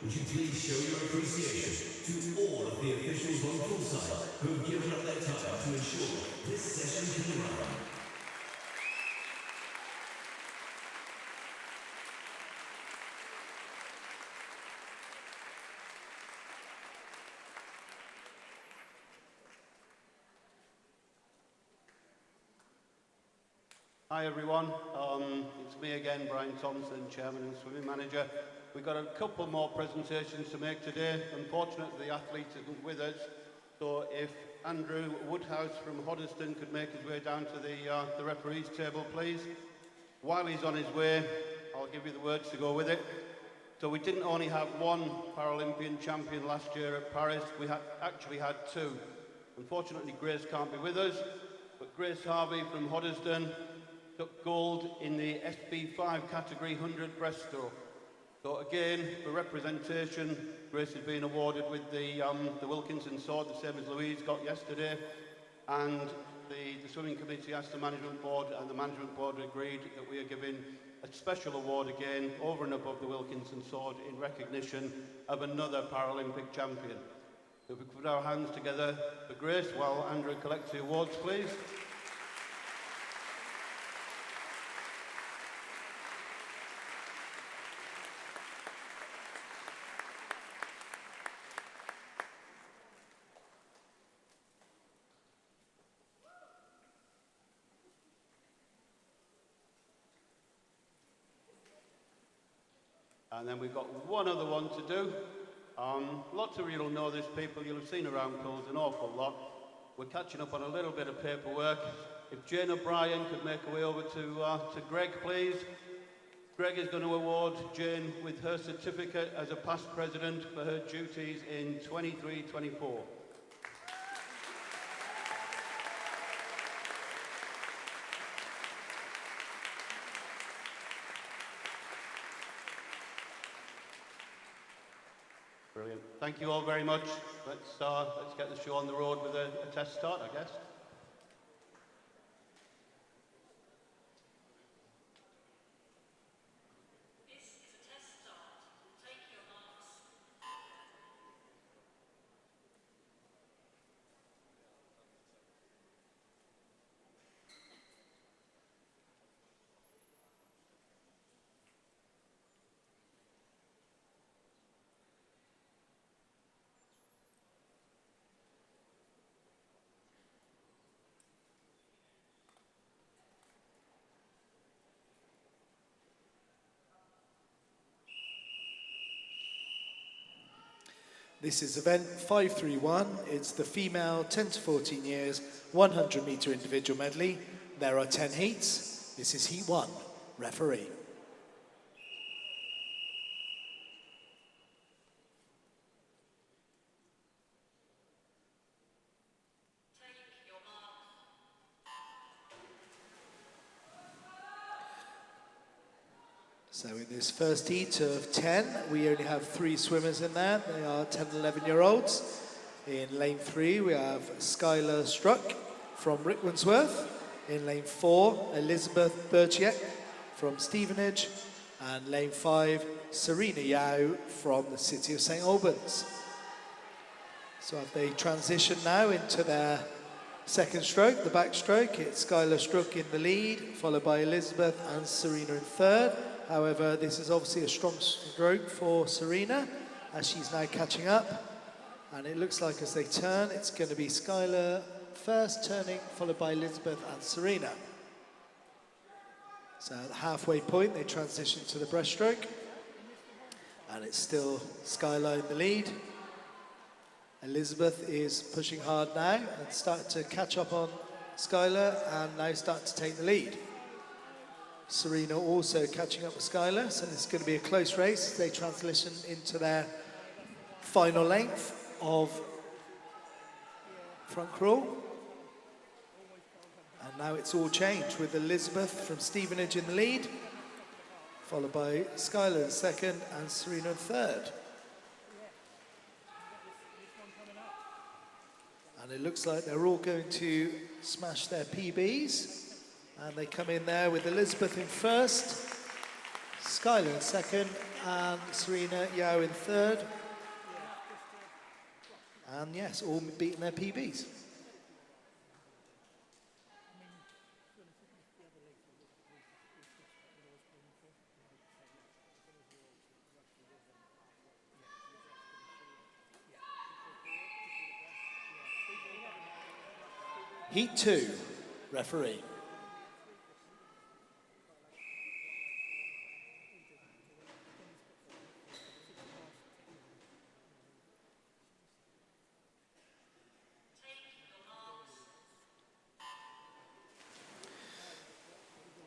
would you please show your appreciation to all of the officials on poolside who have given up their time to ensure this session can run. Hi everyone, it's me again, Brian Thompson, Chairman and Swimming Manager. We've got a couple more presentations to make today. Unfortunately, the athlete isn't with us, so if Andrew Woodhouse from Hoddesdon could make his way down to the referees table, please. While he's on his way, I'll give you the words to go with it. So we didn't only have one Paralympian champion last year at Paris, we actually had two. Unfortunately, Grace can't be with us, but Grace Harvey from Hoddesdon took gold in the SB5 category 100 breaststroke. So again, for representation, Grace has been awarded with the Wilkinson sword, the same as Louise got yesterday. And the swimming committee asked the management board, and the management board agreed that we are giving a special award again, over and above the Wilkinson sword, in recognition of another Paralympic champion. So if we put our hands together for Grace while Andrew collects the awards, please. And then we've got one other one to do. Lots of you will know this, people. You'll have seen around pools an awful lot. We're catching up on a little bit of paperwork. If Jane O'Brien could make her way over to Greg, please. Greg is going to award Jane with her certificate as a past president for her duties in 23-24. Brilliant. Thank you all very much. Let's get the show on the road with a test start, I guess. This is event 531. It's the female 10 to 14 years, 100 metre individual medley. There are 10 heats. This is heat 1. Referee. So in this first heat of 10, we only have 3 swimmers in there. They are 10 and 11-year-olds. In lane 3, we have Skylar Struck from Rickmansworth. In lane 4, Elizabeth Birchiek from Stevenage. And lane 5, Serena Yao from the city of St Albans. So have they transitioned now into their second stroke, the backstroke. It's Skylar Struck in the lead, followed by Elizabeth and Serena in third. However, this is obviously a strong stroke for Serena as she's now catching up. And it looks like as they turn, it's going to be Skylar first turning, followed by Elizabeth and Serena. So at the halfway point, they transition to the breaststroke. And it's still Skylar in the lead. Elizabeth is pushing hard now and starting to catch up on Skylar and now starting to take the lead. Serena also catching up with Skylar, so it's going to be a close race. They transition into their final length of front crawl. And now it's all changed with Elizabeth from Stevenage in the lead, followed by Skylar in second and Serena in third. And it looks like they're all going to smash their PBs. And they come in there with Elizabeth in first, Skylar in second, and Serena Yao in third. And yes, all beating their PBs. Heat 2, referee.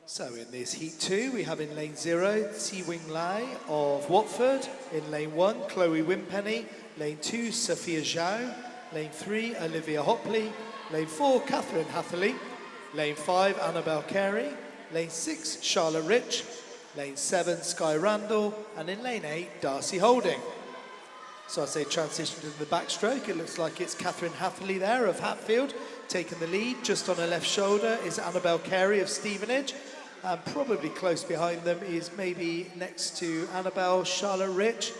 So in this Heat 2, we have in lane 0, Si-Wing Lai of Watford. In lane 1, Chloe Wimpenny. Lane 2, Sophia Zhao. Lane 3, Olivia Hopley. Lane 4, Catherine Hatherley. Lane 5, Annabelle Carey. Lane 6, Charlotte Rich. Lane 7, Sky Randall. And in lane 8, Darcy Holding. So I say transition to the backstroke. It looks like it's Catherine Hatherley there of Hatfield taking the lead. Just on her left shoulder is Annabelle Carey of Stevenage. And probably close behind them is maybe next to Annabelle, Charlotte Rich,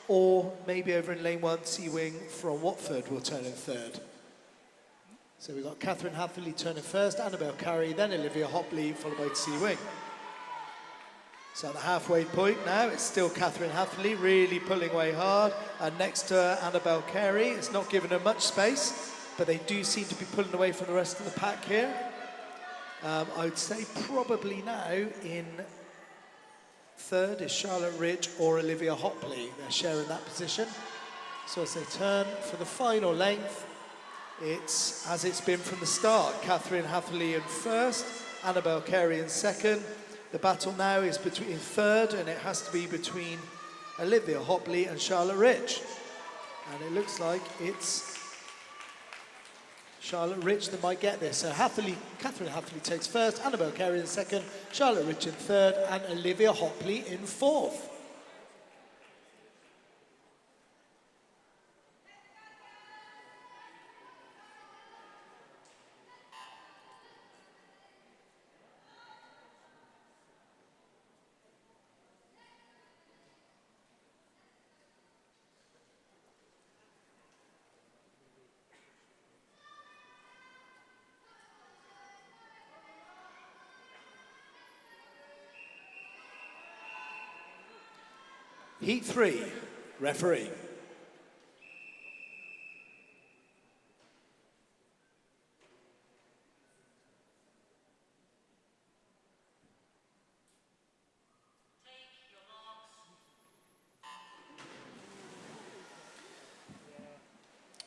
or maybe over in lane 1, Si-Wing from Watford will turn in third. So we've got Catherine Hatherley turning first, Annabelle Carey, then Olivia Hopley, followed by Si-Wing. So at the halfway point now, it's still Catherine Hatherley really pulling away hard, and next to her, Annabelle Carey. It's not giving her much space, but they do seem to be pulling away from the rest of the pack here. I would say probably now in third is Charlotte Rich or Olivia Hopley. They're sharing that position. So as they turn for the final length, it's as it's been from the start. Catherine Hatherley in first, Annabelle Carey in second. The battle now is between third, and it has to be between Olivia Hopley and Charlotte Rich. And it looks like it's Charlotte Rich that might get this. So Catherine Hatherley takes first, Annabelle Carey in second, Charlotte Rich in third, and Olivia Hopley in fourth. Heat 3, referee.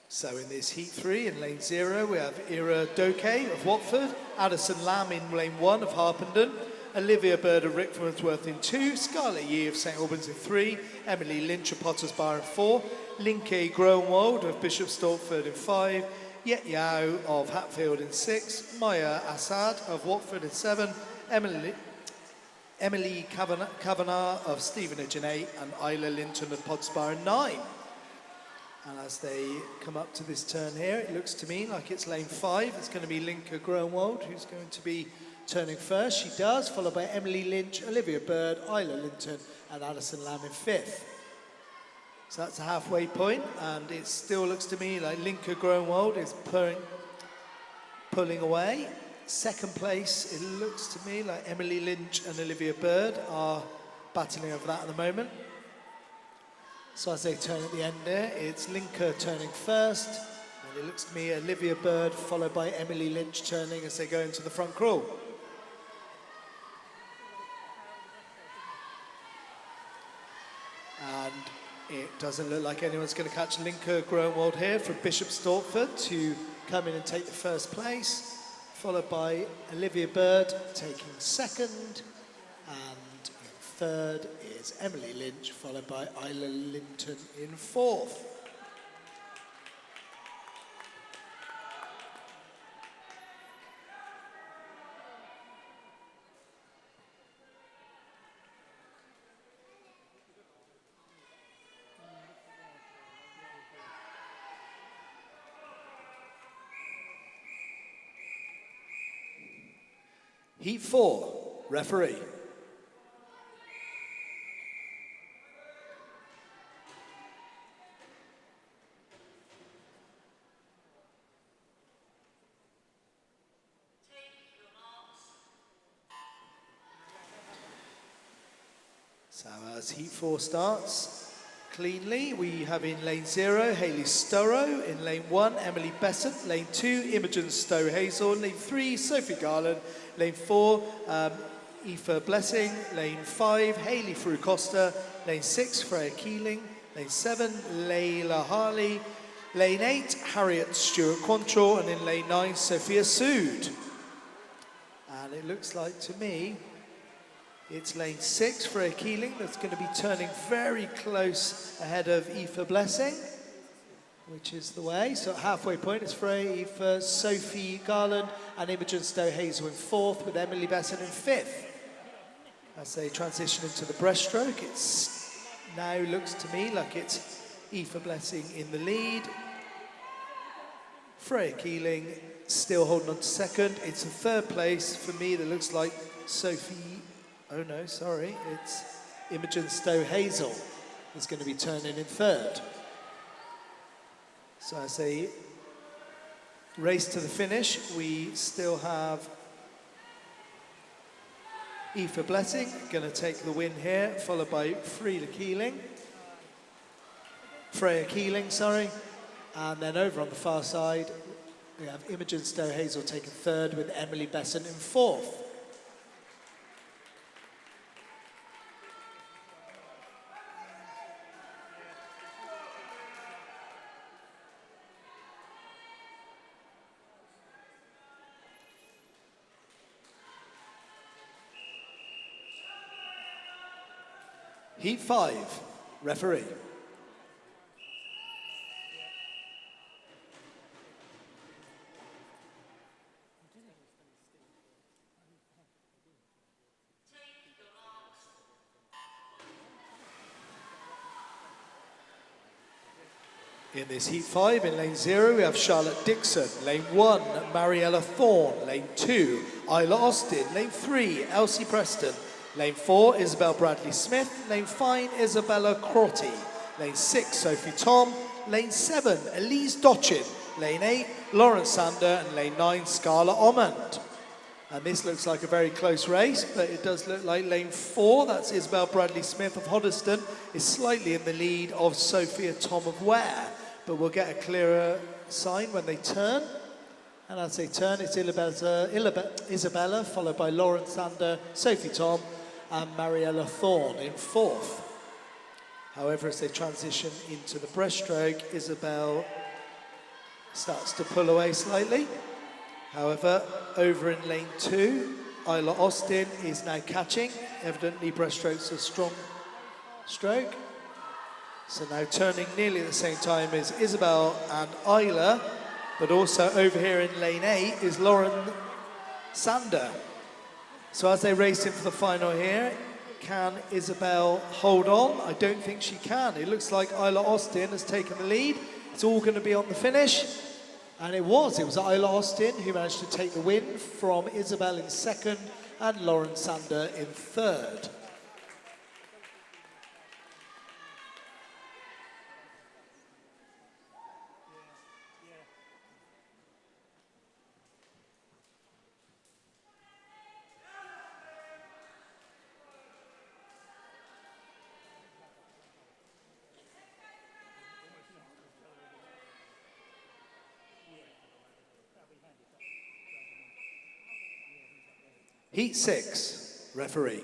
So in this Heat 3, in lane 0, we have Ira Doke of Watford, Addison Lamb in lane 1 of Harpenden, Olivia Bird of Rickmansworth in 2, Scarlett Yee of St Albans in 3, Emily Lynch of Potters Bar in 4, Linke Groenwald of Bishop Stortford in 5, Yet Yao of Hatfield in 6, Maya Assad of Watford in 7, Emily Kavanagh of Stevenage in 8, and Isla Linton of Potters Bar in 9. And as they come up to this turn here, it looks to me like it's lane 5. It's going to be Linka Groenwald who's going to be turning first. She does, followed by Emily Lynch, Olivia Bird, Isla Linton, and Addison Lamb in 5th. So that's a halfway point, and it still looks to me like Linka Groenwald is pulling away. Second place, it looks to me like Emily Lynch and Olivia Bird are battling over that at the moment. So as they turn at the end there, it's Linka turning first, and it looks to me Olivia Bird followed by Emily Lynch turning as they go into the front crawl. And it doesn't look like anyone's going to catch Linka Groenwald here from Bishop Stortford to come in and take the first place, followed by Olivia Bird taking second, and in third is Emily Lynch, followed by Isla Linton in 4th. Heat 4, referee. So as heat 4 starts cleanly, we have in lane 0, Hayley Sturrow. In lane 1, Emily Besant. Lane 2, Imogen Stowe-Hazel. Lane 3, Sophie Garland. Lane 4, Aoife Blessing. Lane 5, Hayley Frew-Costa. Lane 6, Freya Keeling. Lane 7, Layla Harley. Lane 8, Harriet Stewart-Quantrill. And in lane 9, Sophia Sood. And it looks like to me, it's lane 6, Freya Keeling, that's going to be turning very close ahead of Aoife Blessing, which is the way. So at halfway point, it's Freya, Aoife, Sophie Garland, and Imogen Stowe-Hazel in 4th, with Emily Besant in 5th. As they transition into the breaststroke, it's now looks to me like it's Aoife Blessing in the lead. Freya Keeling still holding on to 2nd. It's a 3rd place for me that looks like Sophie. Oh no, sorry, it's Imogen Stowe-Hazel is going to be turning in 3rd. So as they race to the finish, we still have Aoife Blessing going to take the win here, followed by Freya Keeling. And then over on the far side, we have Imogen Stowe-Hazel taking 3rd with Emily Besant in 4th. Heat 5, referee. In this heat 5, in lane 0, we have Charlotte Dixon. Lane 1, Mariella Thorne. Lane 2, Isla Austin. Lane 3, Elsie Preston. Lane 4, Isabel Bradley Smith. Lane 5, Isabella Crotty. Lane 6, Sophie Tom. Lane 7, Elise Dochin. Lane 8, Lauren Sander. And lane 9, Scarlett Omond. And this looks like a very close race, but it does look like lane 4, that's Isabel Bradley Smith of Hoddesdon, is slightly in the lead of Sophia Tom of Ware. But we'll get a clearer sign when they turn. And as they turn, it's Isabella, followed by Lauren Sander, Sophie Tom, and Mariella Thorne in 4th. However, as they transition into the breaststroke, Isabel starts to pull away slightly. However, over in lane 2, Isla Austin is now catching. Evidently, breaststroke's a strong stroke. So now turning nearly at the same time as Isabel and Isla, but also over here in lane 8 is Lauren Sander. So as they race in for the final here, can Isabel hold on? I don't think she can. It looks like Isla Austin has taken the lead. It's all going to be on the finish. And it was Isla Austin who managed to take the win from Isabel in 2nd and Lauren Sander in 3rd. Heat 6, referee.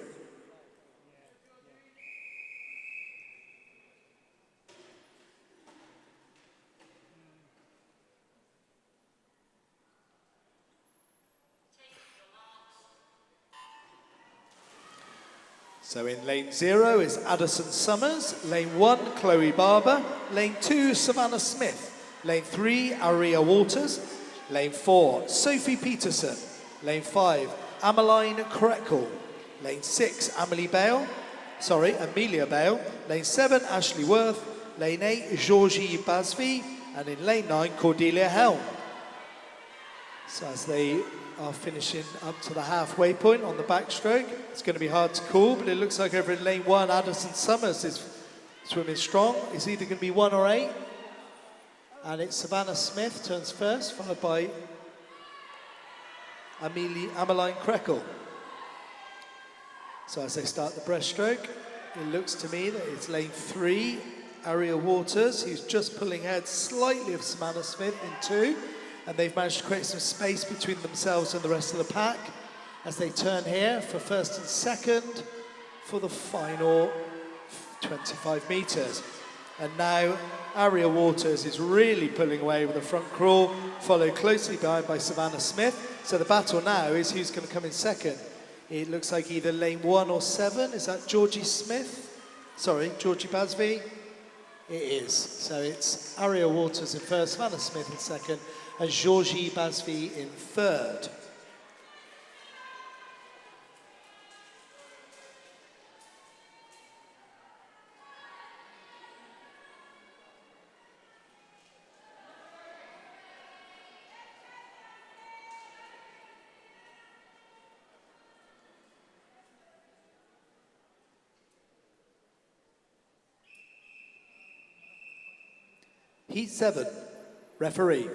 So in lane 0 is Addison Summers, lane 1, Chloe Barber, lane 2, Savannah Smith, lane 3, Aria Waters, lane 4, Sophie Peterson, lane 5, Ameline Krekel, lane 6, Amelia Bale, lane 7, Ashley Worth, lane 8, Georgie Basvi, and in lane 9, Cordelia Helm. So as they are finishing up to the halfway point on the backstroke, it's going to be hard to call, but it looks like over in lane 1, Addison Summers is swimming strong. It's either going to be 1 or 8, and it's Savannah Smith turns first, followed by Ameline Krekel. So as they start the breaststroke, it looks to me that it's lane 3, Aria Waters, who's just pulling ahead slightly of Savannah Smith in 2, and they've managed to create some space between themselves and the rest of the pack as they turn here for first and second for the final 25 metres. And now Aria Waters is really pulling away with the front crawl, followed closely behind by Savannah Smith. So the battle now is who's going to come in second. It looks like either lane 1 or 7. Is that Georgie Smith? Sorry, Georgie Basby? It is. So it's Aria Waters in first, Savannah Smith in second, and Georgie Basby in third. Heat 7, referee.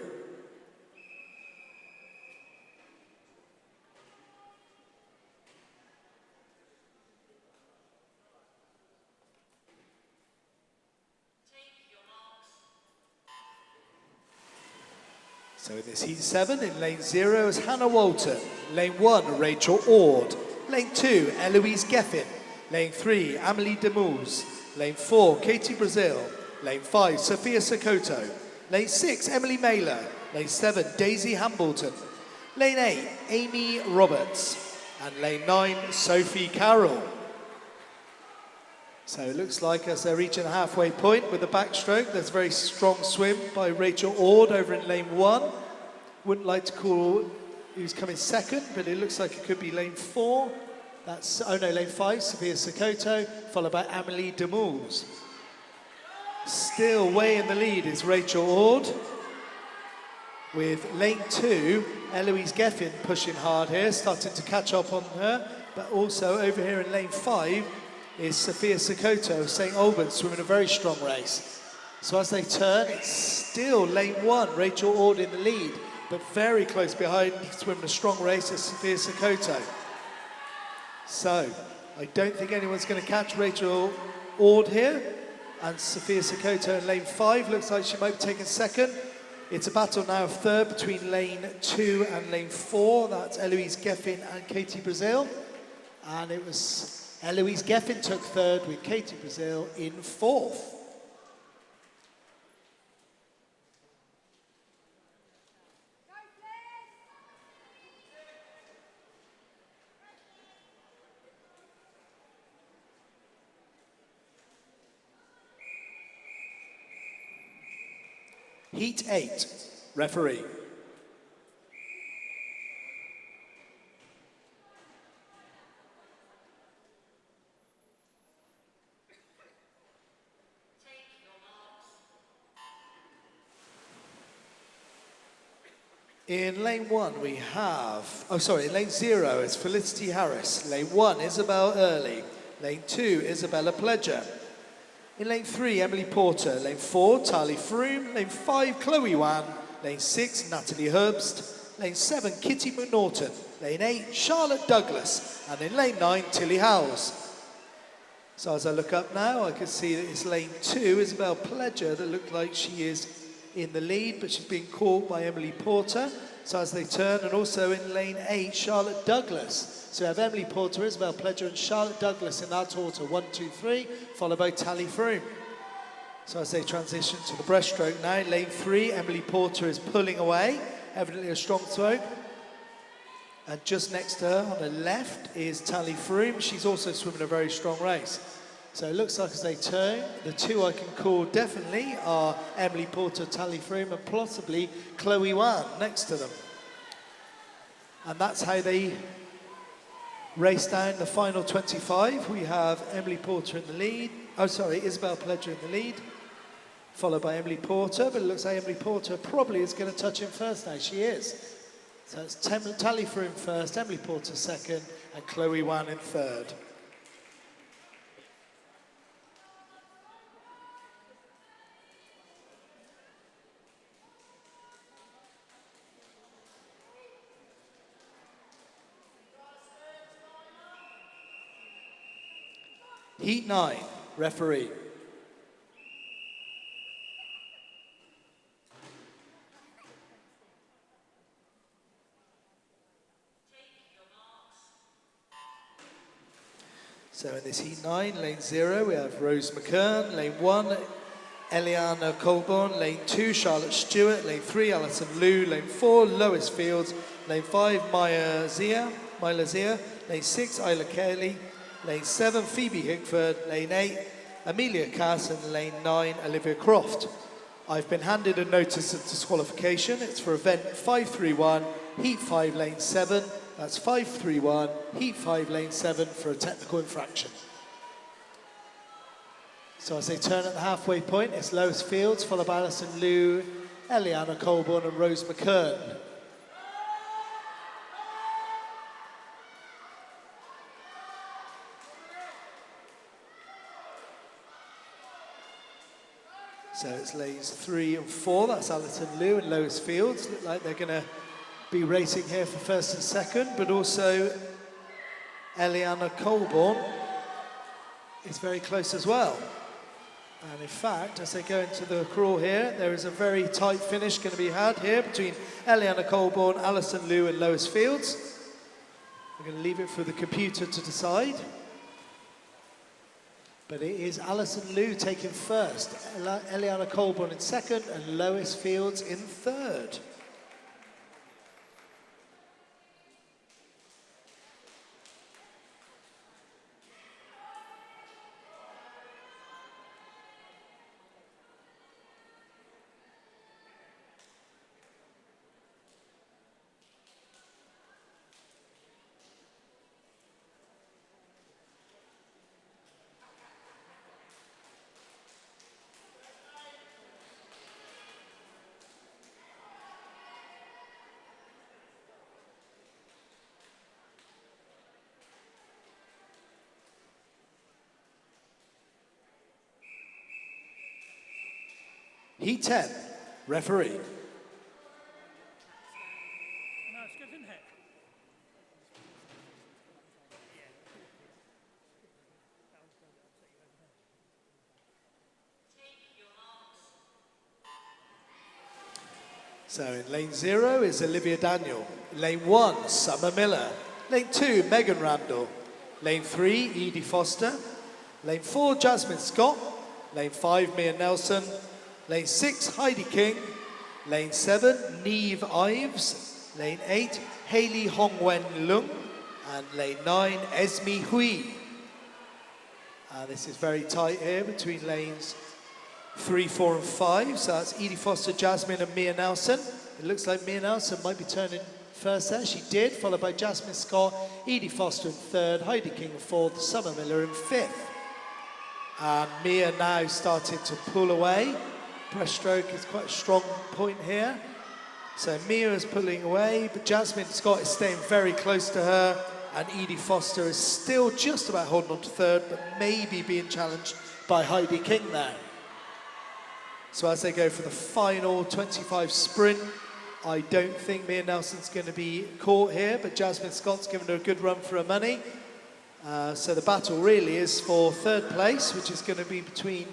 So in this Heat 7, in lane 0 is Hannah Walton, lane 1, Rachel Ord, lane 2, Eloise Geffin, lane 3, Amelie Demouse, lane 4, Katie Brazil, lane 5, Sophia Sokoto, lane 6, Emily Mailer, lane 7, Daisy Hambleton, lane 8, Amy Roberts, and lane 9, Sophie Carroll. So it looks like as they're reaching the halfway point with the backstroke, there's a very strong swim by Rachel Ord over in lane 1. Wouldn't like to call who's coming second, but it looks like it could be lane 4. That's, oh no, lane 5, Sophia Sokoto, followed by Amelie Demouse. Still way in the lead is Rachel Ord, with lane 2, Eloise Geffin pushing hard here, starting to catch up on her, but also over here in lane 5 is Sophia Sokoto of St Albans swimming a very strong race. So as they turn, it's still lane 1, Rachel Ord in the lead, but very close behind, swimming a strong race is Sophia Sokoto. So I don't think anyone's going to catch Rachel Ord here. And Sophia Sokoto in lane 5 looks like she might be taking second. It's a battle now of third between lane 2 and lane 4. That's Eloise Geffin and Katie Brazil. And it was Eloise Geffin took third with Katie Brazil in fourth. Heat 8, referee. In lane 1 we have, in lane 0 is Felicity Harris. Lane 1, Isabel Early. Lane 2, Isabella Pledger. In lane 3, Emily Porter. Lane 4, Tali Froome. Lane 5, Chloe Wan. Lane 6, Natalie Herbst. Lane 7, Kitty McNaughton. Lane 8, Charlotte Douglas. And in lane 9, Tilly Howes. So as I look up now, I can see that it's lane 2, Isabel Pledger, that looked like she is in the lead, but she's being caught by Emily Porter. So as they turn, and also in lane 8, Charlotte Douglas. So we have Emily Porter, Isabel Pledger, and Charlotte Douglas in that order, 1, 2, 3, followed by Tali Froome. So as they transition to the breaststroke now, lane 3, Emily Porter is pulling away, evidently a strong stroke. And just next to her on the left is Tali Froome. She's also swimming a very strong race. So it looks like as they turn, the two I can call definitely are Emily Porter, Tali Froome, and possibly Chloe Wan next to them. And that's how they race down the final 25. We have Emily Porter in the lead. Isabel Pledger in the lead, followed by Emily Porter. But it looks like Emily Porter probably is going to touch him first now. She is. So it's Tali Froome first, Emily Porter second, and Chloe Wan in third. Heat 9, referee. So in this Heat 9, lane 0, we have Rose McKern. Lane 1, Eliana Colborne. Lane 2, Charlotte Stewart. Lane 3, Alison Liu. Lane 4, Lois Fields. Lane 5, Myla Zia. Lane 6, Isla Kelly. Lane 7, Phoebe Hickford. Lane 8, Amelia Cass. And lane 9, Olivia Croft. I've been handed a notice of disqualification. It's for event 531, Heat 5, lane 7. That's 531, Heat 5, lane 7 for a technical infraction. So as they turn at the halfway point, it's Lois Fields, followed by Alison Liu, Eliana Colborne and Rose McKern. So it's lanes 3 and 4, that's Alison Liu and Lois Fields. Look like they're going to be racing here for first and second, but also Eliana Colborne is very close as well. And in fact, as they go into the crawl here, there is a very tight finish going to be had here between Eliana Colborne, Alison Liu and Lois Fields. We're going to leave it for the computer to decide. But it is Alison Liu taking first, Eliana Colborne in second and Lois Fields in third. Heat 10, referee. No, it's good, isn't it? So in lane 0 is Olivia Daniel. Lane 1, Summer Miller. Lane 2, Megan Randall. Lane 3, Edie Foster. Lane 4, Jasmine Scott. Lane 5, Mia Nelson. Lane 6, Heidi King. Lane 7, Neve Ives. Lane 8, Hayley Hongwen Lung. And lane 9, Esme Hui. This is very tight here between lanes 3, 4 and 5. So that's Edie Foster, Jasmine and Mia Nelson. It looks like Mia Nelson might be turning first there. She did, followed by Jasmine Scott, Edie Foster in third, Heidi King in fourth, Summer Miller in fifth. And Mia now started to pull away. Breaststroke is quite a strong point here. So Mia is pulling away, but Jasmine Scott is staying very close to her, and Edie Foster is still just about holding on to third, but maybe being challenged by Heidi King there. So as they go for the final 25 sprint, I don't think Mia Nelson's going to be caught here, but Jasmine Scott's given her a good run for her money. So the battle really is for third place, which is going to be between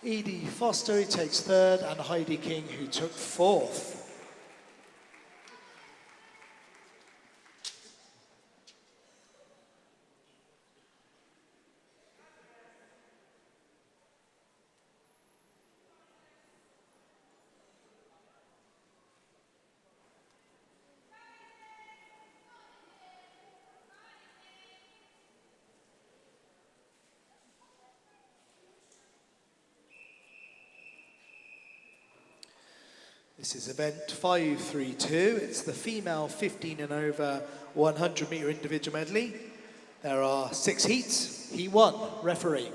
Edie Foster, who takes third, and Heidi King, who took fourth. This is event 532. It's the female 15 and over 100 metre individual medley. There are 6 heats. Heat 1, referee.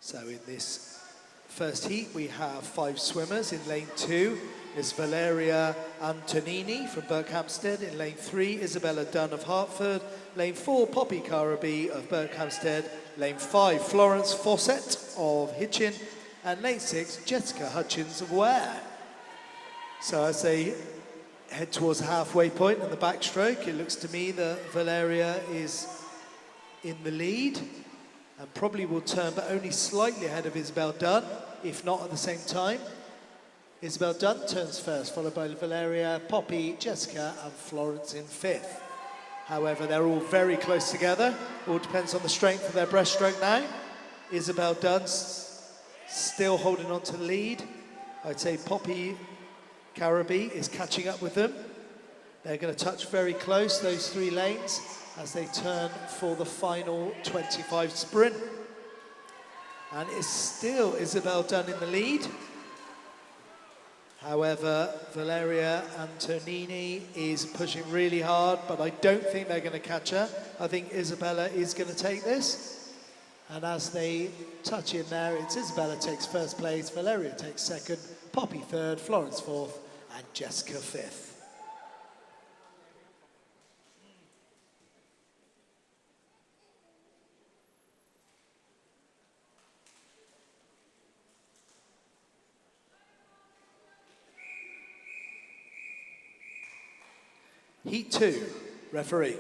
So in this first heat, we have 5 swimmers in lane 2. is Valeria Antonini from Berkhamsted. In lane 3, Isabella Dunn of Hertford. Lane 4, Poppy Caraby of Berkhamsted. Lane 5, Florence Fawcett of Hitchin. And lane 6, Jessica Hutchins of Ware. So as they head towards the halfway point in the backstroke, it looks to me that Valeria is in the lead and probably will turn, but only slightly ahead of Isabel Dunn, if not at the same time. Isabel Dunn turns first, followed by Valeria, Poppy, Jessica and Florence in 5th. However, they're all very close together. All depends on the strength of their breaststroke now. Isabel Dunn's still holding on to the lead. I'd say Poppy Caraby is catching up with them. They're going to touch very close, those 3 lanes, as they turn for the final 25 sprint. And it's still Isabel Dunn in the lead. However, Valeria Antonini is pushing really hard, but I don't think they're going to catch her. I think Isabella is going to take this. And as they touch in there, it's Isabella takes first place, Valeria takes second, Poppy third, Florence fourth, and Jessica 5th. Heat 2, referee.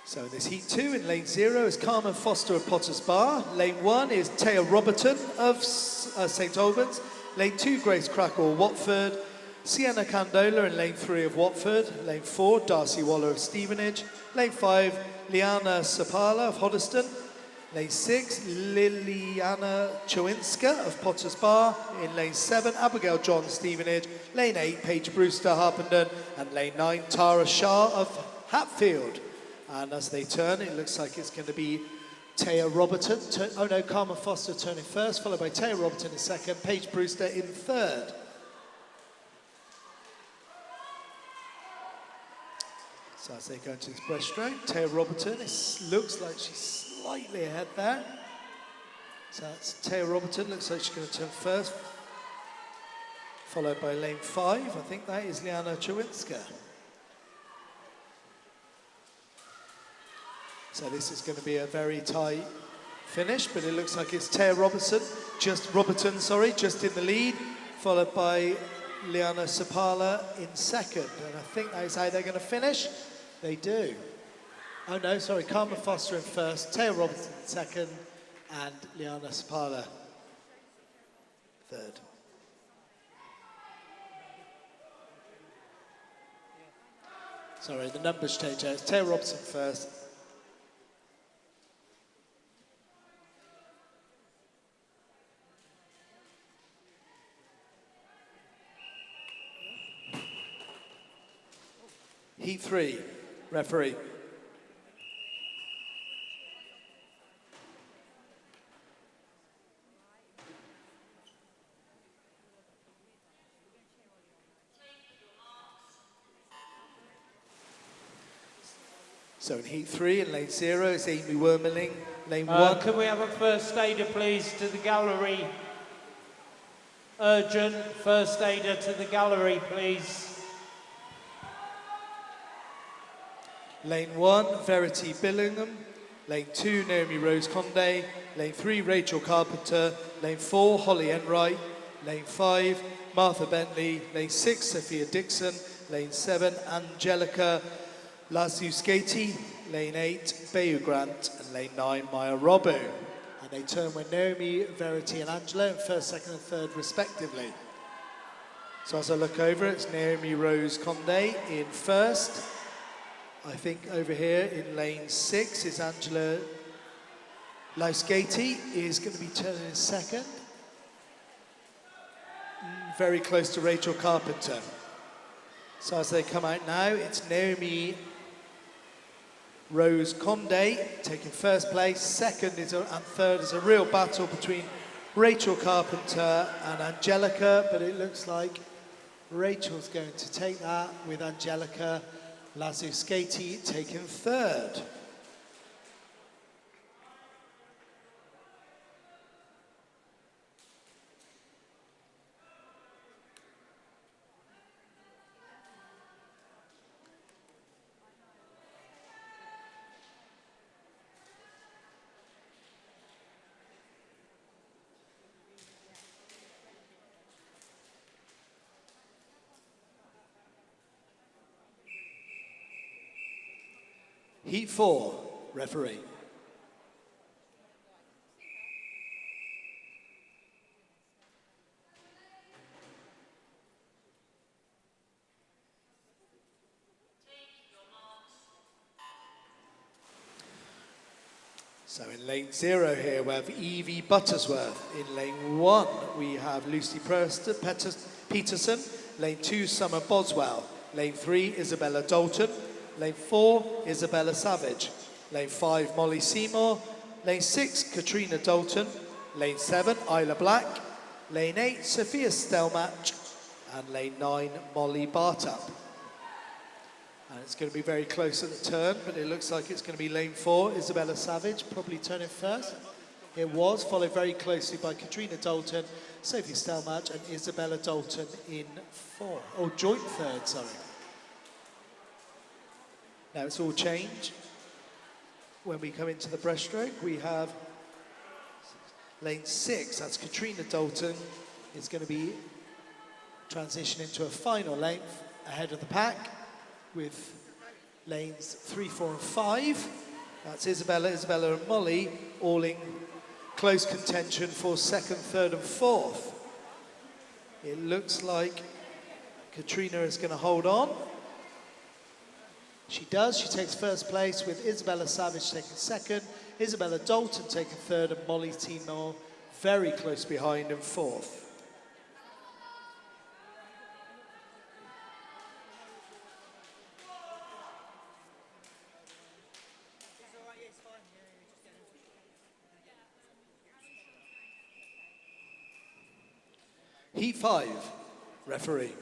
So in this Heat 2, in lane 0 is Carmen Foster of Potters Bar. Lane 1 is Taya Roberton of St Albans. Lane 2, Grace Crackle, Watford. Sienna Candola in lane 3 of Watford. Lane 4, Darcy Waller of Stevenage. Lane 5, Liana Sapala of Hoddesdon. Lane 6, Liliana Chowinska of Potters Bar. In lane 7, Abigail John, Stevenage. Lane 8, Paige Brewster, Harpenden. And lane 9, Tara Shah of Hatfield. And as they turn, it looks like it's going to be Taya Roberton. Carmen Foster turning first, followed by Taya Roberton in second, Paige Brewster in third. So as they go into this breaststroke, Taya Roberton looks like she's slightly ahead there. So that's Taya Roberton, looks like she's going to turn first, followed by lane 5. I think that is Liana Chowinska. So this is going to be a very tight finish, but it looks like it's Taya Roberton, just in the lead, followed by Liana Sapala in second. And I think that is how they're going to finish. They do. Oh no, sorry, Carmen Foster in first, Taya Roberton in second, and Liana Sapala third. Sorry, the numbers change out. It's Taya Roberton first. Heat 3, referee. So in Heat 3, in lane 0, it's Amy Wormeling. Lane 1. Can we have a first aider, please, to the gallery? Urgent first aider to the gallery, please. Lane 1, Verity Billingham. Lane 2, Naomi Rose Conde. Lane 3, Rachel Carpenter. Lane 4, Holly Enright. Lane 5, Martha Bentley. Lane 6, Sophia Dixon. Lane 7, Angelica Lazuskati. Lane 8, Bayou Grant. And lane 9, Maya Robbo. And they turn with Naomi, Verity and Angela in first, second and third respectively. So as I look over, it's Naomi Rose Conde in first. I think over here in lane 6 is Angela Lausgati is going to be turning in second. Very close to Rachel Carpenter. So as they come out now, it's Naomi Rose Conde taking first place. Second and third is a real battle between Rachel Carpenter and Angelica, but it looks like Rachel's going to take that with Angelica Lazuskati taking third. Heat 4, referee. So in lane 0 here we have Evie Buttersworth. In lane 1 we have Lucy Peterson. Lane 2 Summer Boswell. Lane 3 Isabella Dalton. Lane 4 Isabella Savage. Lane 5 Molly Seymour. Lane 6 Katrina Dalton. Lane 7 Isla Black. Lane 8 Sophia Stelmach. And lane 9 Molly Bartup. And it's going to be very close at the turn, but it looks like it's going to be lane 4, Isabella Savage, probably turning first. It was, followed very closely by Katrina Dalton, Sophie Stelmach and Isabella Dalton in 4. Oh, joint third, sorry. Now it's all changed. When we come into the breaststroke, we have lane 6, that's Katrina Dalton, is going to be transitioning to a final length ahead of the pack, with lanes 3, 4 and 5. That's Isabella and Molly, all in close contention for 2nd, 3rd and 4th. It looks like Katrina is going to hold on. She does, she takes first place with Isabella Savage taking 2nd, Isabella Dalton taking 3rd and Molly Seymour very close behind in 4th. Heat 5, referee.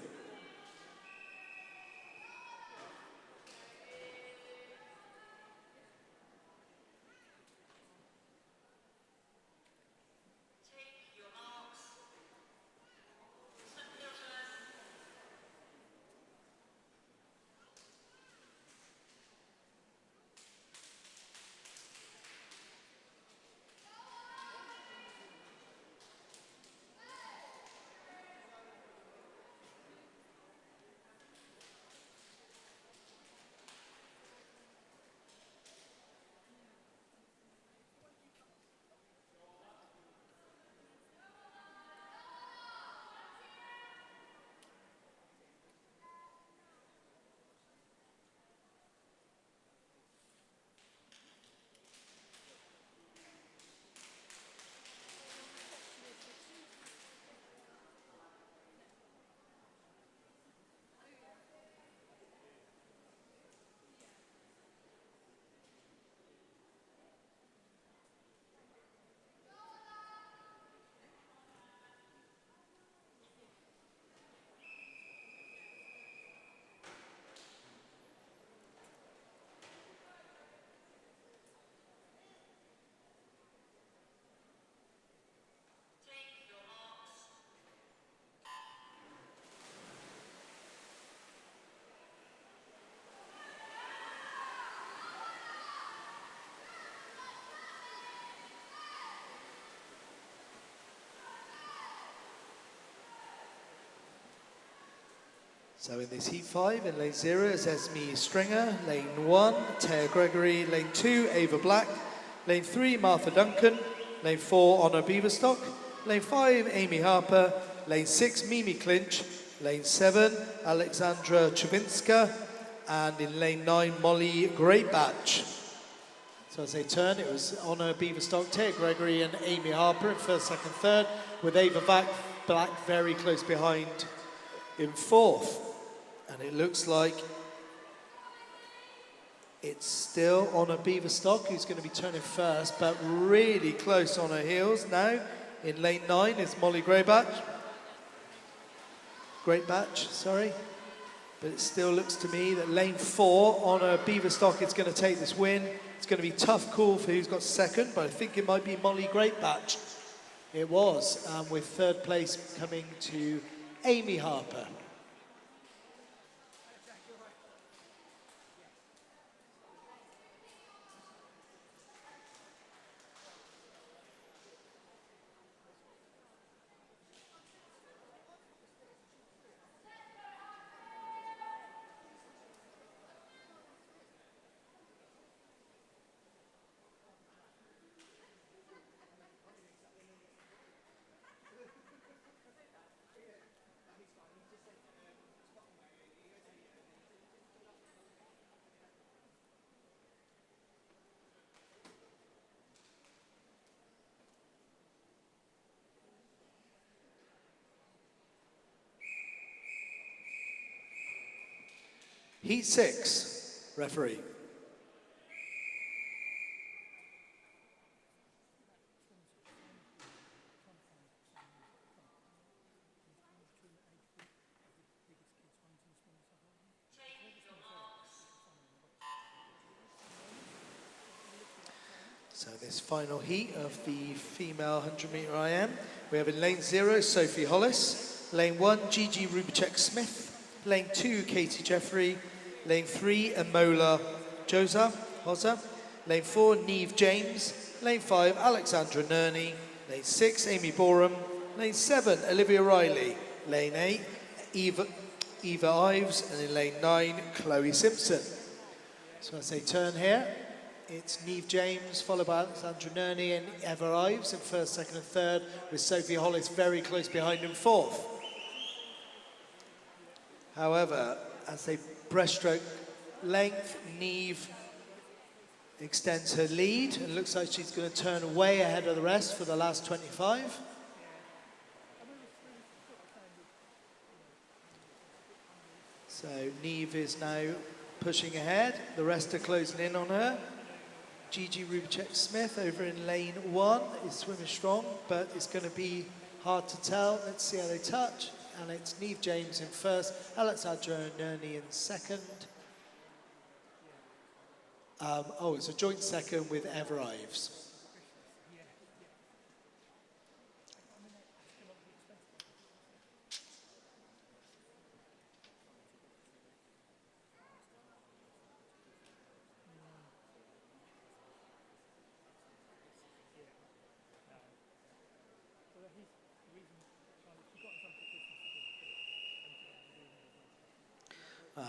So in this heat 5, in lane 0 is Esme Stringer, lane 1, Taya Gregory, lane 2, Ava Black, lane 3, Martha Duncan, lane 4, Honor Beaverstock, lane 5, Amy Harper, lane 6, Mimi Clinch, lane 7, Alexandra Chavinska, and in lane 9, Molly Greatbatch. So as they turn, it was Honor Beaverstock, Taya Gregory and Amy Harper in 1st, 2nd, 3rd, with Ava Black very close behind in 4th. And it looks like it's still Honor Beaverstock who's going to be turning first, but really close on her heels now In lane 9 is Molly Greatbatch. Sorry. But it still looks to me that lane 4 on a Beaver stock is going to take this win. It's going to be a tough call for who's got second, but I think it might be Molly Greatbatch. It was, with third place coming to Amy Harper. Heat 6, referee. So this final heat of the female 100-metre IM, we have in lane 0, Sophie Hollis, lane 1, Gigi Rubicek-Smith, lane 2, Katie Jeffrey, lane 3, Amola Hoza, lane 4, Neve James, lane 5, Alexandra Nerney, lane 6, Amy Borum, lane 7, Olivia Riley, lane 8, Eva Ives, and in lane 9, Chloe Simpson. So as they turn here, it's Neve James, followed by Alexandra Nerney and Eva Ives in first, second and third, with Sophie Hollis very close behind in fourth. However, as they breaststroke length, Neve extends her lead and looks like she's going to turn way ahead of the rest for the last 25. So Neve is now pushing ahead. The rest are closing in on her. Gigi Rubicek-Smith over in lane 1 is swimming strong, but it's going to be hard to tell. Let's see how they touch. And it's Neve James in first, Alexandra Nerney in second. It's a joint second with Eva Ives.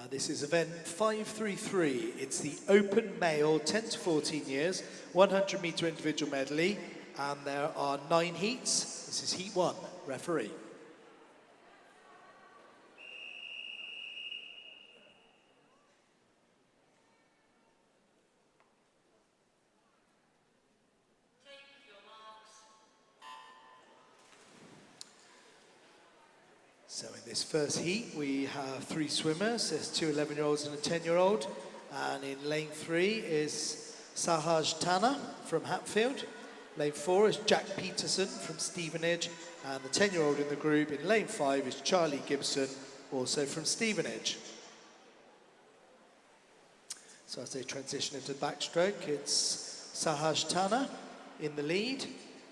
This is event 533. It's the open male 10 to 14 years, 100-metre individual medley, and there are 9 heats. This is heat 1. Referee. So in this first heat, we have 3 swimmers. There's 2 11-year-olds and a 10-year-old. And in lane 3 is Sahaj Tanna from Hatfield. Lane 4 is Jack Peterson from Stevenage. And the 10-year-old in the group in lane 5 is Charlie Gibson, also from Stevenage. So as they transition into backstroke, it's Sahaj Tanna in the lead,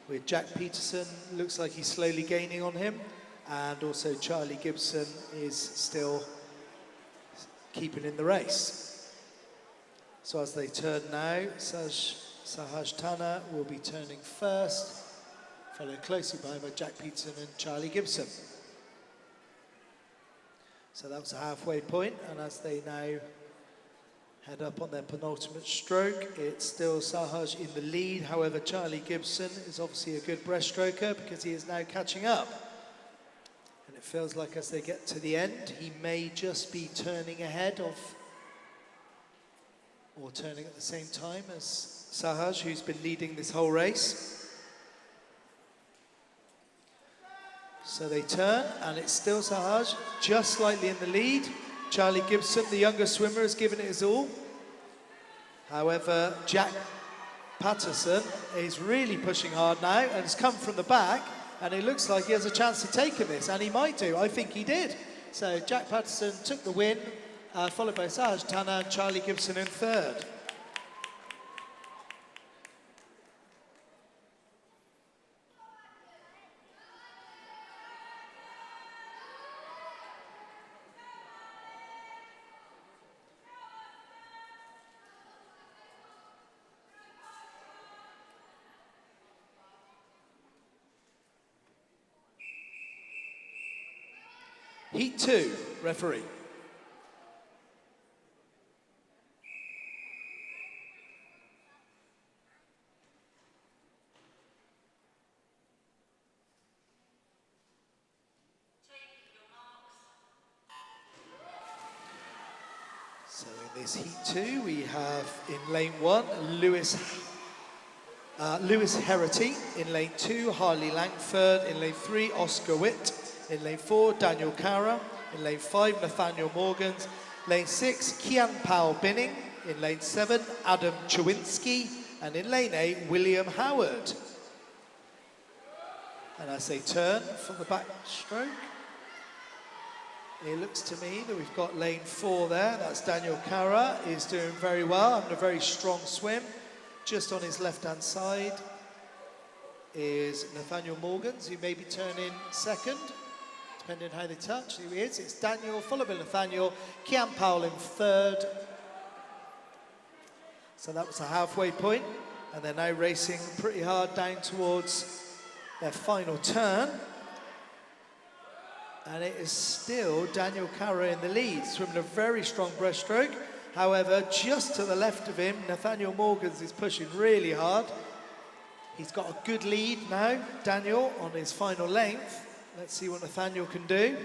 with Jack Peterson, looks like he's slowly gaining on him. And also Charlie Gibson is still keeping in the race. So as they turn now, Sahaj Tanna will be turning first, followed closely by Jack Peterson and Charlie Gibson. So that was a halfway point, and as they now head up on their penultimate stroke, it's still Sahaj in the lead. However, Charlie Gibson is obviously a good breaststroker because he is now catching up. And it feels like as they get to the end, he may just be turning ahead of, or turning at the same time as Sahaj, who's been leading this whole race. So they turn, and it's still Sahaj, just slightly in the lead. Charlie Gibson, the younger swimmer, has given it his all. However, Jack Patterson is really pushing hard now and has come from the back, and it looks like he has a chance to take in this, and he might do. I think he did. So Jack Patterson took the win, followed by Saj Tanner and Charlie Gibson in third. Heat 2, referee. So in this Heat 2, we have in lane 1, Lewis Herity. In lane 2, Harley Langford. In lane 3, Oscar Witt. In lane 4, Daniel Cara. In lane 5, Nathaniel Morgans. Lane 6, Kian Powell Binning. In lane 7, Adam Chewinski. And in lane 8, William Howard. And as they turn from the backstroke, it looks to me that we've got lane 4 there. That's Daniel Cara, is doing very well, having a very strong swim. Just on his left-hand side is Nathaniel Morgans, who may be turning second, depending on how they touch. Here he is. It's Daniel, followed by Nathaniel, Kian Powell in third. So that was the halfway point, and they're now racing pretty hard down towards their final turn. And it is still Daniel Cara in the lead, swimming a very strong breaststroke. However, just to the left of him, Nathaniel Morgans is pushing really hard. He's got a good lead now, Daniel, on his final length. Let's see what Nathaniel can do.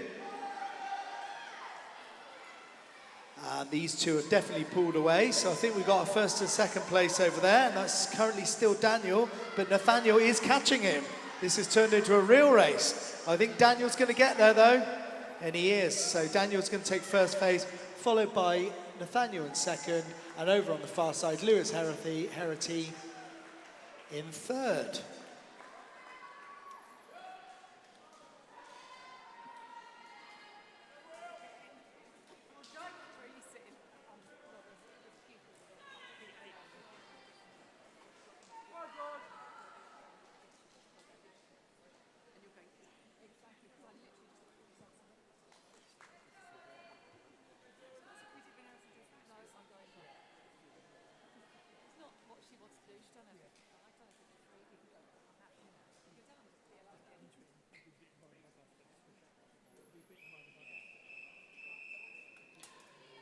And these two have definitely pulled away, so I think we've got a first and second place over there, and that's currently still Daniel, but Nathaniel is catching him. This has turned into a real race. I think Daniel's going to get there, though, and he is. So Daniel's going to take first place, followed by Nathaniel in second, and over on the far side, Lewis Herity in third.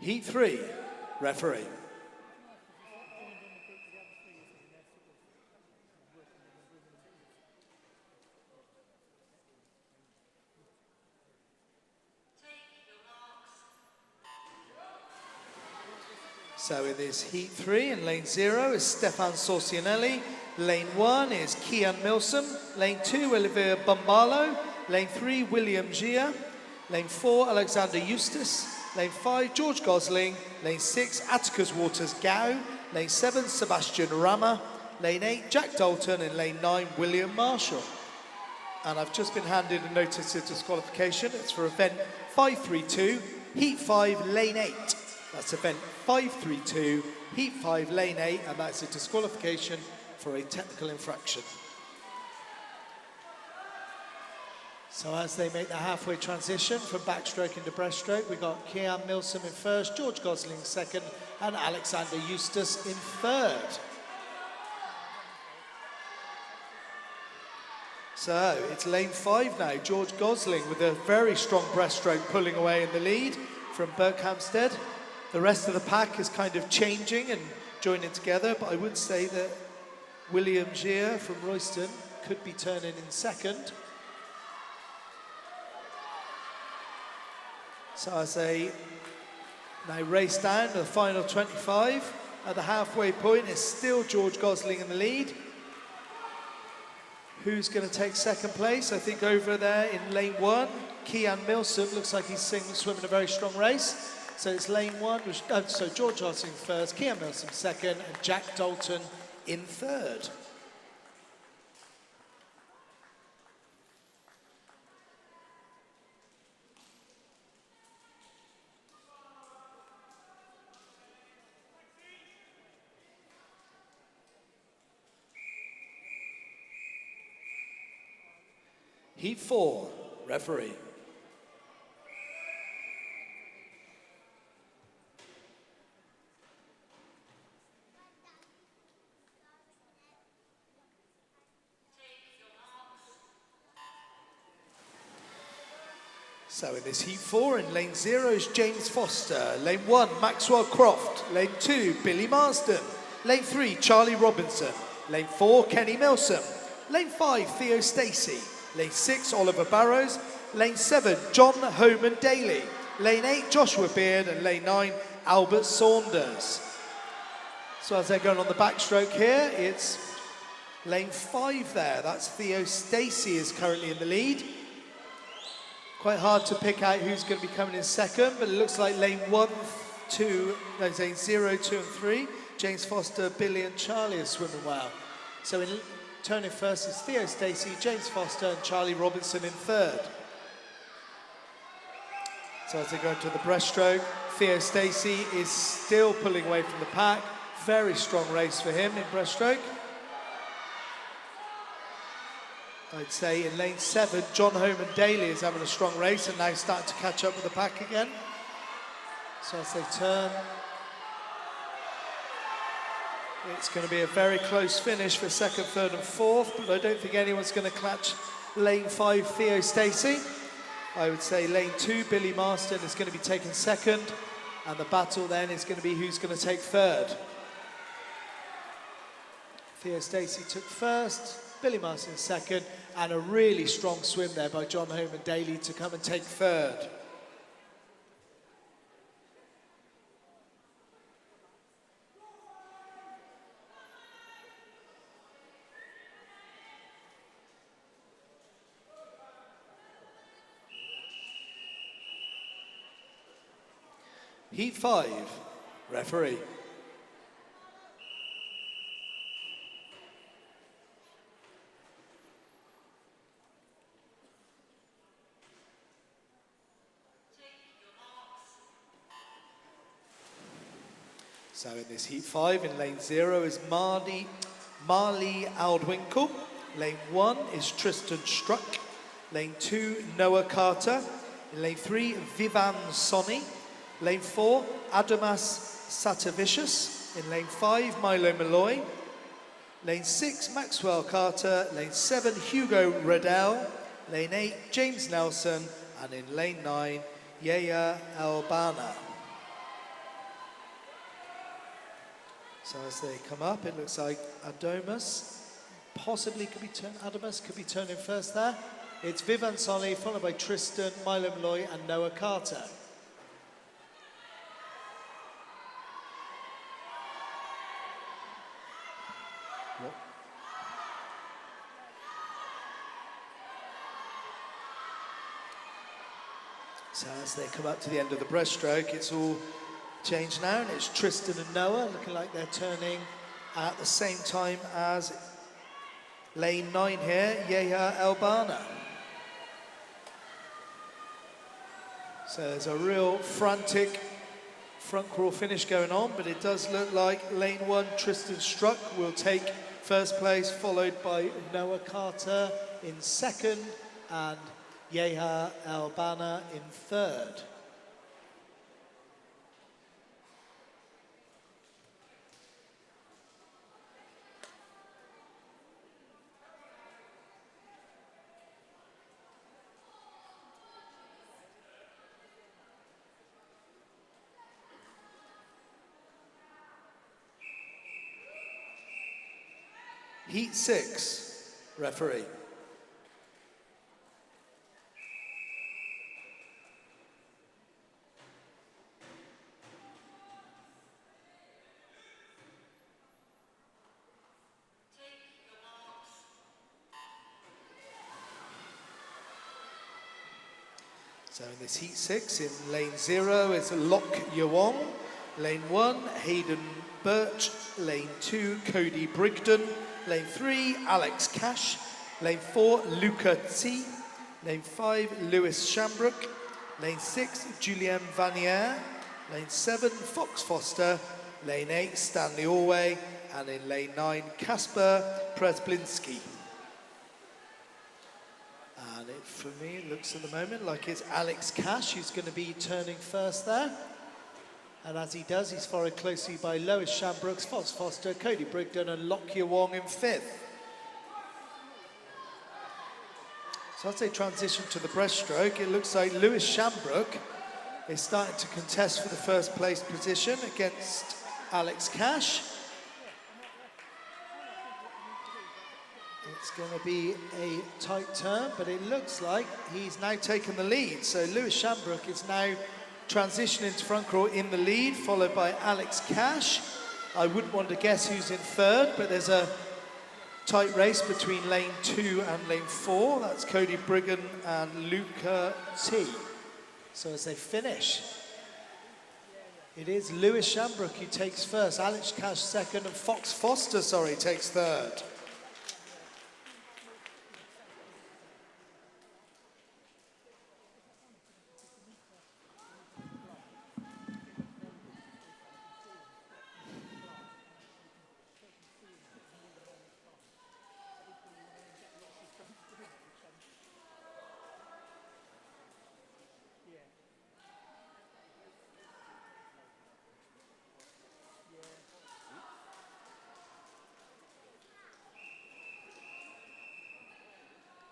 Heat 3, referee. So in this Heat 3, in lane 0 is Stefan Sorcianelli. Lane 1 is Kian Milsom. Lane 2, Olivier Bombalo. Lane 3, William Gia. Lane 4, Alexander Eustace. Lane 5, George Gosling. Lane 6, Atticus Waters Gao. Lane 7, Sebastian Rama. Lane 8, Jack Dalton. And lane 9, William Marshall. And I've just been handed a notice of disqualification. It's for event 532, Heat 5, Lane 8. That's event 532, Heat 5, Lane 8, and that's a disqualification for a technical infraction. So as they make the halfway transition from backstroke into breaststroke, we've got Kian Milsom in first, George Gosling second, and Alexander Eustace in third. So it's lane 5 now, George Gosling with a very strong breaststroke pulling away in the lead from Berkhamsted. The rest of the pack is kind of changing and joining together, but I would say that William Gia from Royston could be turning in second. So as they now race down to the final 25, at the halfway point, it's still George Gosling in the lead. Who's going to take second place? I think over there in lane 1, Kian Milsom looks like he's swimming a very strong race. So it's lane 1, so George Gosling first, Kian Milsom second, and Jack Dalton in third. Heat 4, referee. So in this Heat 4, in lane 0 is James Foster. Lane 1, Maxwell Croft. Lane 2, Billy Marsden. Lane 3, Charlie Robinson. Lane 4, Kenny Milsom. Lane 5, Theo Stacey. Lane 6, Oliver Barrows. Lane 7, John Homan Daly. Lane 8, Joshua Beard. And lane 9, Albert Saunders. So as they're going on the backstroke here, it's lane 5 there. That's Theo Stacey is currently in the lead. Quite hard to pick out who's going to be coming in second, but it looks like lane 1, 2, no, lane 0, 2 and 3, James Foster, Billy and Charlie are swimming well. So in turning first is Theo Stacey, James Foster and Charlie Robinson in third. So as they go into the breaststroke, Theo Stacey is still pulling away from the pack. Very strong race for him in breaststroke. I'd say in lane 7, John Homan Daly is having a strong race and now starting to catch up with the pack again. So as they turn, it's going to be a very close finish for second, third and fourth, but I don't think anyone's going to clutch lane 5, Theo Stacey. I would say lane 2, Billy Marsden is going to be taking second, and the battle then is going to be who's going to take third. Theo Stacey took first, Billy Marsden second, and a really strong swim there by John Homan Daly to come and take third. Heat 5, referee. So in this Heat 5, in lane 0 is Marley Aldwinkle. Lane 1 is Tristan Struck. Lane 2, Noah Carter. In lane 3, Vivan Sonny. Lane 4, Adamas Satavicius. In lane 5, Milo Malloy. Lane 6, Maxwell Carter. Lane 7, Hugo Riddell. Lane 8, James Nelson. And in lane 9, Yaya Albana. So as they come up, it looks like Adamas could be turning first there. It's Vivan Sonny, followed by Tristan, Milo Malloy and Noah Carter. So as they come up to the end of the breaststroke, it's all changed now, and it's Tristan and Noah looking like they're turning at the same time as lane 9 here, Yaya Albana. So there's a real frantic front crawl finish going on, but it does look like lane 1, Tristan Struck, will take first place, followed by Noah Carter in second and Yaya Albana in third. Heat 6, referee. So in this Heat 6, in lane 0 is Lok Yawong. Lane 1, Hayden Birch. Lane 2, Cody Brigden. Lane 3, Alex Cash. Lane 4, Luca T. Lane 5, Lewis Shambrook. Lane 6, Julien Vanier. Lane 7, Fox Foster. Lane 8, Stanley Orway. And in lane 9, Kasper Presblinski. And for me, it looks at the moment like it's Alex Cash who's going to be turning first there. And as he does, he's followed closely by Lewis Shambrooks, Fox Foster, Cody Brigden and Lockyer Wong in 5th. So as they transition to the breaststroke, it looks like Lewis Shambrook is starting to contest for the first place position against Alex Cash. It's going to be a tight turn, but it looks like he's now taken the lead. So Lewis Shambrook is now transitioning to front row in the lead, followed by Alex Cash. I wouldn't want to guess who's in 3rd, but there's a tight race between lane 2 and lane 4. That's Cody Brigden and Luca T. So as they finish, it is Lewis Shambrook who takes first, Alex Cash 2nd, and Fox Foster, takes 3rd.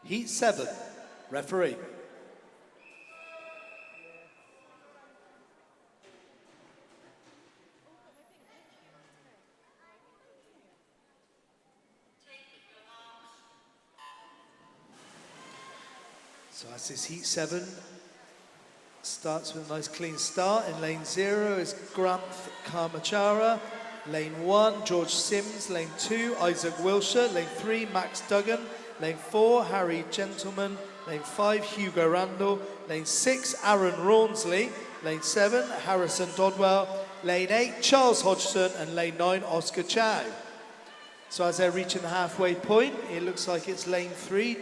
Heat 7, referee. So as this Heat 7 starts with a nice clean start, in lane 0 is Granth Karmachara, lane 1, George Sims, lane 2, Isaac Wilshire, lane 3, Max Duggan, lane 4, Harry Gentleman. Lane 5, Hugo Randall. Lane 6, Aaron Rawnsley. Lane 7, Harrison Dodwell. Lane 8, Charles Hodgson. And lane 9, Oscar Chow. So as they're reaching the halfway point, it looks like it's lane 3,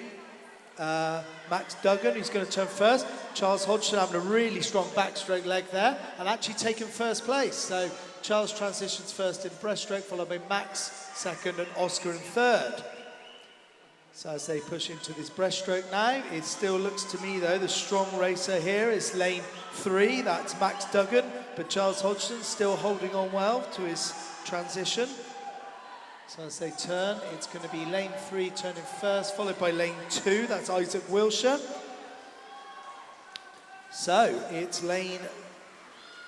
Max Duggan, who's going to turn first. Charles Hodgson having a really strong backstroke leg there and actually taking first place. So Charles transitions first in breaststroke, followed by Max 2nd and Oscar in 3rd. So as they push into this breaststroke now, it still looks to me though, the strong racer here is lane 3, that's Max Duggan, but Charles Hodgson still holding on well to his transition. So as they turn, it's going to be lane 3 turning first, followed by lane 2, that's Isaac Wilshire. So it's lane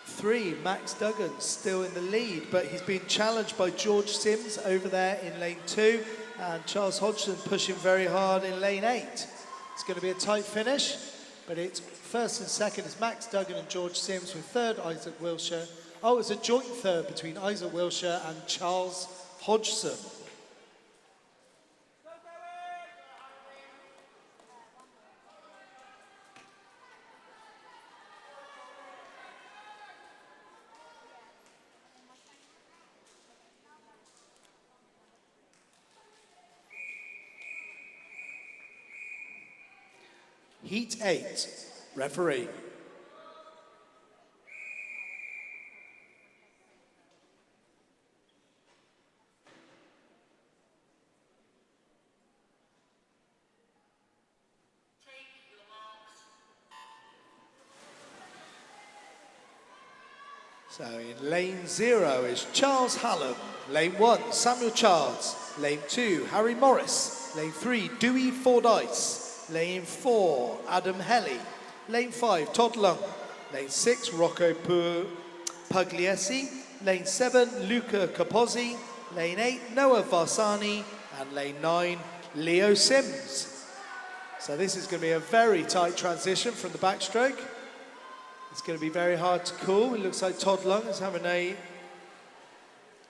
3, Max Duggan still in the lead, but he's being challenged by George Sims over there in lane 2. And Charles Hodgson pushing very hard in lane 8. It's going to be a tight finish, but it's first and second is Max Duggan and George Sims, with 3rd Isaac Wilshire. Oh, it's a joint 3rd between Isaac Wilshire and Charles Hodgson. Heat 8, referee. So in lane 0 is Charles Hallam. Lane 1, Samuel Charles. Lane 2, Harry Morris. Lane 3, Dewey Fordyce. Lane 4, Adam Helly. Lane 5, Todd Lung. Lane 6, Rocco Pugliese. Lane 7, Luca Capozzi. Lane 8, Noah Varsani. And lane 9, Leo Sims. So this is going to be a very tight transition from the backstroke. It's going to be very hard to call. It looks like Todd Lung is having a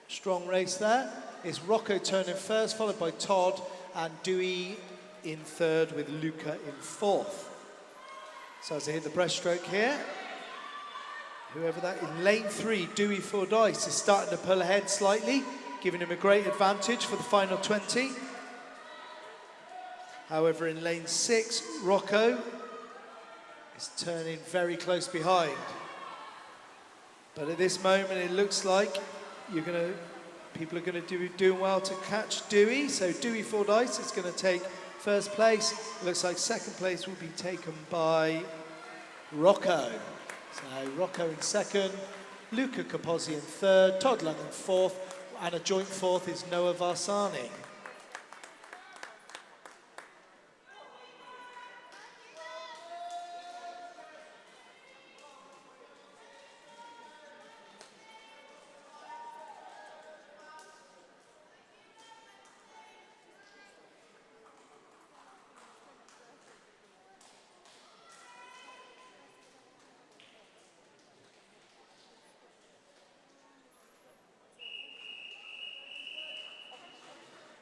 strong race there. It's Rocco turning first, followed by Todd, and Dewey in 3rd with Luca in 4th. So as they hit the breaststroke here, whoever that in lane 3, Dewey Fordyce is starting to pull ahead slightly, giving him a great advantage for the final 20. However, in lane 6, Rocco is turning very close behind. But at this moment, it looks like people are going to do well to catch Dewey. So Dewey Fordyce is going to take first place. It looks like second place will be taken by Rocco. So Rocco in second, Luca Capozzi in third, Todd Lung in fourth, and a joint fourth is Noah Varsani.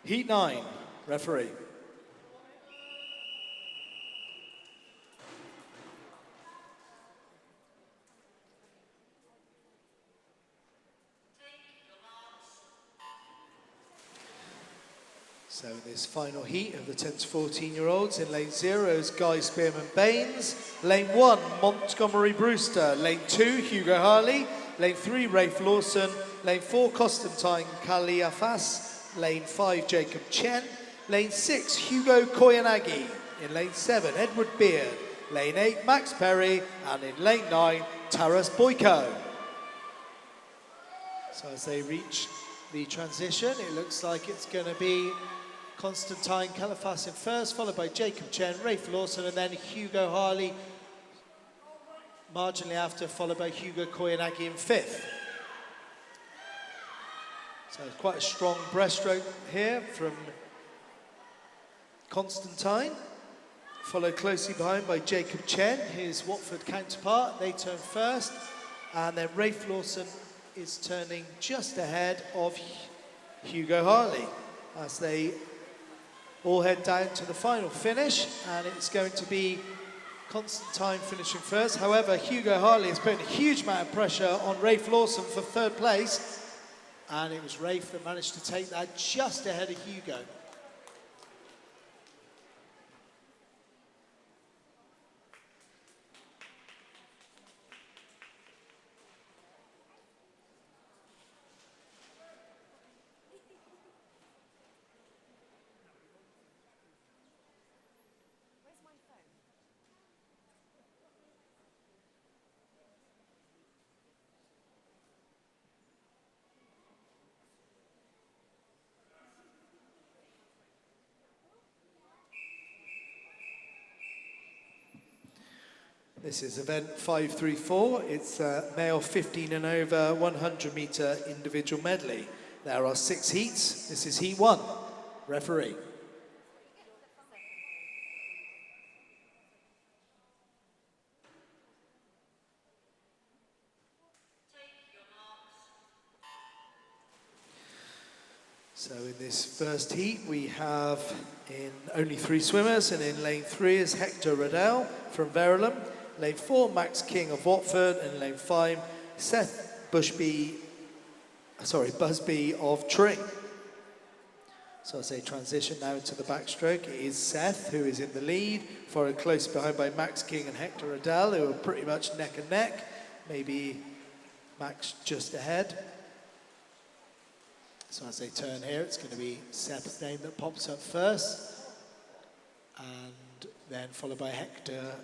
Heat 9, referee. So in this final heat of the 10 to 14-year-olds, in lane 0 is Guy Spearman-Baines, lane 1, Montgomery Brewster, lane 2, Hugo Harley, lane 3, Rafe Lawson, lane 4, Constantine Kaliafas, lane 5, Jacob Chen, lane 6, Hugo Koyanagi, in lane 7, Edward Beard, lane 8, Max Perry, and in lane 9, Taras Boyko. So as they reach the transition, it looks like it's going to be Constantine Kalafas in first, followed by Jacob Chen, Rafe Lawson, and then Hugo Harley marginally after, followed by Hugo Koyanagi in fifth. So quite a strong breaststroke here from Constantine, followed closely behind by Jacob Chen, his Watford counterpart. They turn first, and then Rafe Lawson is turning just ahead of Hugo Harley as they all head down to the final finish, and it's going to be Constantine finishing first. However, Hugo Harley is putting a huge amount of pressure on Rafe Lawson for third place, and it was Rafe that managed to take that just ahead of Hugo. This is event 534. It's male 15 and over 100 metre individual medley. There are 6 heats. This is heat 1. Referee. So in this first heat, we have in only 3 swimmers, and in lane 3 is Hector Riddell from Verulam. Lane 4, Max King of Watford, and lane 5, Seth Busby of Tring. So as they transition now into the backstroke, it is Seth who is in the lead, followed close behind by Max King and Hector Riddell, who are pretty much neck and neck. Maybe Max just ahead. So as they turn here, it's going to be Seth's name that pops up first, and then followed by Hector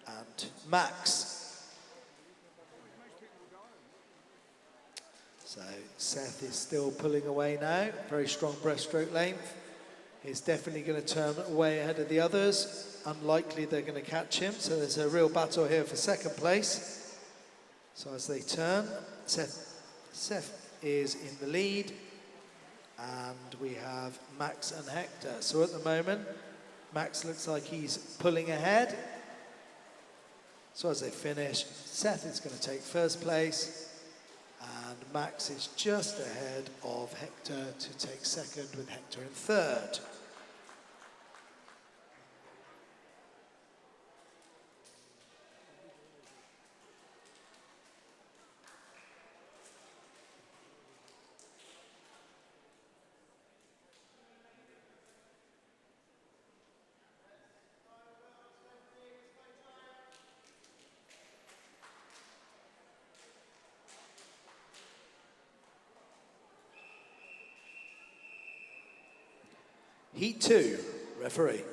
and Max. So Seth is still pulling away now. Very strong breaststroke length. He's definitely going to turn way ahead of the others. Unlikely they're going to catch him. So there's a real battle here for second place. So as they turn, Seth is in the lead. And we have Max and Hector. So at the moment, Max looks like he's pulling ahead. So as they finish, Seth is going to take first place, and Max is just ahead of Hector to take second, with Hector in third. Heat 2, referee.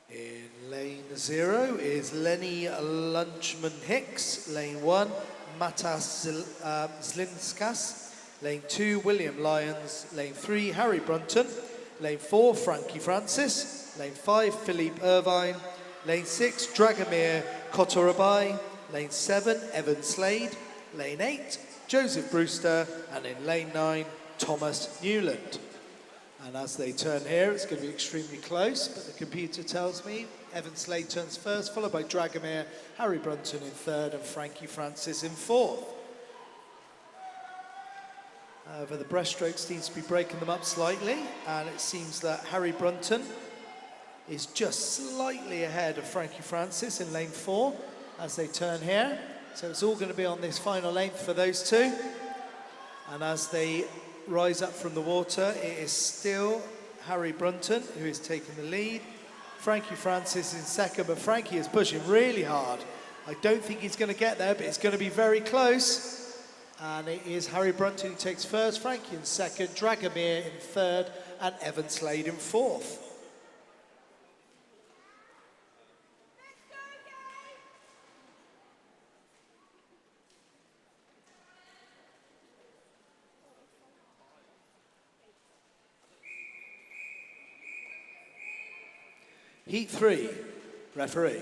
In lane 0 is Lenny Lunchman Hicks. Lane 1, Matas Zlinskas. Lane 2, William Lyons. Lane 3, Harry Brunton. Lane 4, Frankie Francis. Lane 5, Philippe Irvine. Lane 6, Dragomir Kotorabai. Lane 7, Evan Slade. Lane 8, Joseph Brewster. And in lane 9, Thomas Newland. And as they turn here, it's going to be extremely close, but the computer tells me Evan Slade turns first, followed by Dragomir, Harry Brunton in third, and Frankie Francis in fourth. However, the breaststrokes seems to be breaking them up slightly, and it seems that Harry Brunton is just slightly ahead of Frankie Francis in lane 4 as they turn here. So it's all going to be on this final length for those two. And as they rise up from the water, it is still Harry Brunton who is taking the lead. Frankie Francis in second, but Frankie is pushing really hard. I don't think he's going to get there, but it's going to be very close. And it is Harry Brunton who takes first, Frankie in second, Dragomir in third, and Evan Slade in fourth. Heat 3, referee.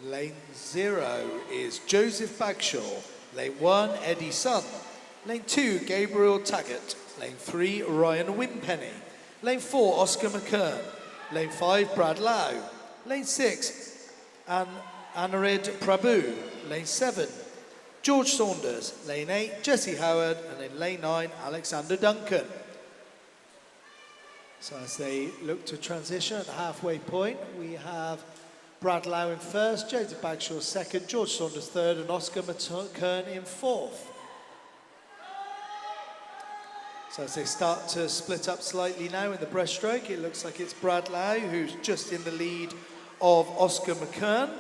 In lane 0 is Joseph Bagshaw. Lane 1, Eddie Sun. Lane 2, Gabriel Taggart. Lane 3, Ryan Wimpenny. Lane 4, Oscar McKern. Lane 5, Brad Lau. Lane 6, Anarid Prabhu. Lane 7, George Saunders. Lane 8, Jesse Howard. And in lane 9, Alexander Duncan. So as they look to transition at the halfway point, we have Brad Lau in first, Joseph Bagshaw second, George Saunders third, and Oscar McKern in fourth. So as they start to split up slightly now in the breaststroke, it looks like it's Brad Lau who's just in the lead of Oscar McKern.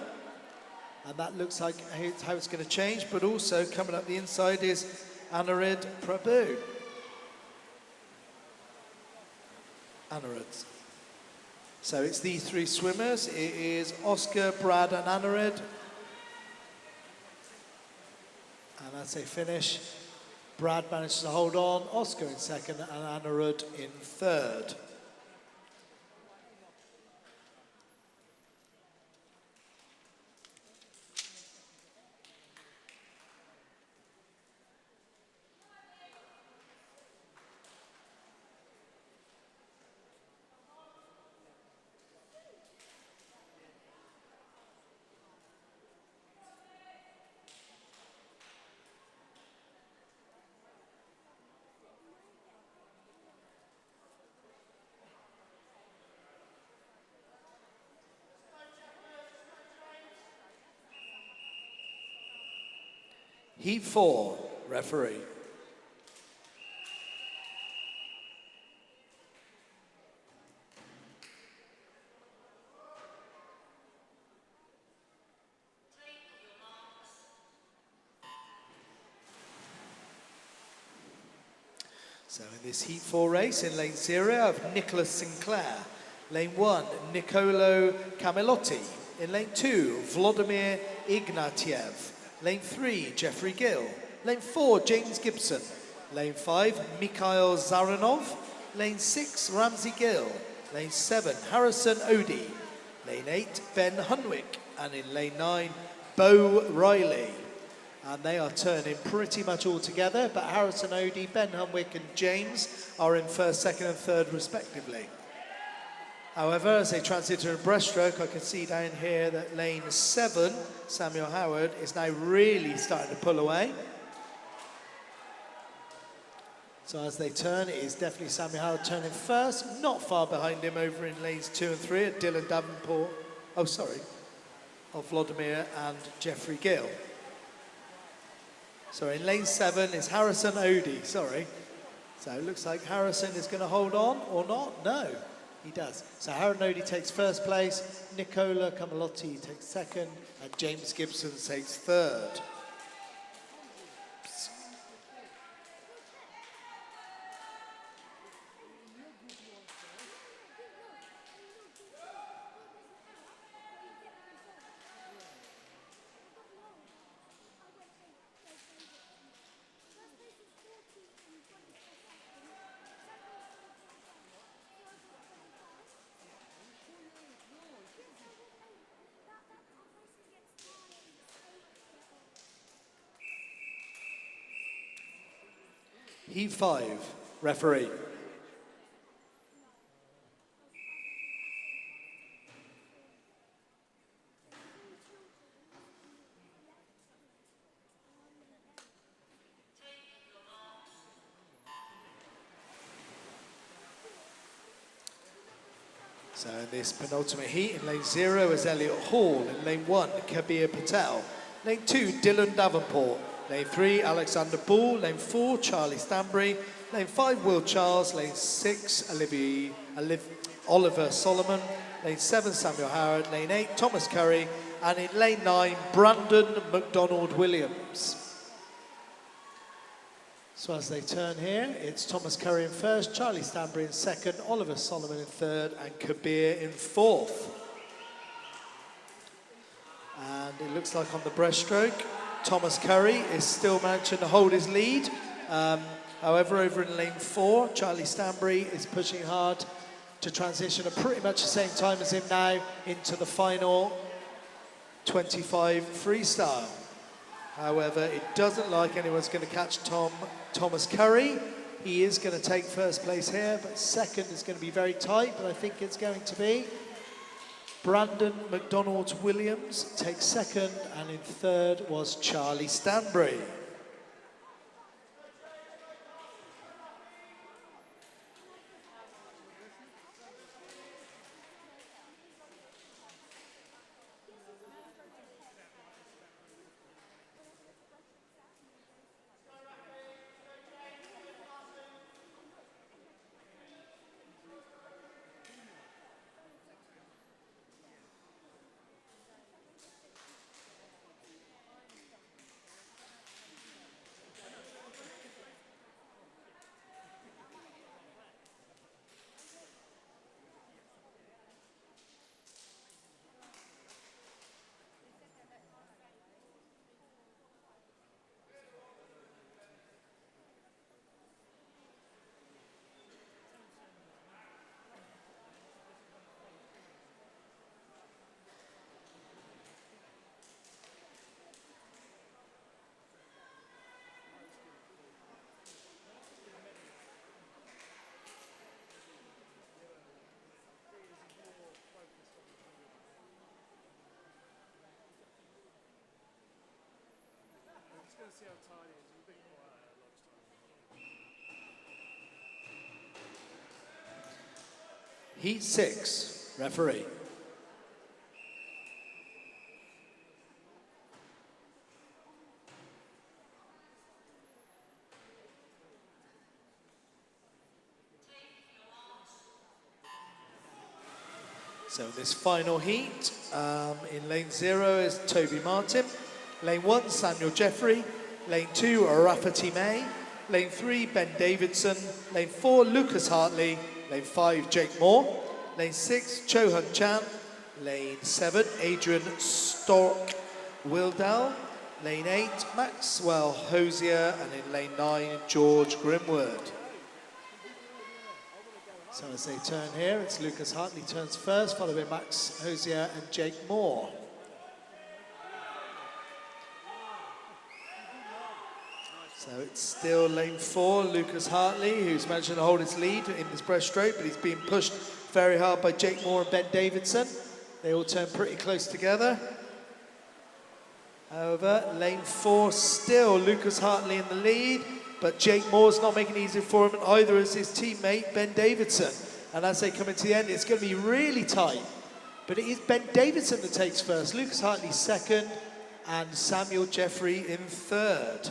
And that looks like how it's going to change, but also coming up the inside is Anarid Prabhu. Anarid. So it's these three swimmers. It is Oscar, Brad and Anarid. And as they finish, Brad manages to hold on, Oscar in second and Anarid in third. Heat 4, referee. So in this Heat 4 race, in lane 0, I have Nicholas Sinclair. Lane 1, Nicolo Camilotti. In lane 2, Vladimir Ignatiev. Lane 3, Jeffrey Gill. Lane 4, James Gibson. Lane 5, Mikhail Zaranov. Lane 6, Ramsey Gill. Lane 7, Harrison Odie. Lane 8, Ben Hunwick. And in lane 9, Bo Riley. And they are turning pretty much all together, but Harrison Odie, Ben Hunwick and James are in first, second and third respectively. However, as they transit to a breaststroke, I can see down here that lane 7, Samuel Howard, is now really starting to pull away. So as they turn, it is definitely Samuel Howard turning first, not far behind him over in lanes 2 and 3 at Dylan Davenport, of Vladimir and Jeffrey Gill. So in lane 7 is Harrison Odie, So it looks like Harrison is going to hold on or not. No, he does. So Harrison Odie takes first place, Nicola Camalotti takes second, and James Gibson takes third. Heat 5, referee. So in this penultimate heat, in lane 0 is Elliot Hall, in lane 1, Kabir Patel, lane 2, Dylan Davenport, lane 3, Alexander Bull, lane 4, Charlie Stanbury, lane 5, Will Charles, lane 6, Oliver Solomon, lane 7, Samuel Howard, lane 8, Thomas Curry, and in lane 9, Brandon McDonald Williams. So as they turn here, it's Thomas Curry in first, Charlie Stanbury in second, Oliver Solomon in third, and Kabir in fourth. And it looks like on the breaststroke, Thomas Curry is still managing to hold his lead. However, over in lane 4, Charlie Stanbury is pushing hard to transition at pretty much the same time as him now into the final 25 freestyle. However, it doesn't like anyone's going to catch Thomas Curry. He is going to take first place here, but second is going to be very tight, but I think it's going to be Brandon McDonald Williams takes second, and in third was Charlie Stanbury. See how tired he is. He's a bit quiet at lunchtime. Heat 6, referee. So this final heat, in lane 0 is Toby Martin, lane 1 Samuel Jeffrey, lane 2 Rafferty May, lane 3 Ben Davidson, lane 4 Lucas Hartley, lane 5 Jake Moore, lane 6 Cho Hun Chan, lane 7 Adrian Stork Wildell, lane 8 Maxwell Hosier, and in lane 9 George Grimwood. So as they turn here, it's Lucas Hartley turns first, followed by Max Hosier and Jake Moore. So it's still lane 4, Lucas Hartley, who's managed to hold his lead in this breaststroke, but he's being pushed very hard by Jake Moore and Ben Davidson. They all turn pretty close together. However, lane 4 still Lucas Hartley in the lead, but Jake Moore's not making it easy for him, and either is his teammate Ben Davidson. And as they come into the end, it's going to be really tight. But it is Ben Davidson that takes first, Lucas Hartley second, and Samuel Jeffrey in third.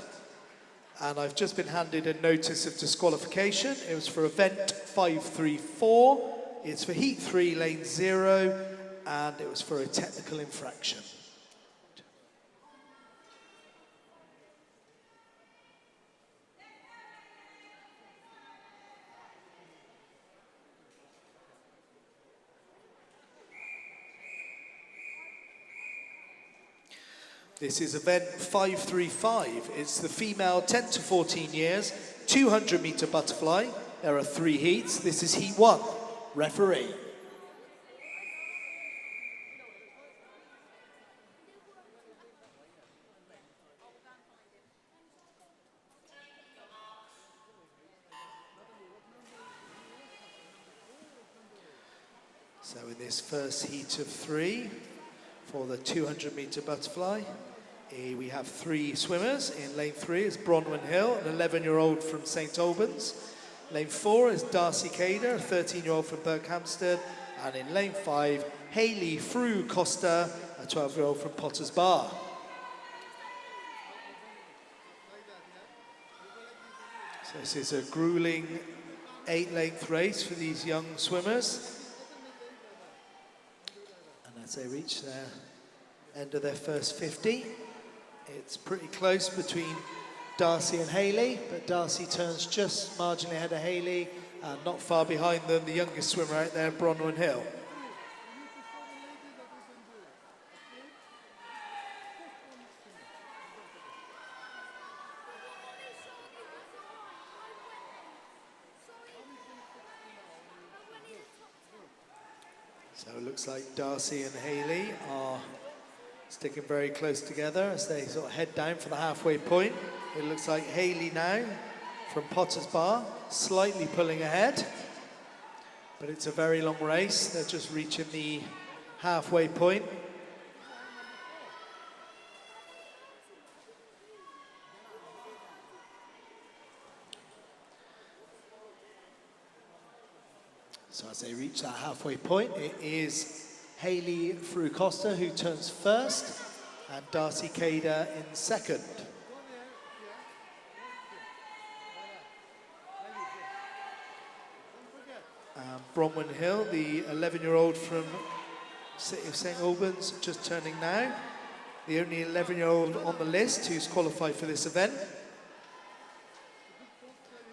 And I've just been handed a notice of disqualification. It was for event 534. It's for heat 3, lane 0, and it was for a technical infraction. This is event 535. It's the female 10 to 14 years, 200 meter butterfly. There are 3 heats. This is heat 1. Referee. So in this first heat of 3, for the 200 meter butterfly, we have 3 swimmers. In lane 3 is Bronwyn Hill, an 11-year-old from St Albans. Lane 4 is Darcy Cader, a 13-year-old from Berkhamsted. And in lane 5, Hayley Frew Costa, a 12-year-old from Potters Bar. So this is a grueling 8-length race for these young swimmers. And as they reach their end of their first 50, it's pretty close between Darcy and Hayley, but Darcy turns just marginally ahead of Hayley, and not far behind them, the youngest swimmer out there, Bronwyn Hill. So it looks like Darcy and Hayley are sticking very close together as they sort of head down for the halfway point. It looks like Hayley now from Potters Bar, slightly pulling ahead. But it's a very long race. They're just reaching the halfway point. So as they reach that halfway point, it is Hayley Frew Costa who turns first, and Darcy Cader in second. Bronwyn Hill, the 11-year-old from City of St Albans, just turning now. The only 11-year-old on the list who's qualified for this event.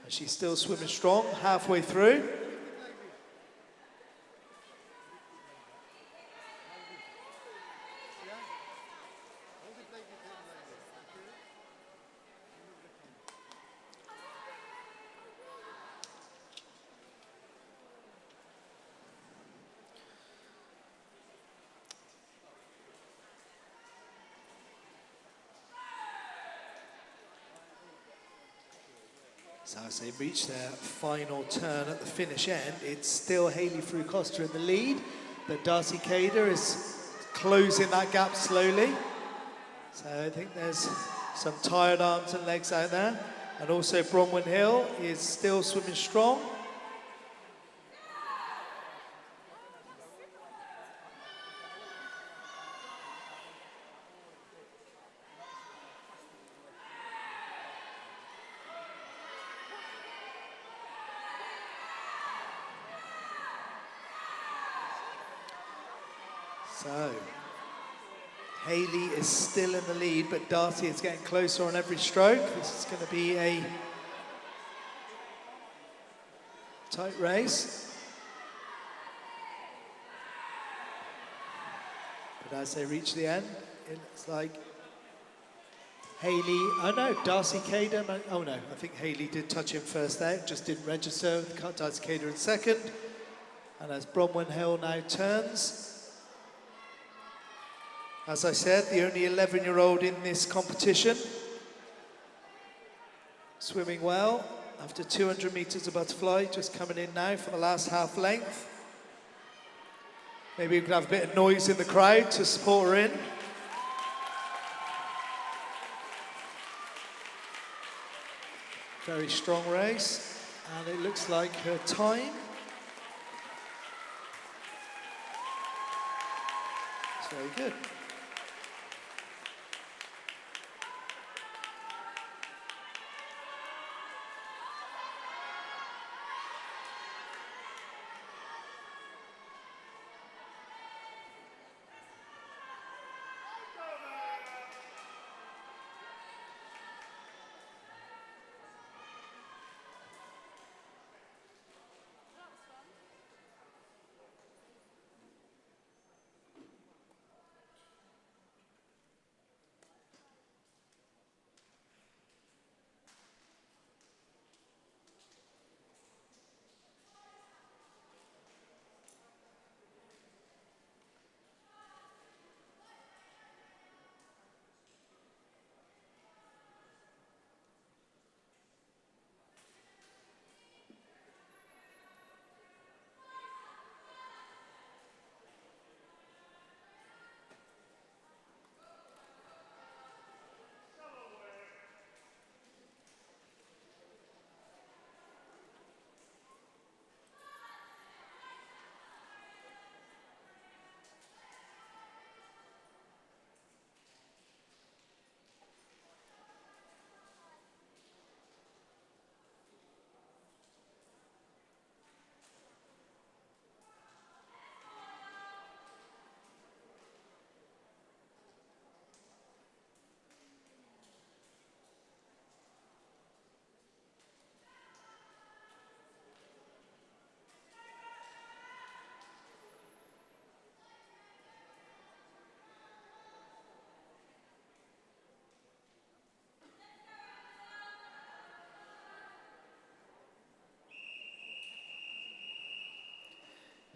And she's still swimming strong, halfway through. So as they reach their final turn at the finish end, it's still Hayley Frew Costa in the lead, but Darcy Cader is closing that gap slowly. So I think there's some tired arms and legs out there. And also Bronwyn Hill is still swimming strong. So, Hayley is still in the lead, but Darcy is getting closer on every stroke. This is going to be a tight race. But as they reach the end, it looks like Hayley, oh no, Darcy Cader, oh no, I think Hayley did touch him first there, just didn't register. Darcy Cader in second. And as Bronwyn Hill now turns, as I said, the only 11-year-old in this competition. Swimming well after 200 meters of butterfly, just coming in now for the last half length. Maybe we can have a bit of noise in the crowd to support her in. Very strong race, and it looks like her time. It's very good.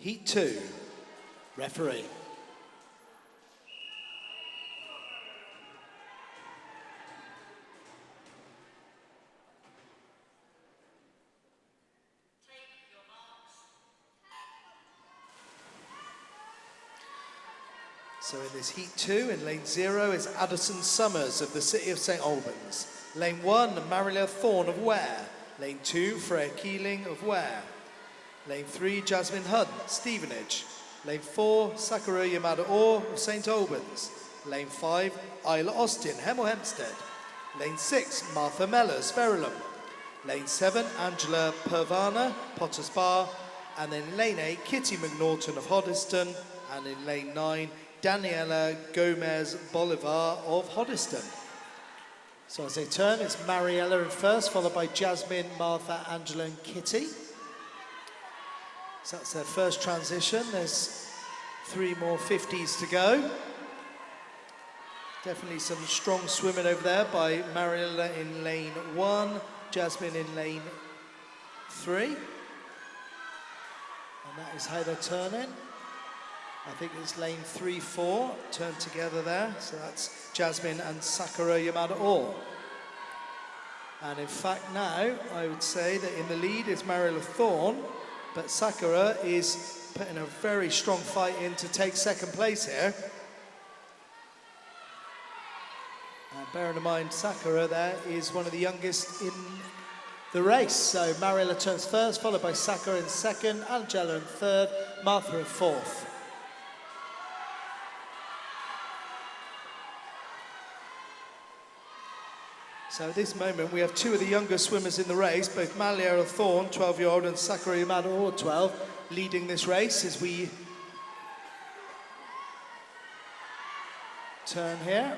Heat 2, referee. So in this Heat 2, in lane 0 is Addison Summers of the City of St Albans. Lane 1, Marilyn Thorne of Ware. Lane 2, Freya Keeling of Ware. Lane 3, Jasmine Hunt, Stevenage. Lane 4, Sakura Yamada Orr of St Albans. Lane 5, Isla Austin, Hemel Hempstead. Lane 6, Martha Mellors, Verulam. Lane 7, Angela Pervana, Potters Bar. And then in lane 8, Kitty McNaughton of Hoddesdon. And in lane 9, Daniela Gomez Bolivar of Hoddesdon. So as they turn, it's Mariella in first, followed by Jasmine, Martha, Angela and Kitty. So that's their first transition. There's 3 more 50s to go. Definitely some strong swimming over there by Mariella in lane 1, Jasmine in lane 3. And that is how they're turning. I think it's lane 3, 4 turned together there. So that's Jasmine and Sakura Yamada Orr. And in fact now, I would say that in the lead is Mariella Thorne, but Sakura is putting a very strong fight in to take second place here. And bearing in mind, Sakura there is one of the youngest in the race. So Mariella turns first, followed by Sakura in second, Angela in third, Martha in fourth. So at this moment, we have 2 of the younger swimmers in the race, both Mariella Thorne, 12-year-old, and Sakura Yamada Orr, 12, leading this race as we turn here.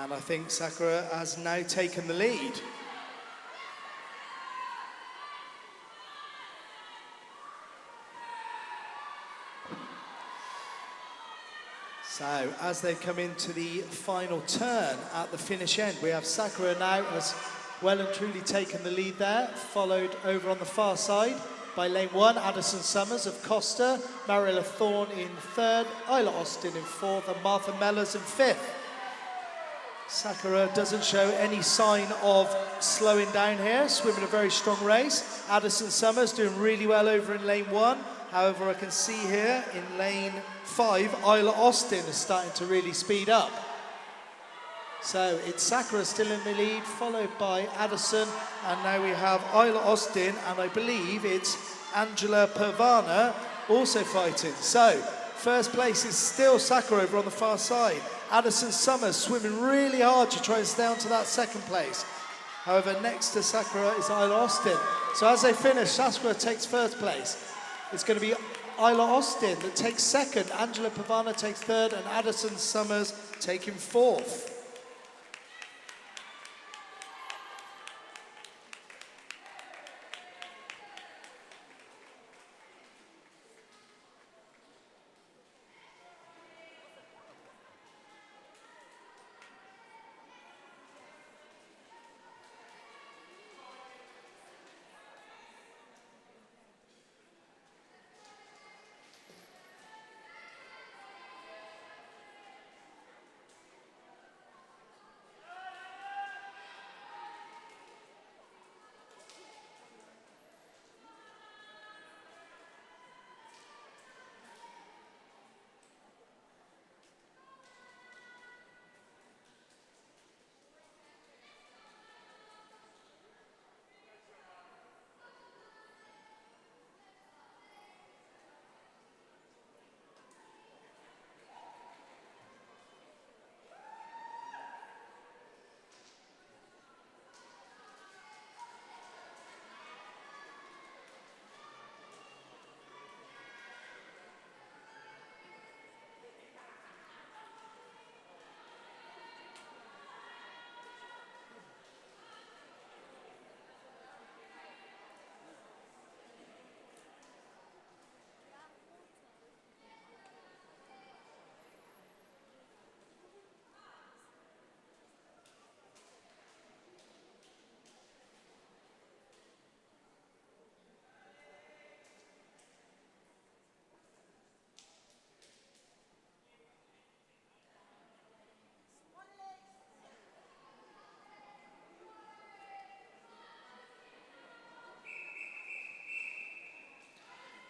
And I think Sakura has now taken the lead. So, as they come into the final turn at the finish end, we have Sakura now has well and truly taken the lead there, followed over on the far side by lane 1, Addison Summers of Costa, Mariella Thorne in third, Isla Austin in fourth, and Martha Mellors in fifth. Sakura doesn't show any sign of slowing down here, swimming a very strong race. Addison Summers doing really well over in lane 1. However, I can see here in lane 5, Isla Austin is starting to really speed up. So it's Sakura still in the lead, followed by Addison, and now we have Isla Austin, and I believe it's Angela Pavana also fighting. So first place is still Sakura over on the far side. Addison Summers swimming really hard to try and stay on to that second place. However, next to Sakura is Isla Austin. So as they finish, Sakura takes first place. It's going to be Isla Austin that takes second, Angela Pavana takes third, and Addison Summers taking fourth.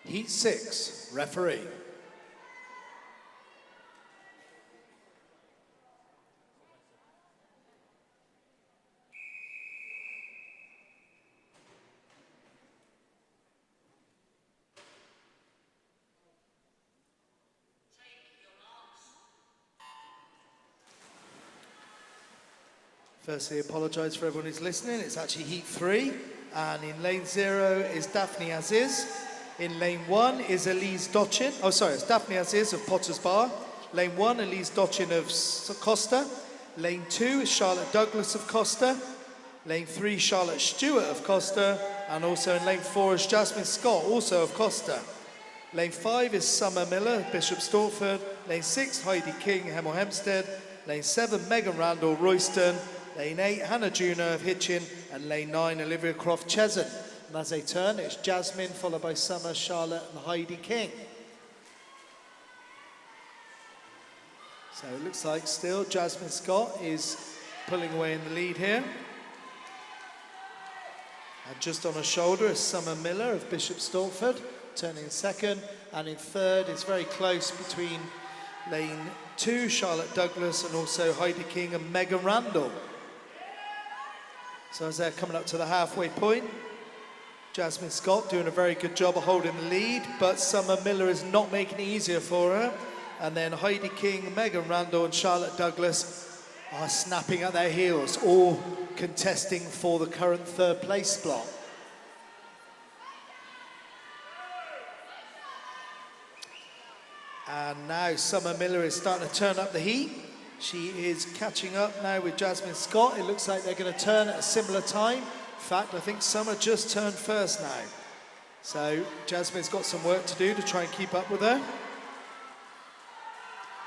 Heat 6, referee. Firstly, apologise for everyone who's listening. It's actually Heat 3, and in lane 0 is Daphne Aziz. In lane 1 is Elise Dochin. Oh, sorry, it's Daphne Aziz of Potter's Bar. Lane 1, Elise Dochin of Costa. Lane 2 is Charlotte Douglas of Costa. Lane 3, Charlotte Stewart of Costa. And also in lane 4 is Jasmine Scott, also of Costa. Lane 5 is Summer Miller, Bishop Stortford. Lane 6, Heidi King, Hemel Hempstead. Lane 7, Megan Randall, Royston. Lane 8, Hannah Juna of Hitchin. And lane 9, Olivia Croft Chesson. And as they turn, it's Jasmine, followed by Summer, Charlotte, and Heidi King. So it looks like still Jasmine Scott is pulling away in the lead here. And just on her shoulder is Summer Miller of Bishop Stortford, turning in second. And in third, it's very close between lane 2, Charlotte Douglas, and also Heidi King and Megan Randall. So as they're coming up to the halfway point, Jasmine Scott doing a very good job of holding the lead, but Summer Miller is not making it easier for her. And then Heidi King, Megan Randall and Charlotte Douglas are snapping at their heels, all contesting for the current third place slot. And now Summer Miller is starting to turn up the heat. She is catching up now with Jasmine Scott. It looks like they're going to turn at a similar time. In fact, I think Summer just turned first now. So Jasmine's got some work to do to try and keep up with her.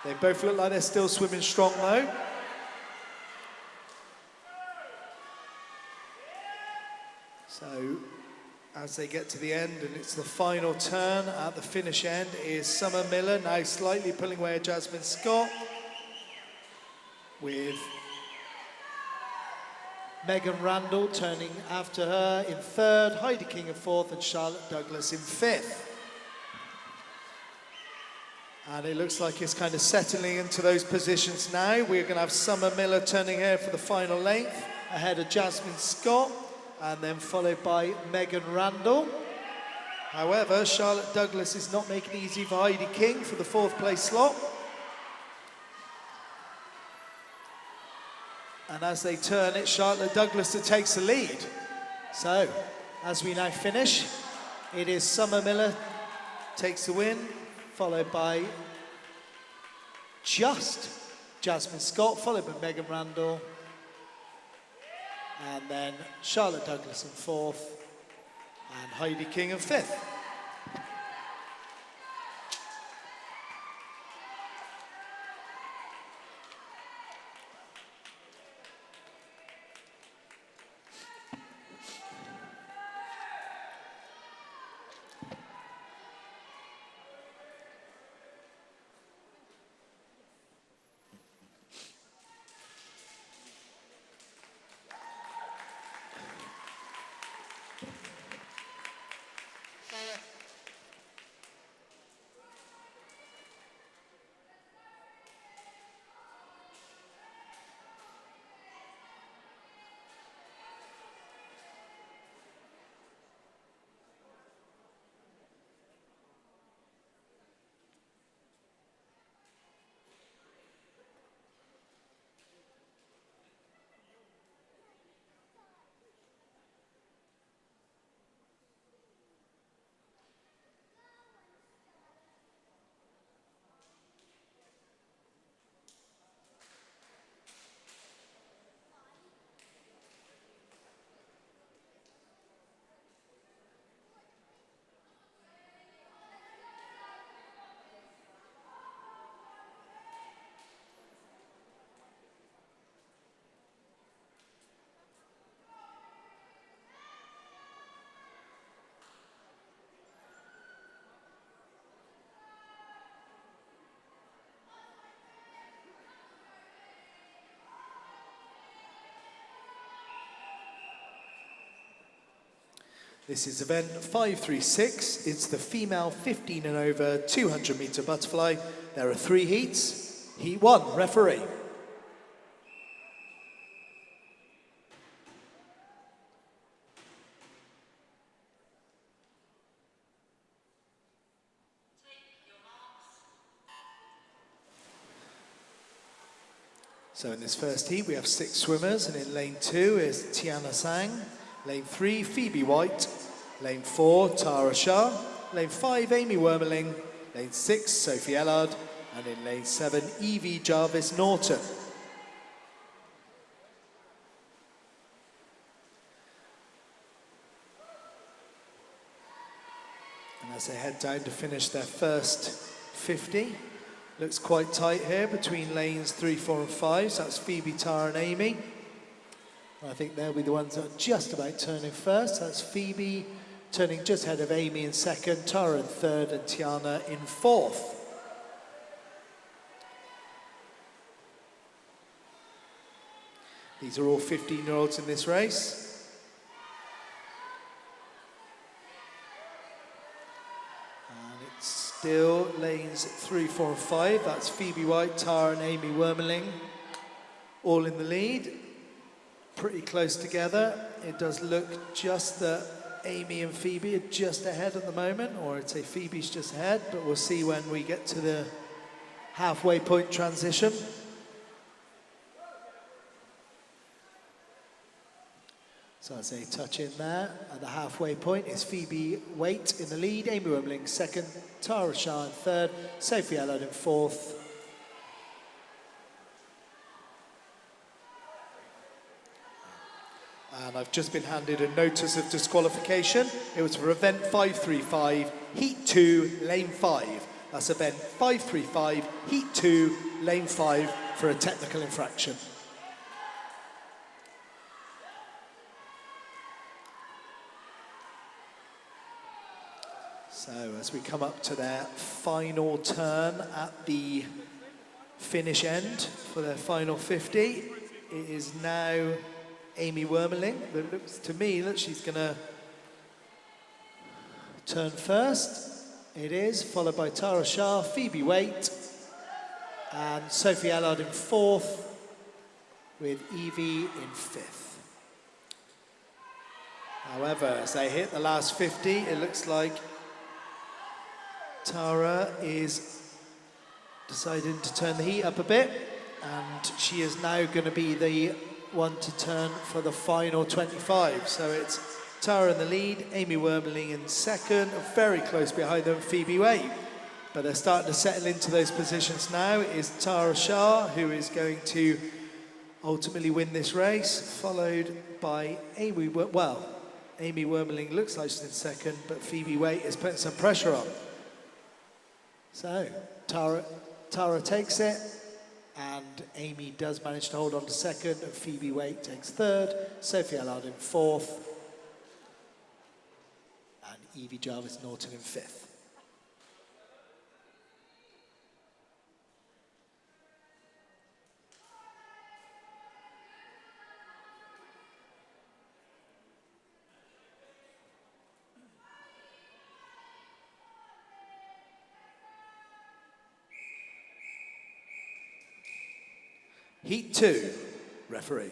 They both look like they're still swimming strong though. So as they get to the end, and it's the final turn at the finish end, is Summer Miller now slightly pulling away at Jasmine Scott, with Megan Randall turning after her in third, Heidi King in fourth, and Charlotte Douglas in fifth. And it looks like it's kind of settling into those positions now. We're going to have Summer Miller turning here for the final length, ahead of Jasmine Scott, and then followed by Megan Randall. However, Charlotte Douglas is not making it easy for Heidi King for the fourth place slot. And as they turn, it's Charlotte Douglas that takes the lead. So, as we now finish, it is Summer Miller takes the win, followed by just Jasmine Scott, followed by Megan Randall, and then Charlotte Douglas in fourth, and Heidi King in fifth. This is event 536. It's the female 15 and over 200 metre butterfly. There are 3 heats. Heat 1, referee. So in this first heat we have 6 swimmers, and in lane 2 is Tiana Sang, lane 3 Phoebe White, lane 4 Tara Shah, lane 5 Amy Wormerling, lane 6 Sophie Ellard, and in lane 7 Evie Jarvis Norton. And as they head down to finish their first 50, looks quite tight here between lanes 3, 4 and 5, so that's Phoebe, Tara and Amy. I think they'll be the ones that are just about turning first. That's Phoebe turning just ahead of Amy in second, Tara in third and Tiana in fourth. These are all 15-year-olds in this race. Still lanes 3, 4 and 5. That's Phoebe White, Tara and Amy Wormerling, all in the lead. Pretty close together. It does look just that Amy and Phoebe are just ahead at the moment, or I'd say Phoebe's just ahead, but we'll see when we get to the halfway point transition. So as they touch in there, at the halfway point is Phoebe Waite in the lead, Amy Wormerling second, Tara Shah in third, Sophie Ellard in fourth. And I've just been handed a notice of disqualification. It was for event 535, heat 2, lane 5. That's event 535, heat 2, lane 5 for a technical infraction. So as we come up to their final turn at the finish end for their final 50, it is now Amy Wormerling, but it looks to me that she's going to turn first. It is, followed by Tara Shah, Phoebe Waite, and Sophie Allard in fourth, with Evie in fifth. However, as they hit the last 50, it looks like Tara is deciding to turn the heat up a bit, and she is now going to be the one to turn for the final 25. So it's Tara in the lead, Amy Wormerling in second, very close behind them, Phoebe Waite. But they're starting to settle into those positions now. It is Tara Shah who is going to ultimately win this race, followed by Amy Wormerling looks like she's in second, but Phoebe Waite is putting some pressure on. So Tara takes it, and Amy does manage to hold on to second, and Phoebe Waite takes third, Sophie Allard in fourth, and Evie Jarvis Norton in fifth. Heat 2, referee.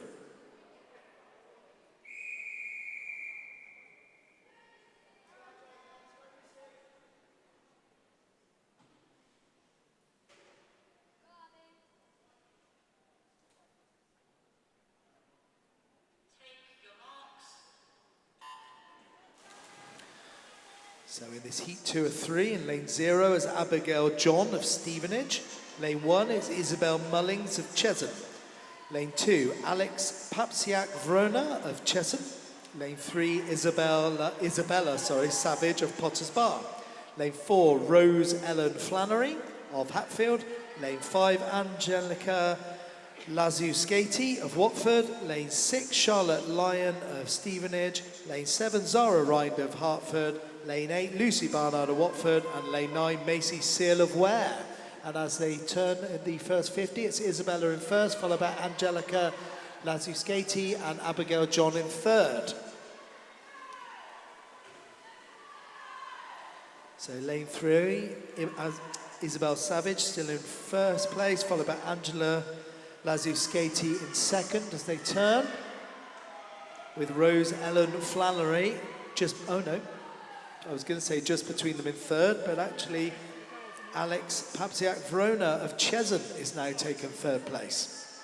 So in this Heat 2 of 3, in lane 0 is Abigail John of Stevenage. Lane 1 is Isabel Mullings of Chesham. Lane 2, Alex Papsiak-Vrona of Chesham. Lane 3, Isabella Savage of Potters Bar. Lane 4, Rose Ellen Flannery of Hatfield. Lane 5, Angelica Lazuskati of Watford. Lane 6, Charlotte Lyon of Stevenage. Lane 7, Zara Rind of Hertford. Lane 8, Lucy Barnard of Watford. And lane 9, Macy Seal of Ware. And as they turn in the first 50, it's Isabella in first, followed by Angelica Lazuskati and Abigail John in third. So lane 3, Isabel Savage still in first place, followed by Angela Lazuskati in second as they turn, with Rose Ellen Flannery I was going to say just between them in third, but actually Alex Papsiak-Vrona of Chesham is now taking third place.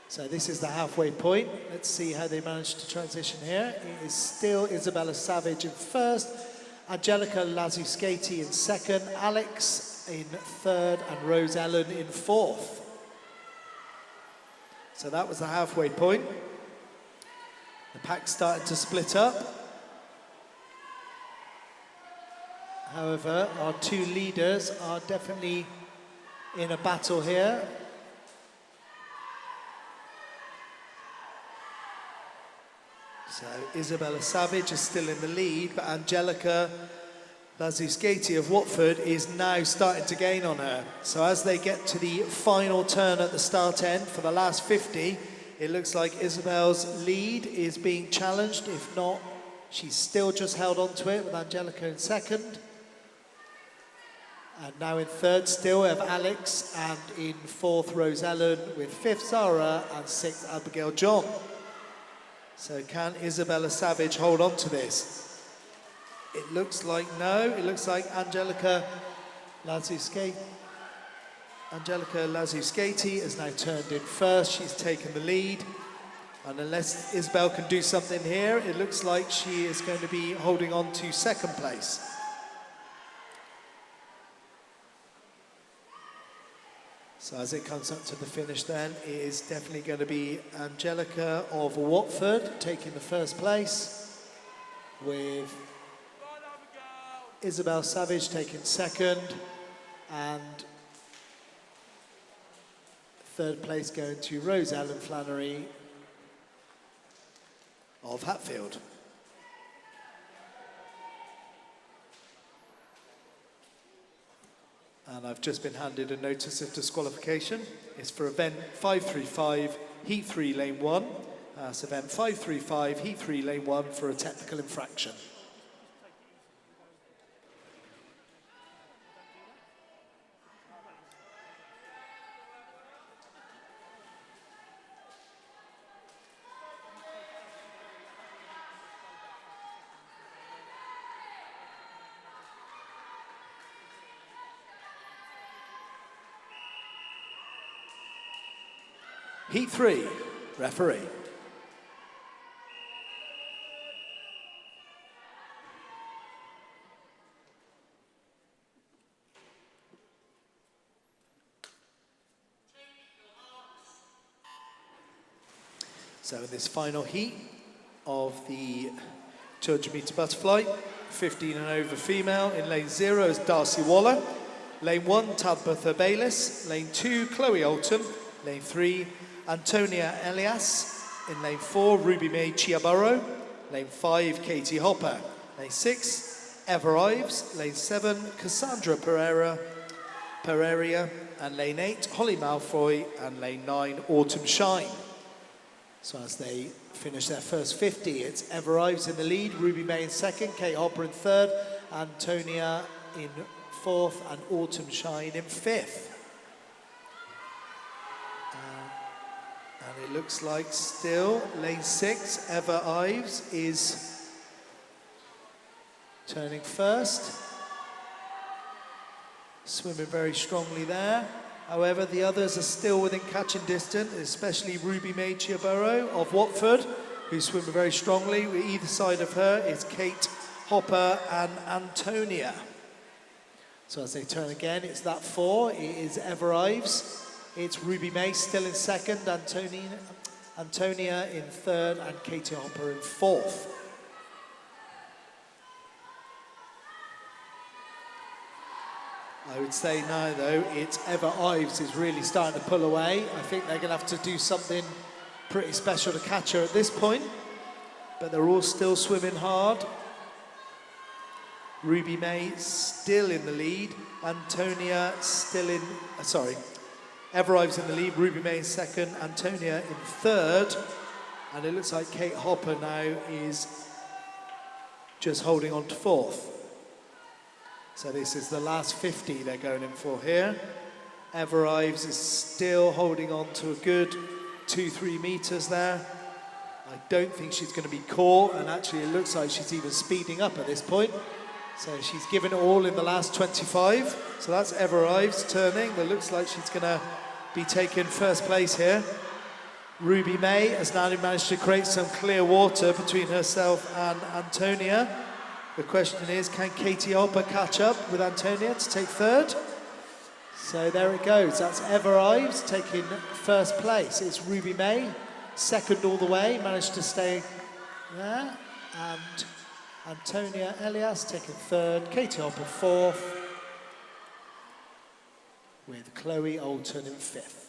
So this is the halfway point. Let's see how they manage to transition here. It is still Isabella Savage in first, Angelica Lazuskati in second, Alex in third, and Rose Ellen in fourth. So that was the halfway point. The pack started to split up. However, our two leaders are definitely in a battle here. So Isabella Savage is still in the lead, but Angelica Lazuskati of Watford is now starting to gain on her. So as they get to the final turn at the start end for the last 50, it looks like Isabel's lead is being challenged. If not, she's still just held on to it with Angelica in second. And now in third still we have Alex, and in fourth Rose Ellen, with fifth Zara and sixth Abigail John. So can Isabella Savage hold on to this? It looks like no. It looks like Angelica Lazuskati has now turned in first. She's taken the lead. And unless Isabel can do something here, it looks like she is going to be holding on to second place. So as it comes up to the finish then, it is definitely going to be Angelica of Watford taking the first place, with Isabel Savage taking second, and third place going to Rose Ellen Flannery of Hatfield. And I've just been handed a notice of disqualification. It's for event 535, Heat 3, Lane 1. That's event 535, heat 3, lane 1 for a technical infraction. Heat 3, referee. So in this final heat of the 200-metre butterfly, 15 and over female, in lane 0 is Darcy Waller, lane 1 Tabitha Bayliss, lane 2 Chloe Oldham, lane 3 Antonia Elias, in lane 4 Ruby May Chiaburo, lane 5 Katie Hopper, lane 6 Ever Ives, lane 7 Cassandra Pereira, and lane 8 Holly Malfoy, and lane 9 Autumn Shine. So as they finish their first 50, it's Ever Ives in the lead, Ruby May in second, Kate Hopper in third, Antonia in fourth, and Autumn Shine in fifth. And it looks like still lane 6, Ever Ives, is turning first. Swimming very strongly there. However, the others are still within catching distance, especially Ruby May Chiaburo of Watford, who's swimming very strongly. Either side of her is Kate Hopper and Antonia. So as they turn again, it's that 4. It is Ever Ives. It's Ruby May still in second, Antonia in third, and Katie Hopper in fourth. I would say now, though, it's Ever Ives is really starting to pull away. I think they're going to have to do something pretty special to catch her at this point. But they're all still swimming hard. Ruby May still in the lead. Antonia still in... Ever Ives in the lead, Ruby May in second, Antonia in third. And it looks like Kate Hopper now is just holding on to fourth. So this is the last 50 they're going in for here. Ever Ives is still holding on to a good 2-3 meters there. I don't think she's going to be caught, and actually it looks like she's even speeding up at this point. So she's given it all in the last 25. So that's Ever Ives turning. It looks like she's going to be taking first place here. Ruby May has now managed to create some clear water between herself and Antonia. The question is, can Katie Hopper catch up with Antonia to take third? So there it goes. That's Ever Ives taking first place. It's Ruby May, second all the way, managed to stay there. And Antonia Elias taking third, Katie Hopper fourth, with Chloe Oldham in fifth.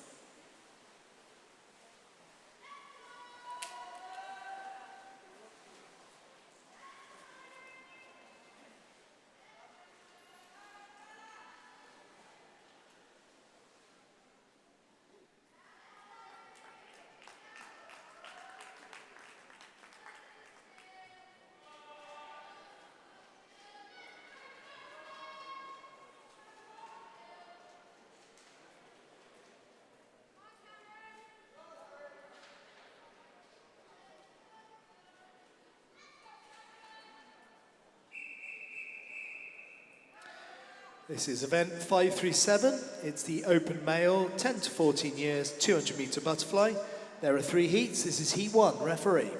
This is event 537. It's the open male, 10 to 14 years, 200-metre butterfly. There are 3 heats. This is heat 1, referee.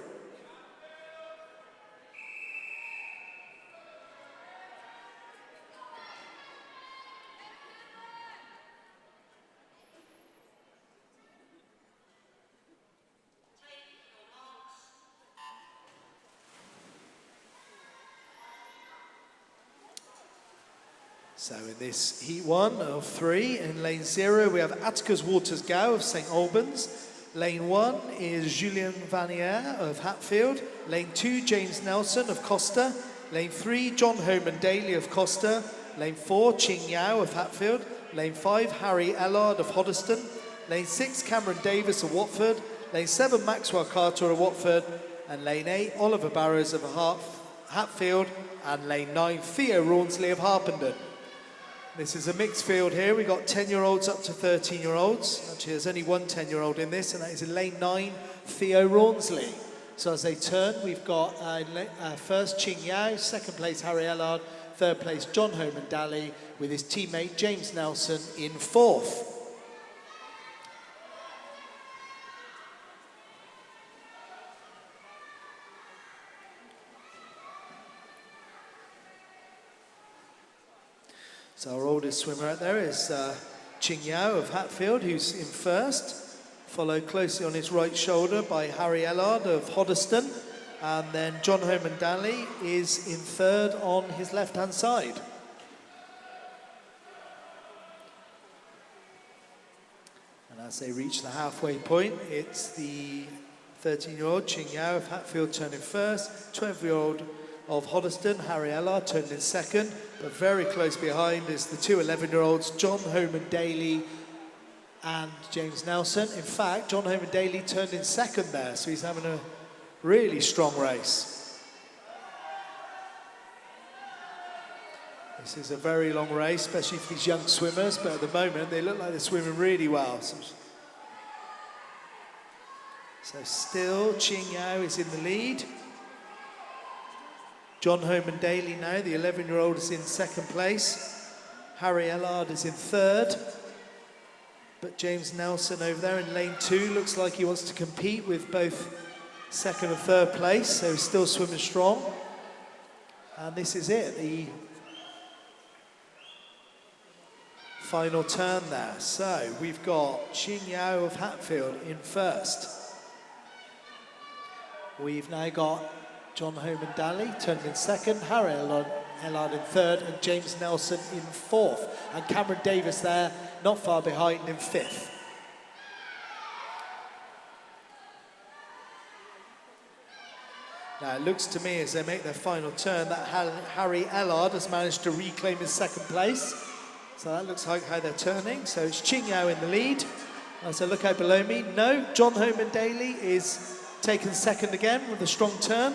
So in this heat 1 of 3, in lane 0, we have Atticus Waters-Gow of St Albans. Lane 1 is Julien Vanier of Hatfield. Lane 2, James Nelson of Costa. Lane 3, John Homan Daly of Costa. Lane 4, Ching Yao of Hatfield. Lane 5, Harry Ellard of Hoddesdon. Lane 6, Cameron Davis of Watford. Lane 7, Maxwell Carter of Watford. And lane 8, Oliver Barrows of Hatfield. And lane 9, Theo Rawnsley of Harpenden. This is a mixed field here. We've got 10-year-olds up to 13-year-olds. Actually, there's only one 10-year-old in this, and that is in lane 9, Theo Rawnsley. So as they turn, we've got first Ching Yao, second place Harry Ellard, third place John Homan Daly, with his teammate James Nelson in fourth. So our oldest swimmer out there is Ching Yao of Hatfield, who's in first, followed closely on his right shoulder by Harry Ellard of Hoddesdon, and then John Homan Daly is in third on his left-hand side. And as they reach the halfway point, it's the 13-year-old Ching Yao of Hatfield turning first, 12-year-old of Hoddesdon, Harry Ellard, turned in second, but very close behind is the two 11-year-olds, John Homan Daly and James Nelson. In fact, John Homan Daly turned in second there, so he's having a really strong race. This is a very long race, especially for these young swimmers, but at the moment they look like they're swimming really well. So still, Ching Yao is in the lead. John Homan Daly now, the 11-year-old, is in second place. Harry Ellard is in third. But James Nelson over there in lane 2 looks like he wants to compete with both second and third place, so he's still swimming strong. And this is it, the final turn there. So we've got Ching Yao of Hatfield in first. We've now got John Homan Daly turned in second, Harry Ellard in third, and James Nelson in fourth. And Cameron Davis there, not far behind, in fifth. Now it looks to me as they make their final turn that Harry Ellard has managed to reclaim his second place. So that looks like how they're turning. So it's Ching Yao in the lead. As I look out below me, no, John Homan Daly is taken second again with a strong turn.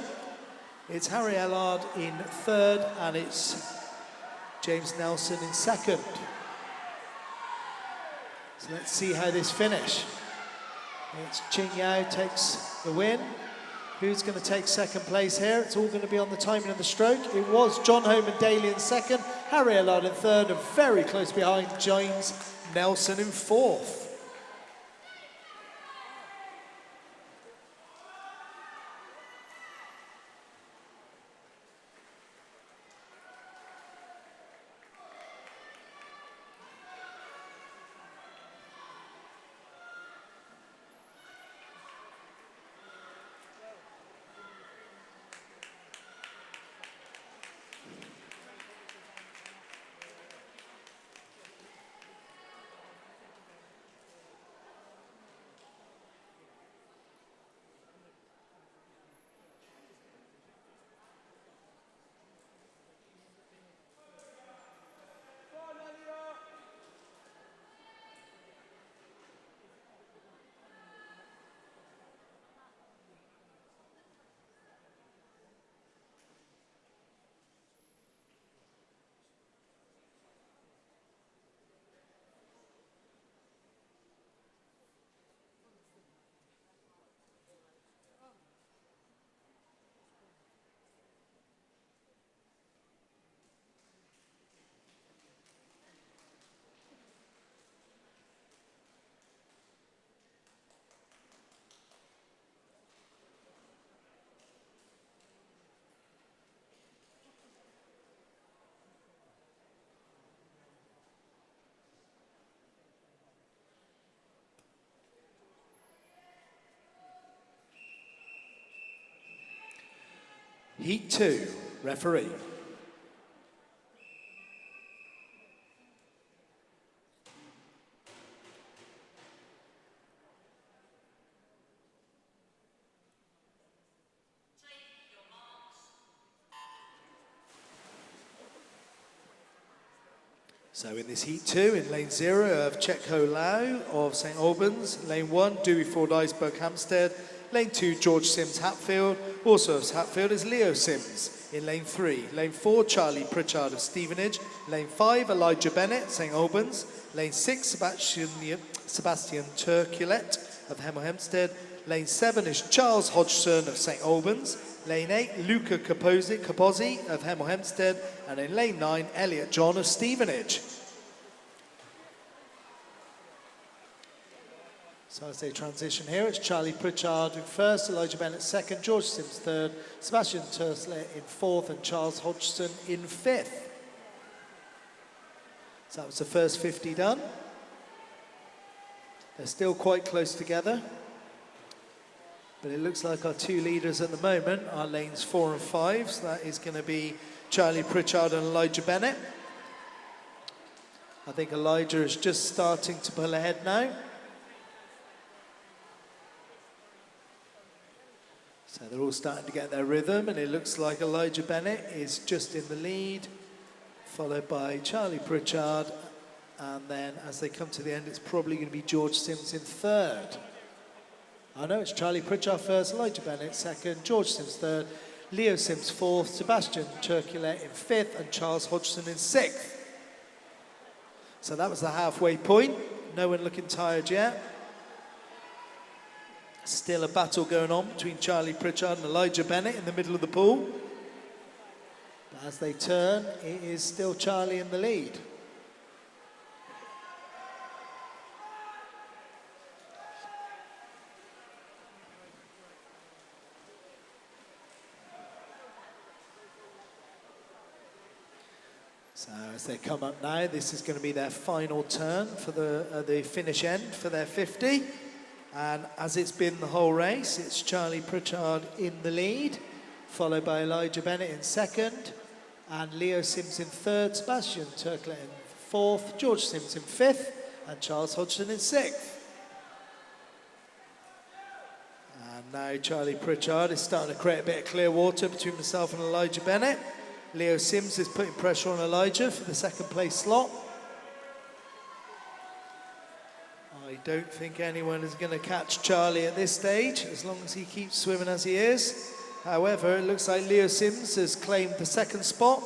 It's Harry Ellard in third, and it's James Nelson in second. So let's see how this finish. It's Ching Yao takes the win. Who's going to take second place here? It's all going to be on the timing of the stroke. It was John Homan Daly in second, Harry Ellard in third, and very close behind, James Nelson in fourth. Heat 2, referee. So in this heat 2, in lane 0, we have Chekho Lau of St Albans. Lane 1, Dewey Ford Iceberg Hampstead. Lane 2, George Sims Hatfield. Also of Hatfield is Leo Sims in lane 3. Lane 4, Charlie Pritchard of Stevenage. Lane 5, Elijah Bennett, St Albans. Lane 6, Sebastian Turculet of Hemel Hempstead. Lane 7 is Charles Hodgson of St Albans. Lane 8, Luca Capozzi of Hemel Hempstead. And in lane 9, Elliot John of Stevenage. So as they transition here, it's Charlie Pritchard in first, Elijah Bennett second, George Sims third, Sebastian Turculet in fourth, and Charles Hodgson in fifth. So that was the first 50 done. They're still quite close together. But it looks like our two leaders at the moment are lanes 4 and 5. So that is going to be Charlie Pritchard and Elijah Bennett. I think Elijah is just starting to pull ahead now. So they're all starting to get their rhythm, and it looks like Elijah Bennett is just in the lead, followed by Charlie Pritchard. And then as they come to the end, it's probably going to be George Sims in third. I know it's Charlie Pritchard first, Elijah Bennett second, George Sims third, Leo Sims fourth, Sebastian Turculet in fifth, and Charles Hodgson in sixth. So that was the halfway point. No one looking tired yet. Still a battle going on between Charlie Pritchard and Elijah Bennett in the middle of the pool. But as they turn, it is still Charlie in the lead. So as they come up now, this is going to be their final turn for the finish end for their 50. And as it's been the whole race, it's Charlie Pritchard in the lead, followed by Elijah Bennett in second, and Leo Sims in third, Sebastian Turculet in fourth, George Sims in fifth, and Charles Hodgson in sixth. And now Charlie Pritchard is starting to create a bit of clear water between himself and Elijah Bennett. Leo Sims is putting pressure on Elijah for the second place slot. I don't think anyone is going to catch Charlie at this stage, as long as he keeps swimming as he is. However, it looks like Leo Sims has claimed the second spot,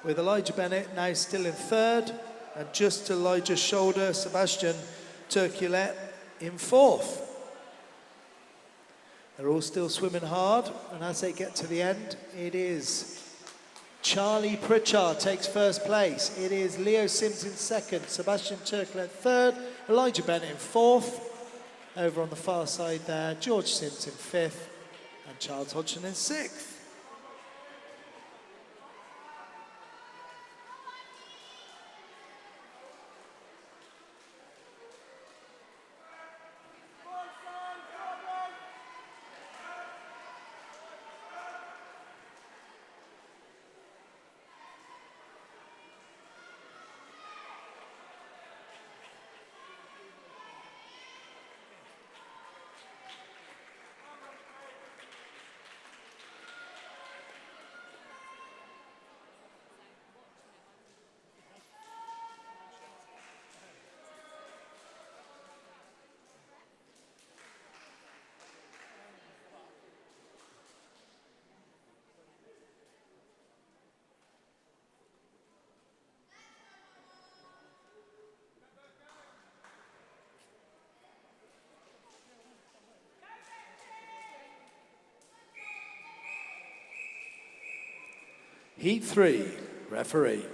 with Elijah Bennett now still in third, and just to Elijah's shoulder, Sebastian Turculet in fourth. They're all still swimming hard, and as they get to the end, it is Charlie Pritchard takes first place. It is Leo Sims in second, Sebastian Turculet third, Elijah Bennett in fourth. Over on the far side there, George Sims in fifth, and Charles Hodgson in sixth. Heat 3, referee.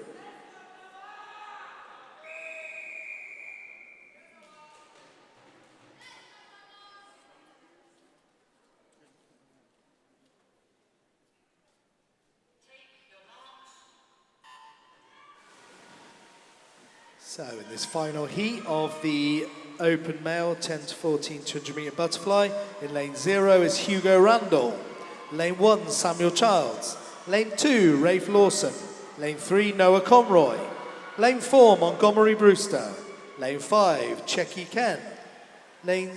So in this final heat of the open male 10 to 14 200 metre butterfly, in lane 0 is Hugo Randall. Lane 1, Samuel Childs. Lane 2, Rafe Lawson. Lane 3, Noah Conroy. Lane 4, Montgomery Brewster. Lane 5, Checky Chen. Lane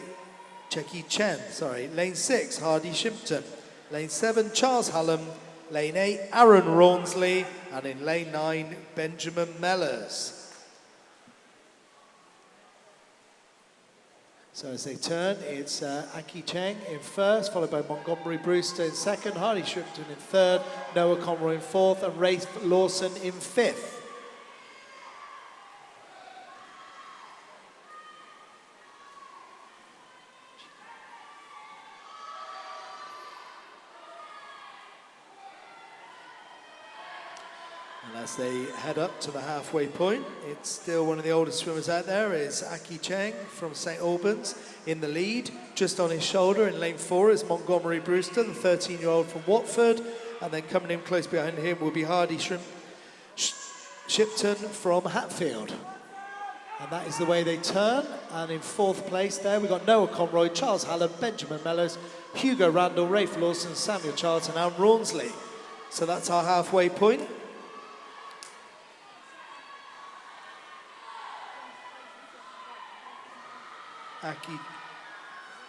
6, Hardy Shimpton. Lane 7, Charles Hallam. Lane 8, Aaron Rawnsley. And in lane 9, Benjamin Mellors. So as they turn, it's Aki Cheng in first, followed by Montgomery Brewster in second, Hardy Shrimpton in third, Noah Conroy in fourth, and Rafe Lawson in fifth. And as they head up to the halfway point, it's still one of the oldest swimmers out there is Aki Cheng from St Albans in the lead. Just on his shoulder in lane 4 is Montgomery Brewster, the 13-year-old from Watford. And then coming in close behind him will be Hardy Shipton from Hatfield. And that is the way they turn. And in fourth place there, we've got Noah Conroy, Charles Hallam, Benjamin Mellows, Hugo Randall, Rafe Lawson, Samuel Charlton, and Rawnsley. So that's our halfway point.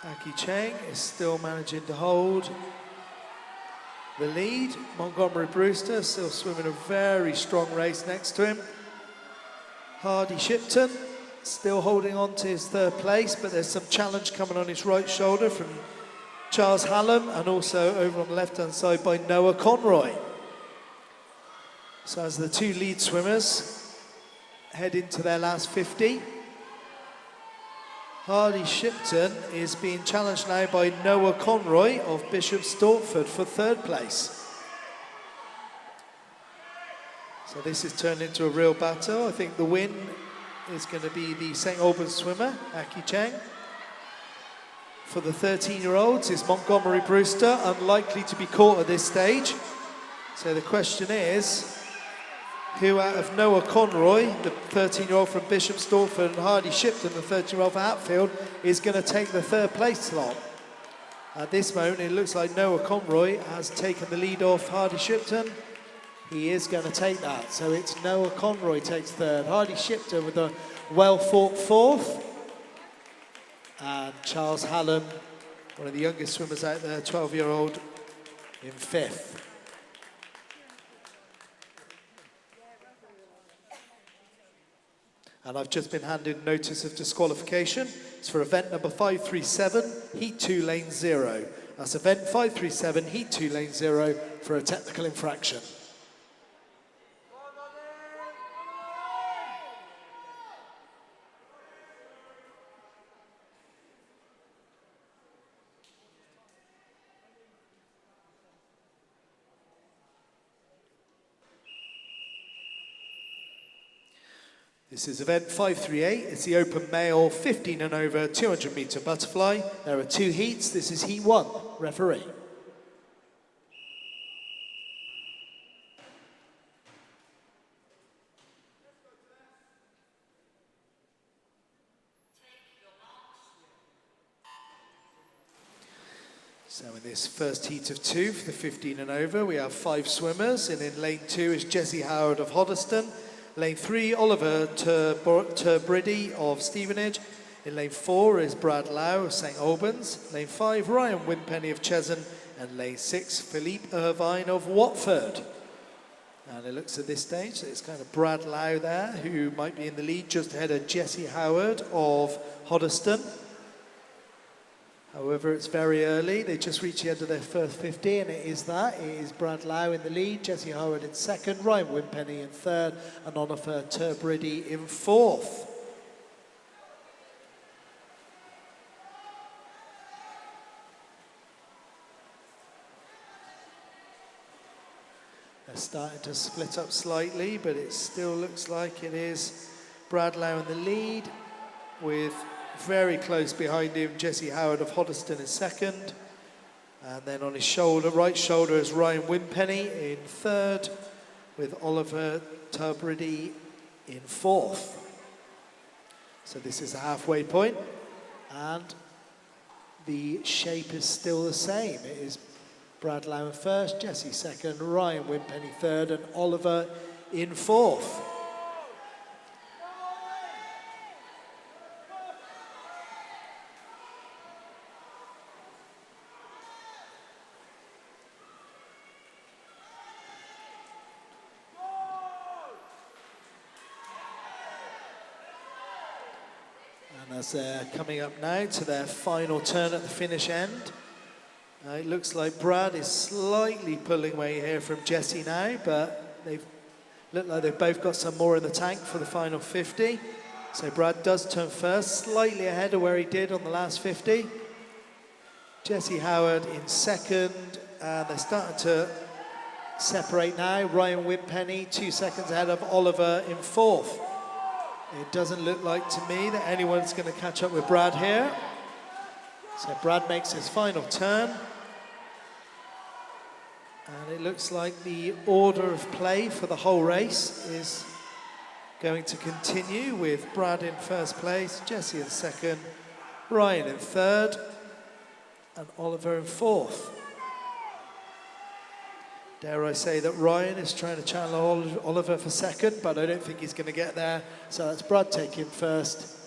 Aki Cheng is still managing to hold the lead. Montgomery Brewster still swimming a very strong race next to him. Hardy Shipton still holding on to his third place, but there's some challenge coming on his right shoulder from Charles Hallam, and also over on the left-hand side by Noah Conroy. So as the two lead swimmers head into their last 50, Hardy Shipton is being challenged now by Noah Conroy of Bishop Stortford for third place. So this has turned into a real battle. I think the win is going to be the St Albans swimmer, Aki Cheng. For the 13-year-olds is Montgomery Brewster, unlikely to be caught at this stage. So the question is, who out of Noah Conroy, the 13-year-old from Bishop Stortford, and Hardy Shipton, the 13-year-old from Hatfield, is going to take the third place slot? At this moment, it looks like Noah Conroy has taken the lead off Hardy Shipton. He is going to take that. So it's Noah Conroy takes third, Hardy Shipton with a well-fought fourth, and Charles Hallam, one of the youngest swimmers out there, 12-year-old, in fifth. And I've just been handed notice of disqualification. It's for event number 537, heat 2, lane 0. That's event 537, heat 2, lane 0 for a technical infraction. This is event 538. It's the open male 15 and over 200 metre butterfly. There are two heats. This is heat 1. Referee. So in this first heat of 2 for the 15 and over, we have 5 swimmers. And in lane 2 is Jesse Howard of Hoddesdon. Lane 3, Oliver Turbriddy of Stevenage. In lane 4 is Brad Lau of St Albans. Lane 5, Ryan Wimpenny of Cheshunt. And lane 6, Philippe Irvine of Watford. And it looks at this stage, it's kind of Brad Lau there, who might be in the lead just ahead of Jesse Howard of Hoddesdon. However, it's very early. They just reached the end of their first 50, and it is that. It is Brad Lau in the lead, Jesse Howard in second, Ryan Wimpenny in third, and Oliver Turbriddy in fourth. They're starting to split up slightly, but it still looks like it is Brad Lau in the lead, with very close behind him, Jesse Howard of Hoddesdon in second. And then on his shoulder, right shoulder, is Ryan Wimpenny in third, with Oliver Turbriddy in fourth. So this is a halfway point, and the shape is still the same. It is Brad Lau in first, Jesse second, Ryan Wimpenny third, and Oliver in fourth. as they're coming up now to their final turn at the finish end. It looks like Brad is slightly pulling away here from Jesse now, but they've looked like they've both got some more in the tank for the final 50. So Brad does turn first, slightly ahead of where he did on the last 50. Jesse Howard in second, and they're starting to separate now. Ryan Whitpenny 2 seconds ahead of Oliver in fourth. It doesn't look like to me that anyone's going to catch up with Brad here. So Brad makes his final turn. And it looks like the order of play for the whole race is going to continue with Brad in first place, Jesse in second, Ryan in third, and Oliver in fourth. Dare I say that Ryan is trying to channel Oliver for second, but I don't think he's going to get there. So that's Brad taking first.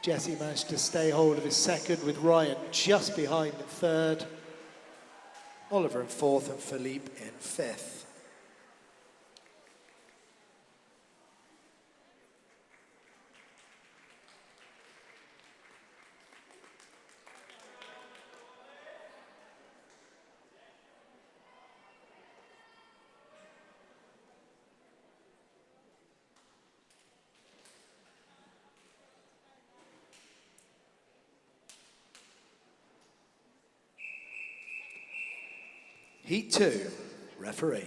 Jesse managed to stay hold of his second with Ryan just behind in third, Oliver in fourth, and Philippe in fifth. Heat 2, referee.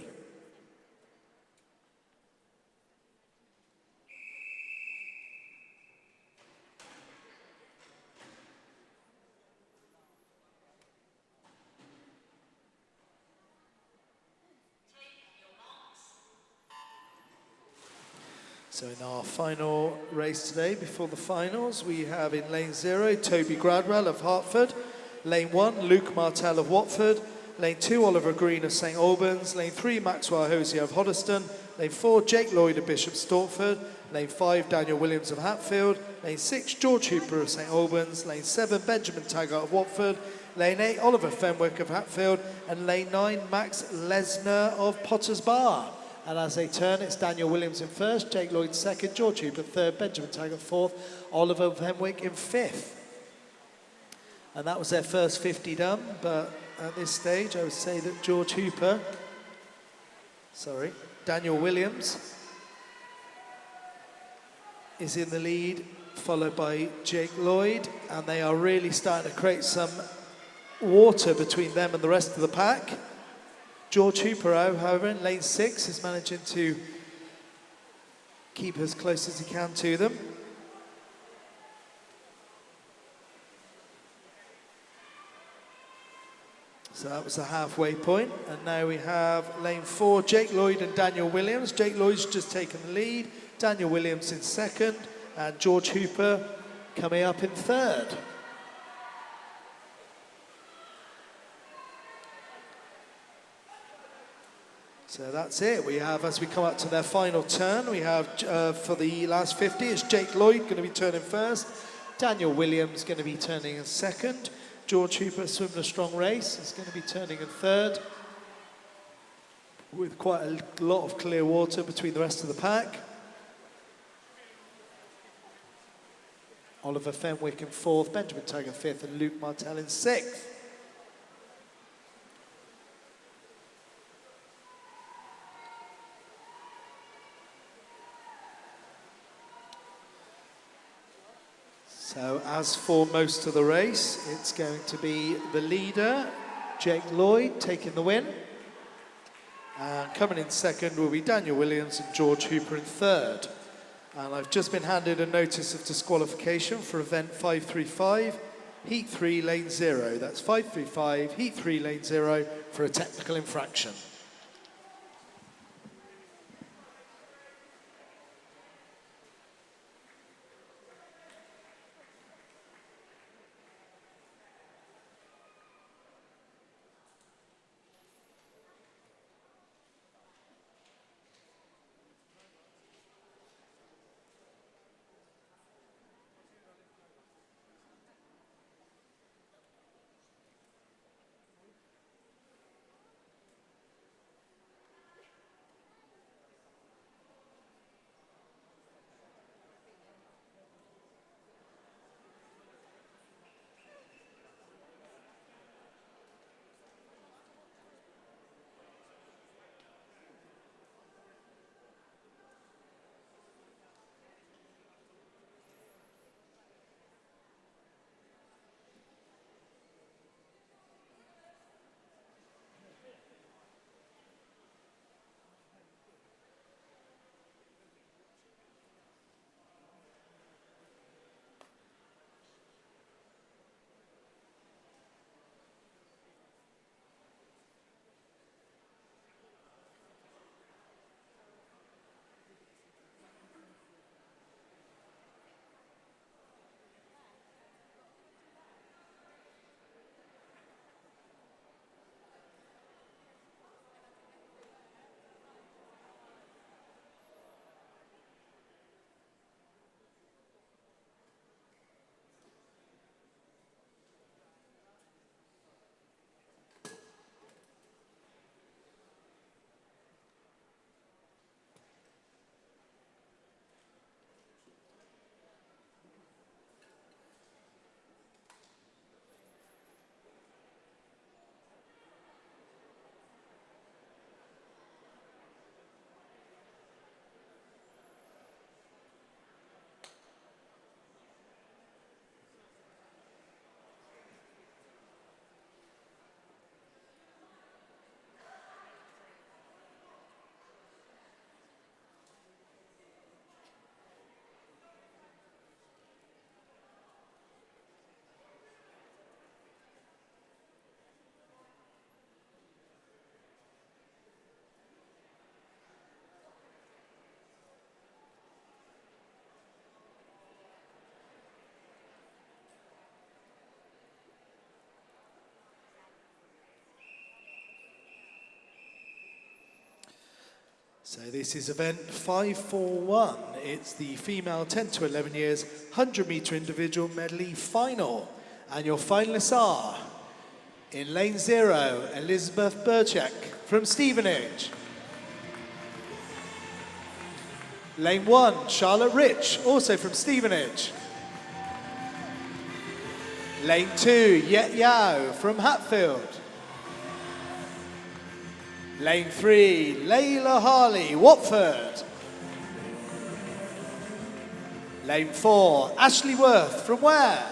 So in our final race today, before the finals, we have in lane 0, Toby Gradwell of Hertford. Lane 1, Luke Martell of Watford. Lane 2, Oliver Green of St Albans. Lane 3, Maxwell Hosier of Hoddesdon. Lane 4, Jake Lloyd of Bishop Stortford. Lane 5, Daniel Williams of Hatfield. Lane 6, George Hooper of St Albans. Lane 7, Benjamin Taggart of Watford. Lane 8, Oliver Fenwick of Hatfield. And Lane 9, Max Lesner of Potters Bar. And as they turn, it's Daniel Williams in first, Jake Lloyd second, George Hooper third, Benjamin Taggart fourth, Oliver Fenwick in fifth. And that was their first 50 done, but at this stage, I would say that Daniel Williams is in the lead, followed by Jake Lloyd, and they are really starting to create some water between them and the rest of the pack. George Hooper, however, in lane 6 is managing to keep as close as he can to them. So that was the halfway point, and now we have lane 4, Jake Lloyd and Daniel Williams. Jake Lloyd's just taken the lead, Daniel Williams in second, and George Hooper coming up in third. So that's it. We have, as we come up to their final turn, we have for the last 50, is Jake Lloyd going to be turning first, Daniel Williams going to be turning in second, George Hooper, swimming a strong race, is going to be turning in third, with quite a lot of clear water between the rest of the pack. Oliver Fenwick in fourth, Benjamin Taggart fifth, and Luke Martell in sixth. So as for most of the race, it's going to be the leader, Jake Lloyd, taking the win. And coming in second will be Daniel Williams and George Hooper in third. And I've just been handed a notice of disqualification for event 535, heat 3, lane 0. That's 535, heat 3, lane 0 for a technical infraction. So this is event 541. It's the female 10 to 11 years 100 metre individual medley final. And your finalists are, in lane 0, Elizabeth Burchek from Stevenage. Lane 1, Charlotte Rich, also from Stevenage. Lane 2, Yet Yao from Hatfield. Lane 3, Layla Harley, Watford. Lane 4, Ashley Worth from Ware.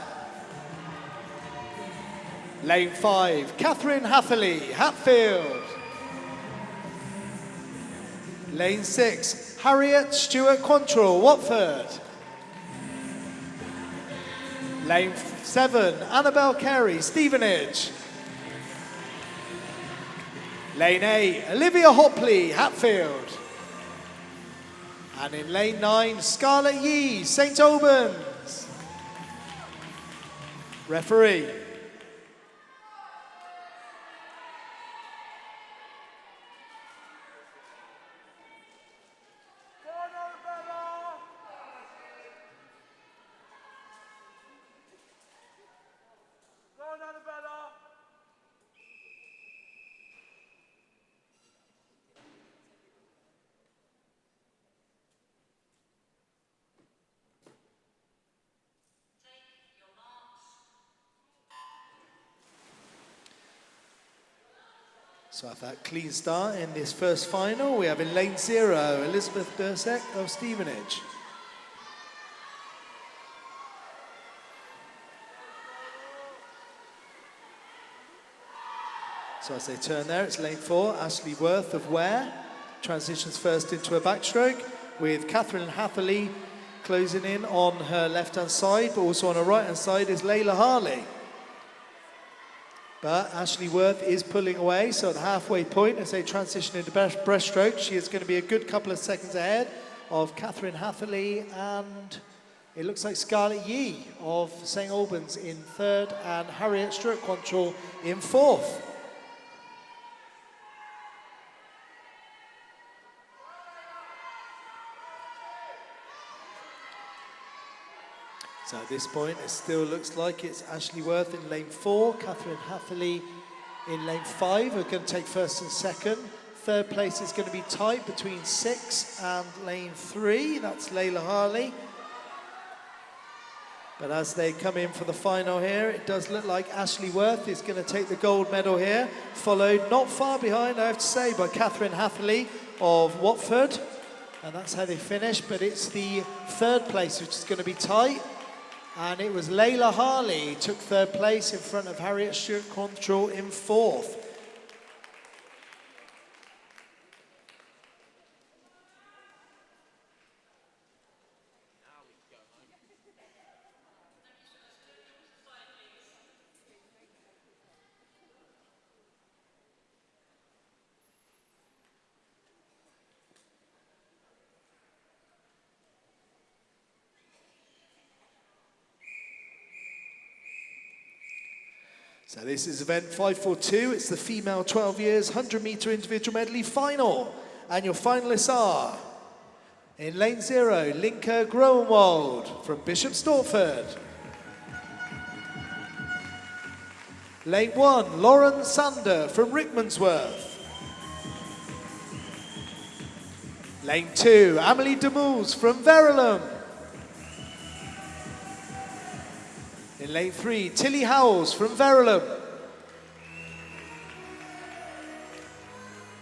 Lane 5, Catherine Hatherley, Hatfield. Lane 6, Harriet Stewart Quantrill, Watford. Lane 7, Annabelle Carey, Stevenage. Lane 8, Olivia Hopley, Hatfield. And in lane 9, Scarlett Yee, St Albans. Referee. So after that clean start in this first final, we have in lane 0, Elizabeth Bursek of Stevenage. So as they turn there, it's lane 4, Ashley Worth of Ware. Transitions first into a backstroke with Catherine Hatherley closing in on her left-hand side, but also on her right-hand side is Layla Harley. But Ashley Worth is pulling away, so at the halfway point, as they transition into breaststroke, she is going to be a good couple of seconds ahead of Catherine Hatherley, and it looks like Scarlett Yee of St Albans in 3rd, and Harriet Stewart Quantrill in 4th. So at this point, it still looks like it's Ashley Worth in lane 4, Catherine Hatherley in lane 5 are going to take first and second. 3rd place is going to be tight between 6 and lane 3, that's Layla Harley. But as they come in for the final here, it does look like Ashley Worth is going to take the gold medal here, followed not far behind, I have to say, by Catherine Hatherley of Watford. And that's how they finish, but it's the 3rd place which is going to be tight. And it was Layla Harley who took 3rd place in front of Harriet Stewart Quantrill in 4th. So this is event 542. It's the female 12 years 100 metre individual medley final. And your finalists are, in lane 0, Linka Groenwald from Bishop Stortford. Lane 1, Lauren Sander from Rickmansworth. Lane 2, Amelie Demouls from Verulam. In lane 3, Tilly Howells from Verulam.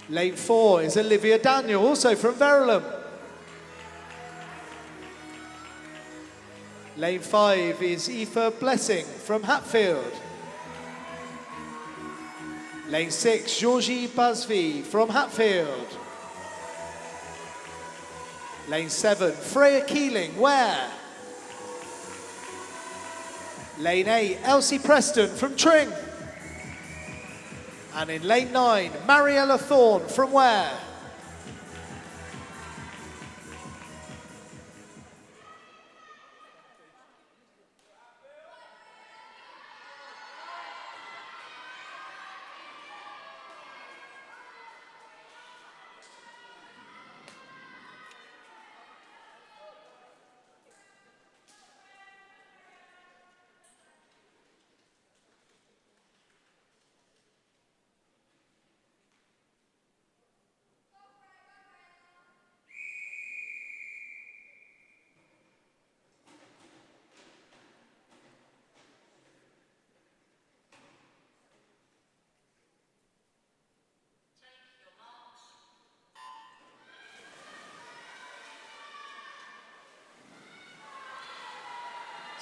Lane 4 is Olivia Daniel, also from Verulam. Lane 5 is Aoife Blessing from Hatfield. Lane 6, Georgie Basvi from Hatfield. Lane 7, Freya Keeling, Ware. Lane 8, Elsie Preston from Tring. And in lane 9, Mariella Thorne from Ware.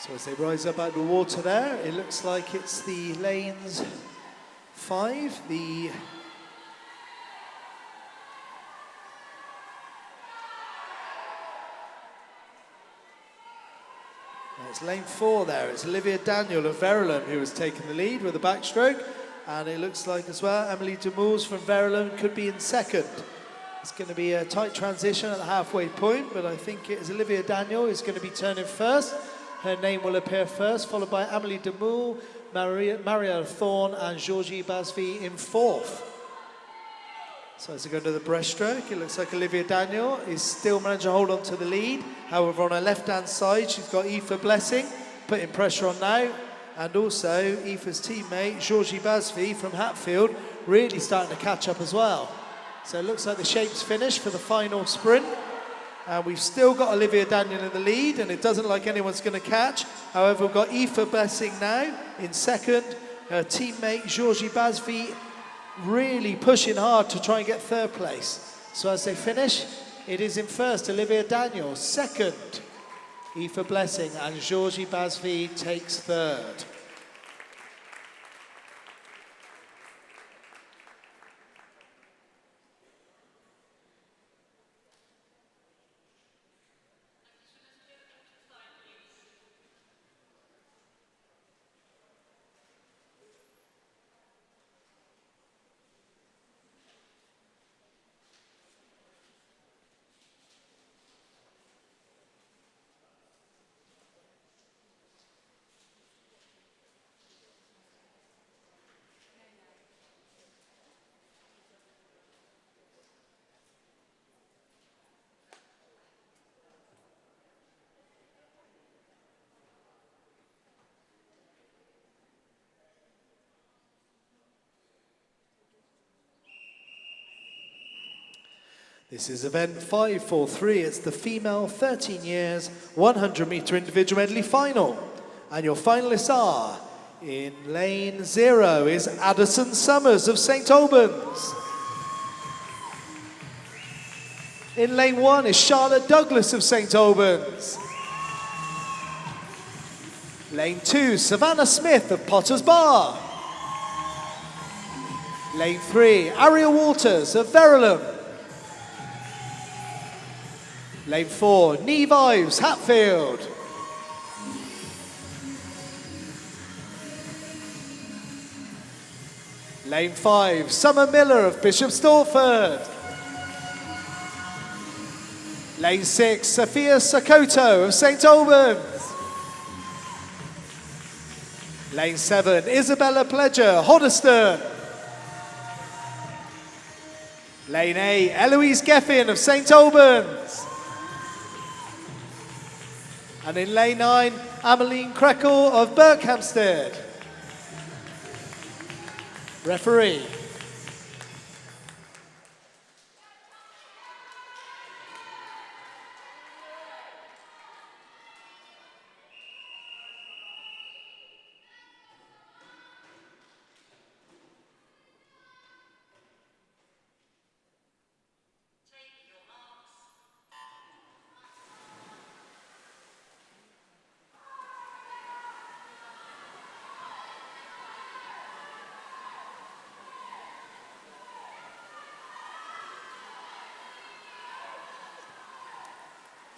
So as they rise up out of the water there, it looks like it's the lanes 5, it's lane 4 there. It's Olivia Daniel of Verulam who has taken the lead with a backstroke. And it looks like as well, Emily Demours from Verulam could be in second. It's going to be a tight transition at the halfway point, but I think it is Olivia Daniel who's going to be turning first. Her name will appear first, followed by Amelie Demours, Maria Thorne and Georgie Basvi in fourth. So as they go to the breaststroke, it looks like Olivia Daniel is still managing to hold on to the lead. However, on her left-hand side, she's got Aoife Blessing putting pressure on now. And also Aoife's teammate, Georgie Basvi from Hatfield, really starting to catch up as well. So it looks like the shape's finished for the final sprint. And we've still got Olivia Daniel in the lead, and it doesn't look like anyone's going to catch. However, we've got Aoife Blessing now in second. Her teammate, Georgie Basvi, really pushing hard to try and get third place. So as they finish, it is in first, Olivia Daniel. Second, Aoife Blessing, and Georgie Basvi takes third. This is event 543. It's the female 13 years 100 metre individual medley final. And your finalists are, in lane 0 is Addison Summers of St Albans. In lane 1 is Charlotte Douglas of St Albans. Lane 2, Savannah Smith of Potters Bar. Lane 3, Ariel Walters of Verulam. Lane 4, Neve Ives, Hatfield. Lane 5, Summer Miller of Bishop Stortford. Lane 6, Sophia Sokoto of St Albans. Lane 7, Isabella Pledger, Hoddesdon. Lane 8, Eloise Geffin of St Albans. And in lane 9, Ameline Krekel of Berkhamsted. Referee.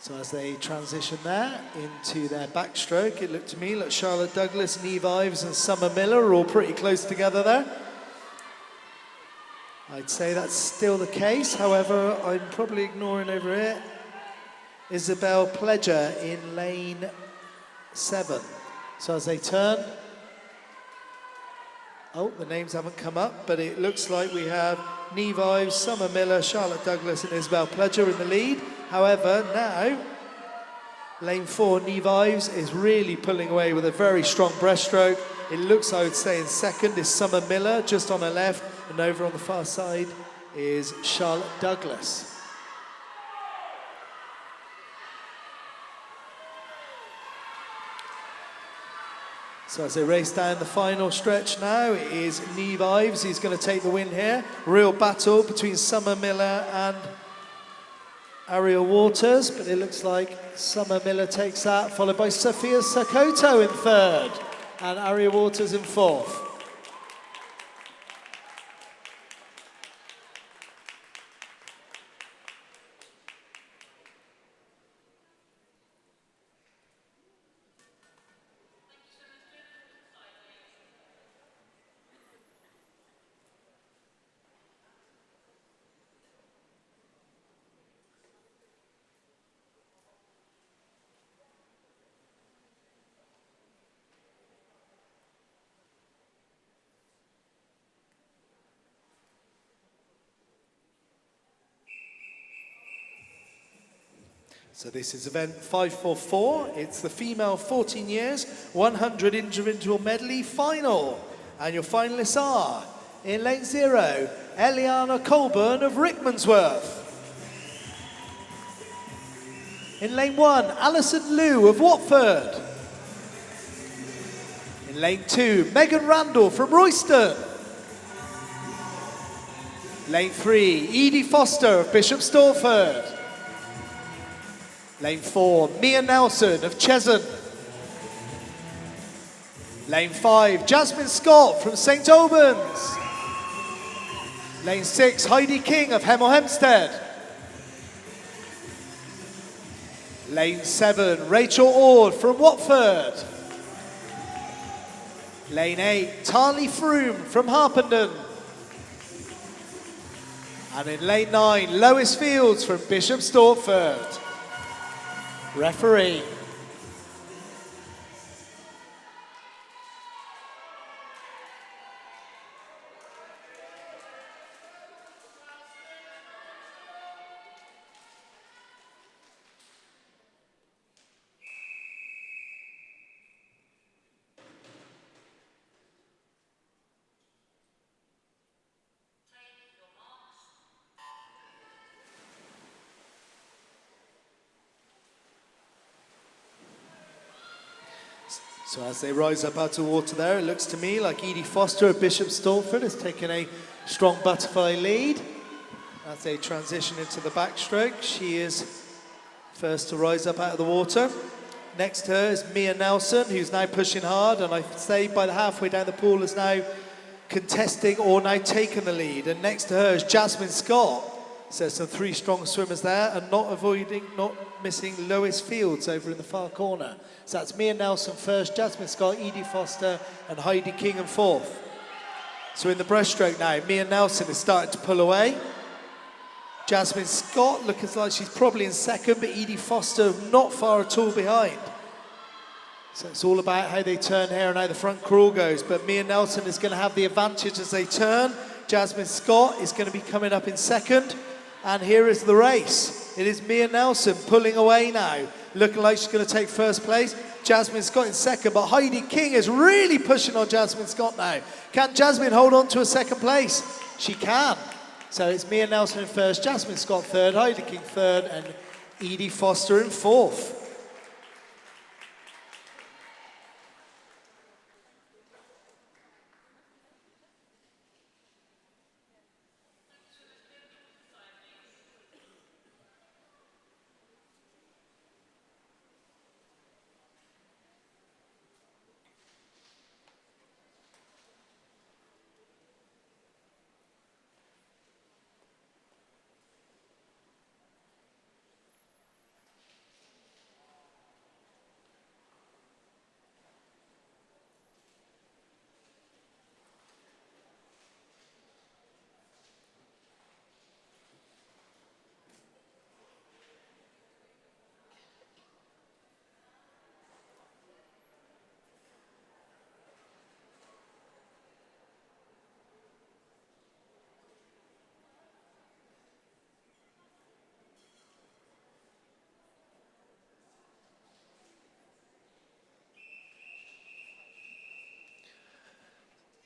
So as they transition there into their backstroke, it looked to me like Charlotte Douglas, Neve Ives and Summer Miller are all pretty close together there. I'd say that's still the case, however, I'm probably ignoring over here Isabel Pledger in lane 7. So as they turn, oh, the names haven't come up, but it looks like we have Neve Ives, Summer Miller, Charlotte Douglas and Isabel Pledger in the lead. However, now, lane 4, Neve Ives is really pulling away with a very strong breaststroke. It looks, I would say, in second is Summer Miller, just on her left, and over on the far side is Charlotte Douglas. So as they race down the final stretch now, it is Neve Ives who's going to take the win here. Real battle between Summer Miller and Ariel Waters, but it looks like Summer Miller takes that, followed by Sophia Sakoto in third, and Ariel Waters in fourth. So this is event 544. It's the female 14 years, 100 individual medley final. And your finalists are, in lane 0, Eliana Colburn of Rickmansworth. In lane 1, Alison Liu of Watford. In lane 2, Megan Randall from Royston. Lane 3, Edie Foster of Bishop Stortford. Lane 4, Mia Nelson of Cheshunt. Lane 5, Jasmine Scott from St Albans. Lane 6, Heidi King of Hemel Hempstead. Lane 7, Rachel Ord from Watford. Lane 8, Tarly Froome from Harpenden. And in lane 9, Lois Fields from Bishop Stortford. Referee. So as they rise up out of water there, it looks to me like Edie Foster of Bishop Stortford has taken a strong butterfly lead. As they transition into the backstroke, she is first to rise up out of the water. Next to her is Mia Nelson, who's now pushing hard, and I'd say by the halfway down the pool is now contesting or now taking the lead. And next to her is Jasmine Scott. So some three strong swimmers there, and not missing Lois Fields over in the far corner. So that's Mia Nelson first, Jasmine Scott, Edie Foster, and Heidi King in fourth. So in the breaststroke now, Mia Nelson is starting to pull away. Jasmine Scott looking like she's probably in second, but Edie Foster not far at all behind. So it's all about how they turn here and how the front crawl goes. But Mia Nelson is going to have the advantage as they turn. Jasmine Scott is going to be coming up in second. And here is the race. It is Mia Nelson pulling away now, looking like she's going to take first place. Jasmine Scott in second, but Heidi King is really pushing on Jasmine Scott now. Can Jasmine hold on to a second place? She can. So it's Mia Nelson in first, Jasmine Scott third, Heidi King third, and Edie Foster in fourth.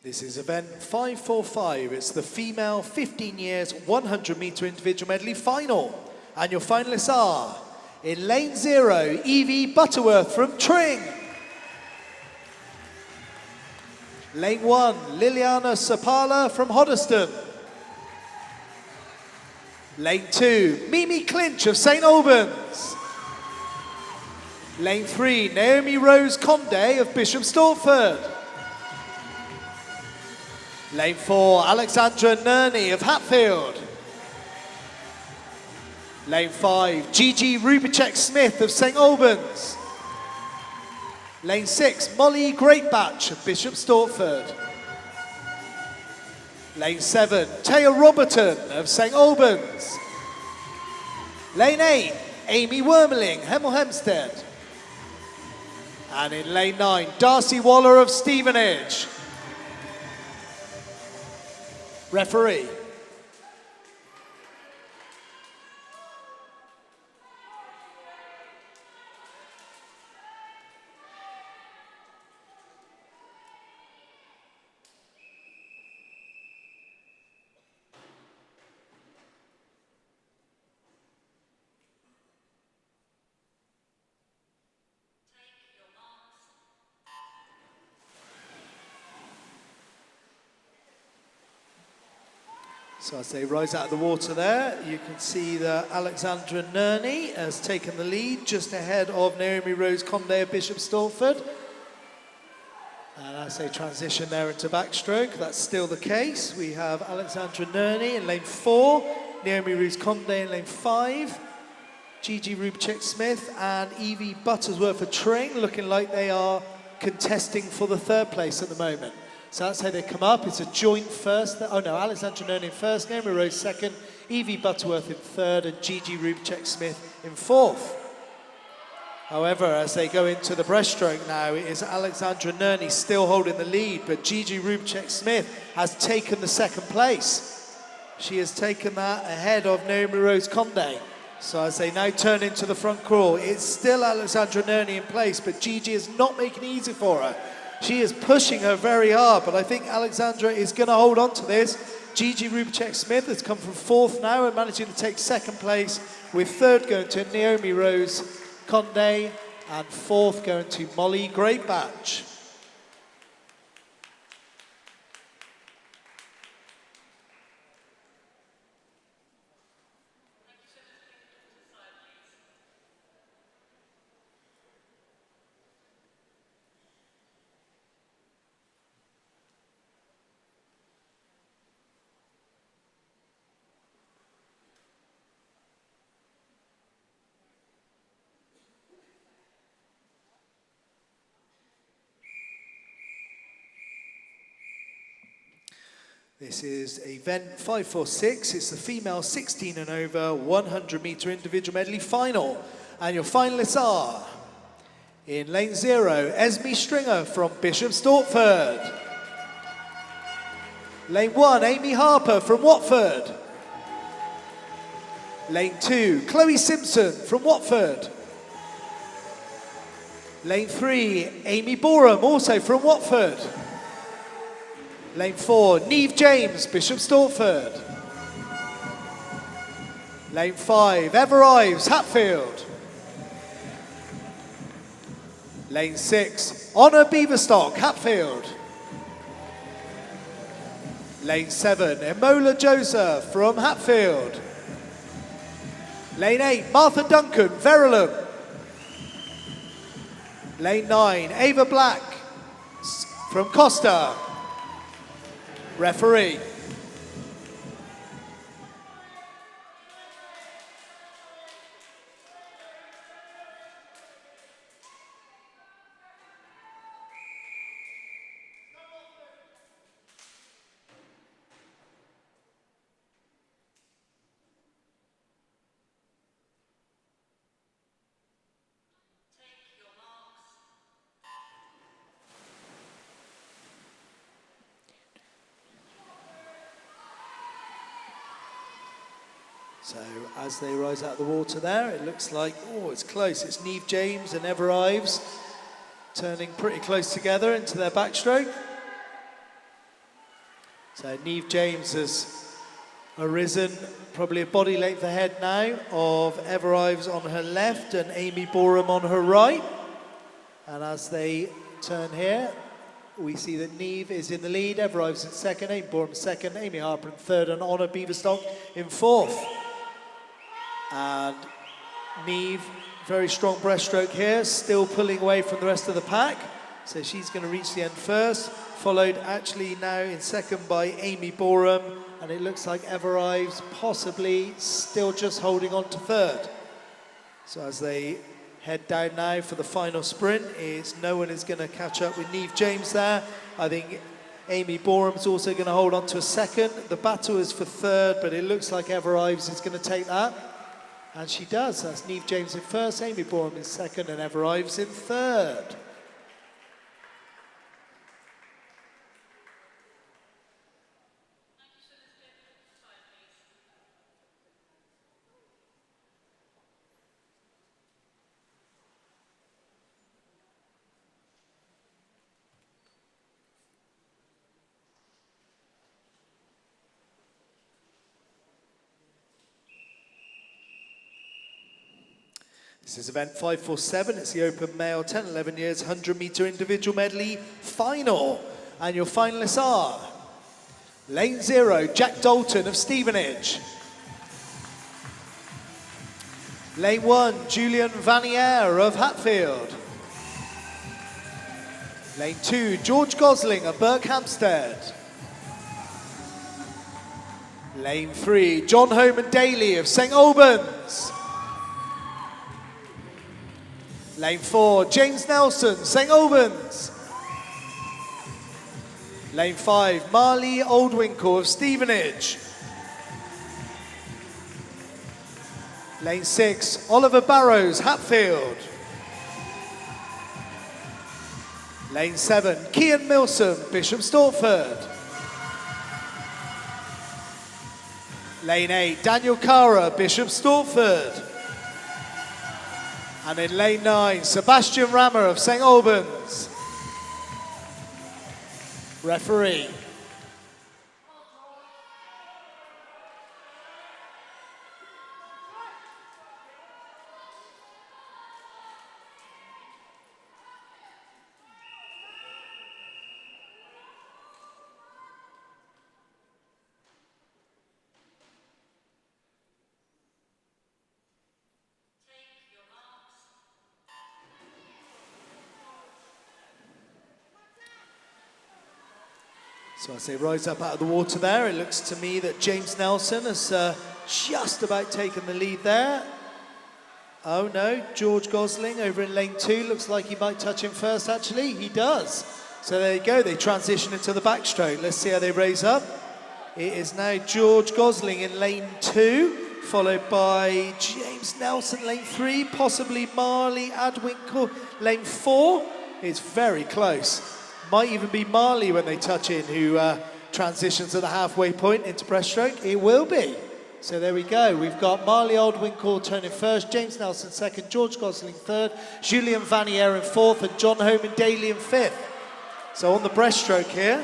This is event 545. It's the female 15 years 100 metre individual medley final. And your finalists are, in lane 0, Evie Butterworth from Tring. Lane 1, Liliana Sapala from Hoddesdon. Lane 2, Mimi Clinch of St Albans. Lane 3, Naomi Rose Conde of Bishop Stortford. Lane 4, Alexandra Nerney of Hatfield. Lane 5, Gigi Rubicek-Smith of St Albans. Lane 6, Molly Greatbatch of Bishop Stortford. Lane 7, Taya Roberton of St Albans. Lane 8, Amy Wormeling, Hemel Hempstead. And in lane 9, Darcy Waller of Stevenage. Referee. So as they rise out of the water there, you can see that Alexandra Nerney has taken the lead just ahead of Naomi Rose Conde of Bishop Stortford. And as they transition there into backstroke, that's still the case. We have Alexandra Nerney in lane 4, Naomi Rose Conde in lane 5, Gigi Rubicek-Smith and Evie Buttersworth of Tring looking like they are contesting for the 3rd place at the moment. So that's how they come up. It's a joint first. Oh no, Alexandra Nerney in 1st, Naomi Rose 2nd, Evie Butterworth in 3rd, and Gigi Rubicek-Smith in 4th. However, as they go into the breaststroke now, it is Alexandra Nerney still holding the lead, but Gigi Rubicek-Smith has taken the 2nd place. She has taken that ahead of Naomi Rose Conde. So as they now turn into the front crawl, it's still Alexandra Nerney in place, but Gigi is not making it easy for her. She is pushing her very hard, but I think Alexandra is going to hold on to this. Gigi Rubicek-Smith has come from 4th now and managing to take 2nd place, with 3rd going to Naomi Rose Conde and 4th going to Molly Greatbatch. This is event 546. It's the female 16 and over 100 metre individual medley final. And your finalists are, in lane 0, Esme Stringer from Bishop Stortford. Lane 1, Amy Harper from Watford. Lane 2, Chloe Simpson from Watford. Lane 3, Amy Boreham, also from Watford. Lane 4, Neve James, Bishop Stortford. Lane 5, Ever Ives, Hatfield. Lane 6, Honor Beaverstock, Hatfield. Lane 7, Emola Joseph from Hatfield. Lane 8, Martha Duncan, Verulam. Lane 9, Ava Black from Costa. Referee. So as they rise out of the water there, it looks like, oh, it's close. It's Neve James and Ever Ives turning pretty close together into their backstroke. So Neve James has arisen probably a body length ahead now of Ever Ives on her left and Amy Boreham on her right. And as they turn here, we see that Neve is in the lead, Ever Ives in 2nd, Amy Boreham 2nd, Amy Harper in 3rd, and Honor Beaverstock in 4th. And Neve, very strong breaststroke here, still pulling away from the rest of the pack. So she's going to reach the end first, followed actually now in second by Amy Borum, and it looks like Ever Ives possibly still just holding on to third. So as they head down now for the final sprint, no one is going to catch up with Neve James there. I think Amy Borum's also going to hold on to a second. The battle is for third, but it looks like Ever Ives is going to take that. And she does. That's Neve James in first, Amy Borum in second, and Ever Ives in third. This is event 547. It's the Open Male 10-11 years 100-meter individual medley final. And your finalists are Lane 0, Jack Dalton of Stevenage. Lane 1, Julian Vanier of Hatfield. Lane 2, George Gosling of Berkhamsted. Lane 3, John Homan Daly of St Albans. Lane 4, James Nelson, St Albans. Lane 5, Marley Oldwinkle of Stevenage. Lane 6, Oliver Barrows, Hatfield. Lane 7, Kian Milsom, Bishop Stortford. Lane 8, Daniel Cara, Bishop Stortford. And in lane 9, Sebastian Rammer of St Albans. Referee. So as they rise up out of the water there, it looks to me that James Nelson has just about taken the lead there. Oh no, George Gosling over in lane 2, looks like he might touch him first actually, he does. So there you go, they transition into the backstroke. Let's see how they raise up. It is now George Gosling in lane 2, followed by James Nelson, lane 3, possibly Marley Adwinkle, lane 4. It's very close. Might even be Marley when they touch in, who transitions at the halfway point into breaststroke. It will be. So there we go. We've got Marley Oldwinkle turning first, James Nelson second, George Gosling third, Julian Vanier in fourth, and John Homan Daly in fifth. So on the breaststroke here,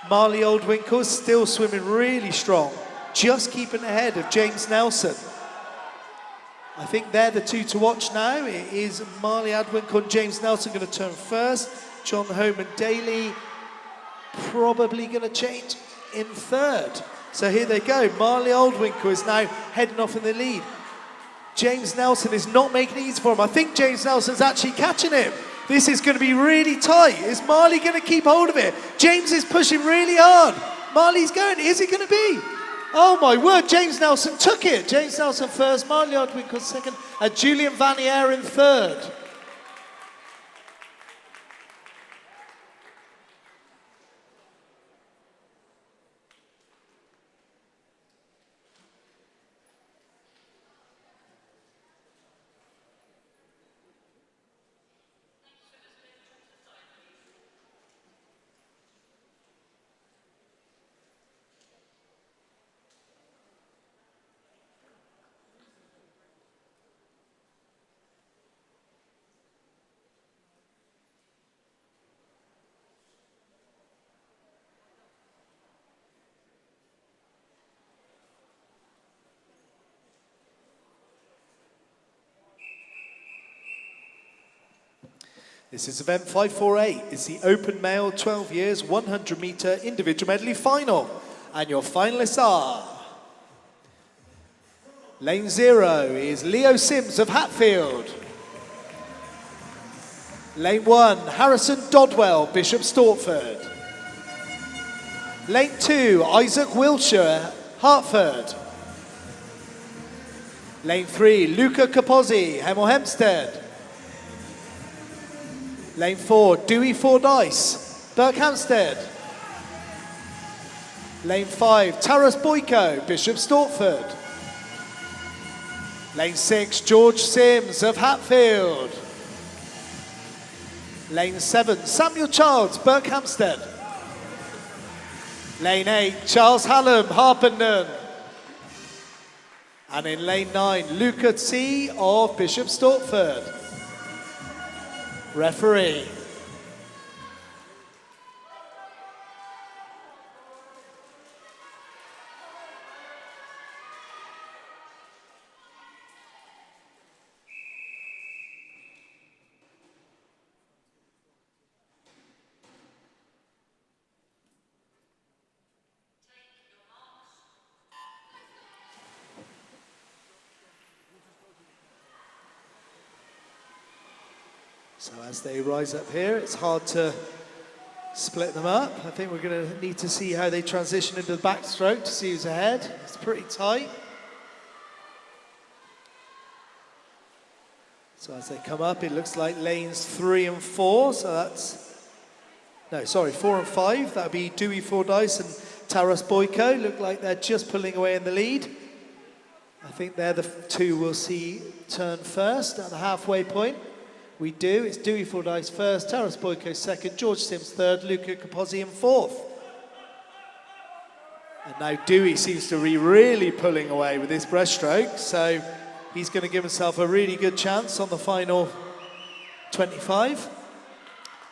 Marley Oldwinkle is still swimming really strong, just keeping ahead of James Nelson. I think they're the two to watch now. It is Marley Adwinkle and James Nelson going to turn first. John Homan Daly probably going to change in third. So here they go. Marley Oldwinkle is now heading off in the lead. James Nelson is not making it easy for him. I think James Nelson's actually catching him. This is going to be really tight. Is Marley going to keep hold of it? James is pushing really hard. Marley's going. Is it going to be? Oh my word, James Nelson took it. James Nelson first, Marley Oldwinkle second, and Julian Vanier in third. This is event 548. It's the Open Male 12 years 100 meter individual medley final. And your finalists are Lane 0 is Leo Sims of Hatfield. Lane 1, Harrison Dodwell, Bishop Stortford. Lane 2, Isaac Wilshire, Hertford. Lane 3, Luca Capozzi, Hemel Hempstead. Lane 4, Dewey Fordyce, Berkhamsted. Lane 5, Taras Boyko, Bishop Stortford. Lane 6, George Sims of Hatfield. Lane 7, Samuel Childs, Berkhamsted. Lane 8, Charles Hallam, Harpenden. And in lane 9, Luca T of Bishop Stortford. Referee. So as they rise up here, it's hard to split them up. I think we're going to need to see how they transition into the backstroke to see who's ahead. It's pretty tight. So as they come up, it looks like lanes 3 and 4. So that's, no, sorry, 4 and 5. That'll be Dewey Fordyce and Taras Boyko. Look like they're just pulling away in the lead. I think they're the two we'll see turn first at the halfway point. We do. It's Dewey Fordyce first, Taras Boyko second, George Sims third, Luca Capozzi in fourth. And now Dewey seems to be really pulling away with this breaststroke, so he's going to give himself a really good chance on the final 25.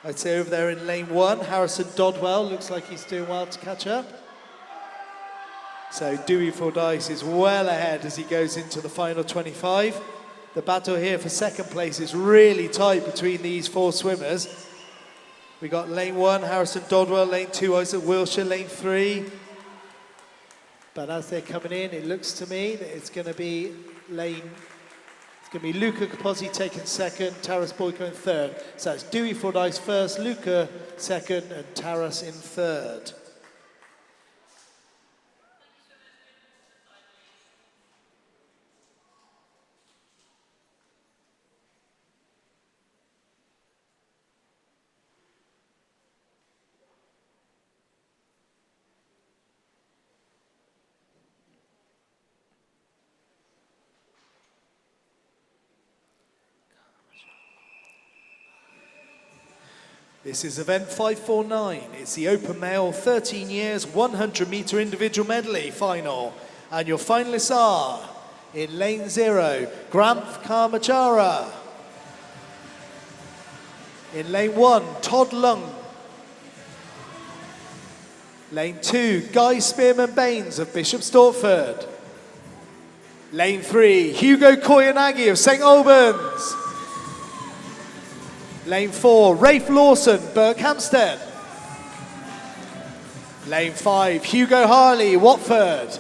I'd say over there in lane 1, Harrison Dodwell looks like he's doing well to catch up. So Dewey Fordyce is well ahead as he goes into the final 25. The battle here for second place is really tight between these 4 swimmers. We got lane 1, Harrison Dodwell, lane 2, Isaac Wilshire, lane 3. But as they're coming in, it looks to me that it's going to be Luca Capozzi taking second, Taras Boyko in third. So it's Dewey Fordyce first, Luca second, and Taras in third. This is event 549. It's the open male 13 years 100 metre individual medley final. And your finalists are, in lane 0, Granth Karmachara. In lane 1, Todd Lung. Lane 2, Guy Spearman Baines of Bishop Stortford. Lane 3, Hugo Koyanagi of St Albans. Lane 4, Rafe Lawson, Berkhamsted. Lane 5, Hugo Harley, Watford.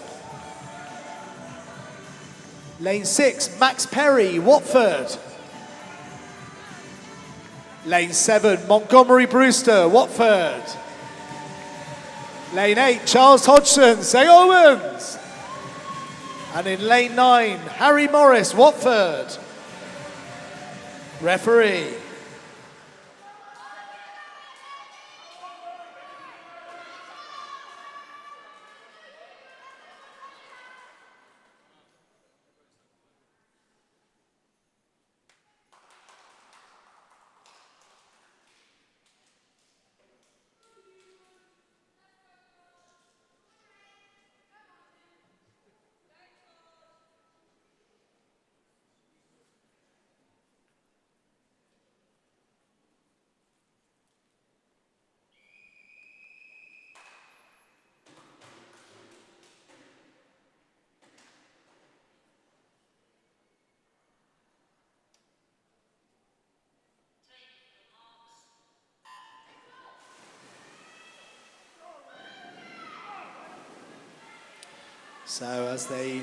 Lane 6, Max Perry, Watford. Lane 7, Montgomery Brewster, Watford. Lane 8, Charles Hodgson, St Albans. And in lane 9, Harry Morris, Watford. Referee. So as they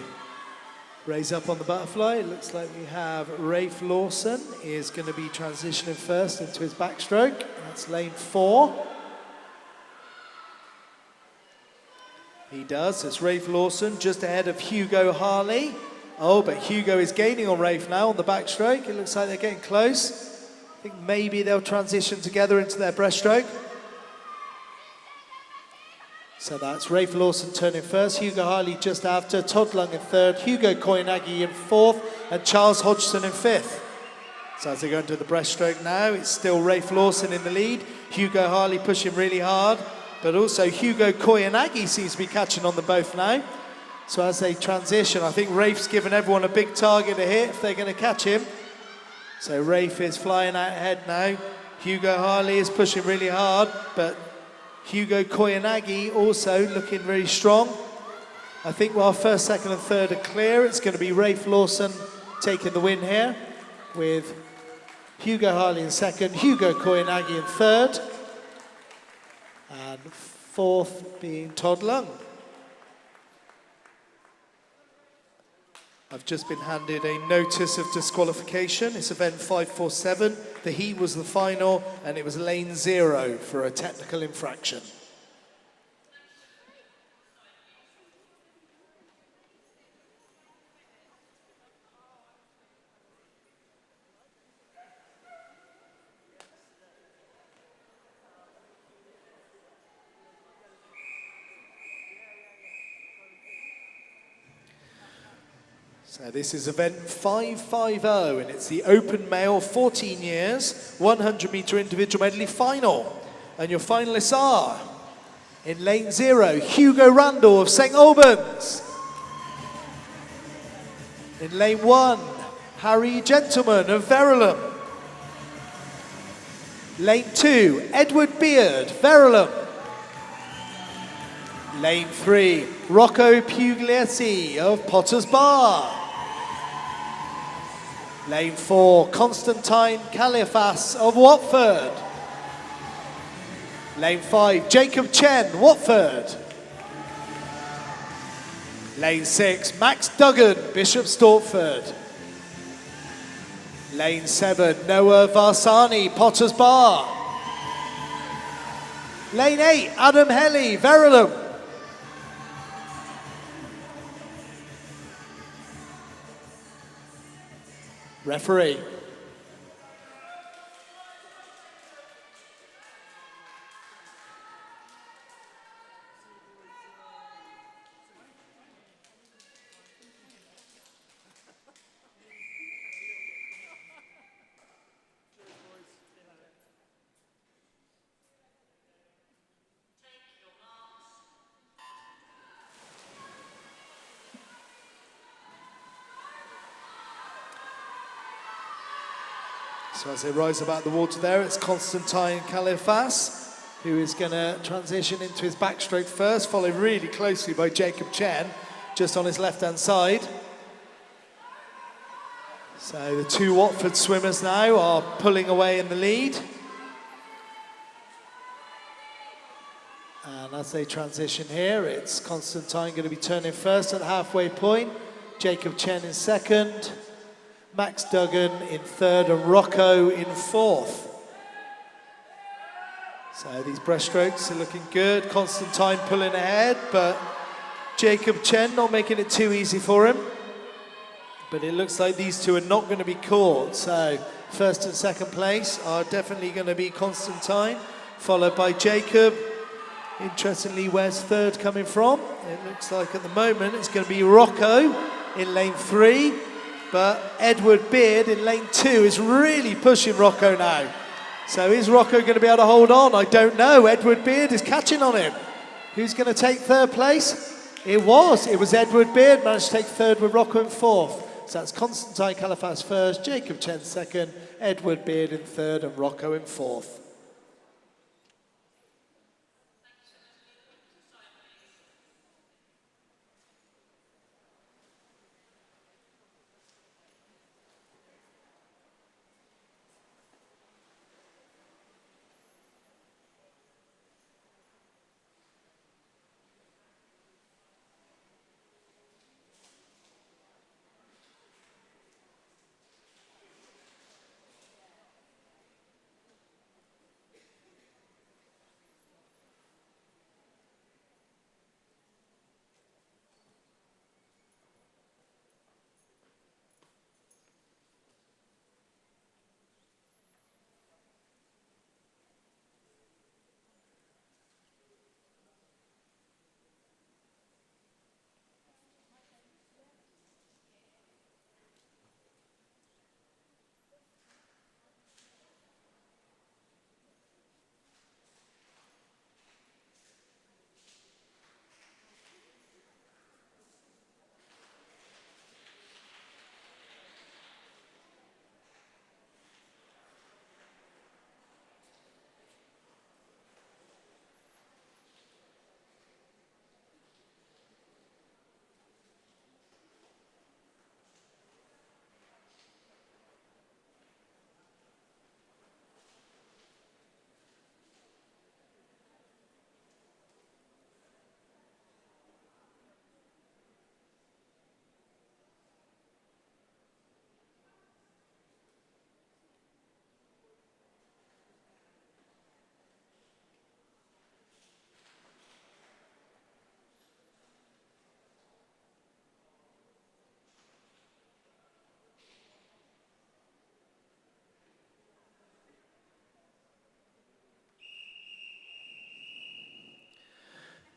Raise up on the butterfly. It looks like we have Rafe Lawson is going to be transitioning first into his backstroke. That's lane 4. He does. It's Rafe Lawson just ahead of Hugo Harley. Oh, but Hugo is gaining on Rafe now on the backstroke. It looks like they're getting close. I think maybe they'll transition together into their breaststroke. So that's Rafe Lawson turning first, Hugo Harley just after, Todd Lung in third, Hugo Koyanagi in fourth, and Charles Hodgson in fifth. So as they go into the breaststroke now, it's still Rafe Lawson in the lead, Hugo Harley pushing really hard, but also Hugo Koyanagi seems to be catching on them both now. So as they transition, I think Rafe's given everyone a big target to hit if they're going to catch him. So Rafe is flying out ahead now. Hugo Harley is pushing really hard, but Hugo Koyanagi also looking really strong. I think while first, second and third are clear, it's going to be Rafe Lawson taking the win here with Hugo Harley in second, Hugo Koyanagi in third, and fourth being Todd Lung. I've just been handed a notice of disqualification. It's event 547. The heat was the final, and it was lane 0 for a technical infraction. So this is event 550, and it's the open male 14 years, 100 metre individual medley final. And your finalists are, in lane 0, Hugo Randall of St Albans. In lane 1, Harry Gentleman of Verulam. Lane 2, Edward Beard, Verulam. Lane 3, Rocco Puglietti of Potters Bar. Lane 4, Constantine Caliphas of Watford. Lane 5, Jacob Chen, Watford. Lane 6, Max Duggan, Bishop Stortford. Lane 7, Noah Varsani, Potters Bar. Lane 8, Adam Helly, Verulam. Referee. So as they rise about the water there, it's Constantine Caliphas, who is going to transition into his backstroke first, followed really closely by Jacob Chen, just on his left-hand side. So the two Watford swimmers now are pulling away in the lead. And as they transition here, it's Constantine going to be turning first at the halfway point, Jacob Chen in second, Max Duggan in third, and Rocco in fourth. So these breaststrokes are looking good. Constantine pulling ahead, but Jacob Chen not making it too easy for him. But it looks like these two are not going to be caught. So first and second place are definitely going to be Constantine, followed by Jacob. Interestingly, where's third coming from? It looks like at the moment it's going to be Rocco in lane 3. But Edward Beard in lane 2 is really pushing Rocco now. So is Rocco going to be able to hold on? I don't know. Edward Beard is catching on him. Who's going to take third place? It was Edward Beard managed to take third with Rocco in fourth. So that's Constantine Caliphas first, Jacob Chen second, Edward Beard in third, and Rocco in fourth.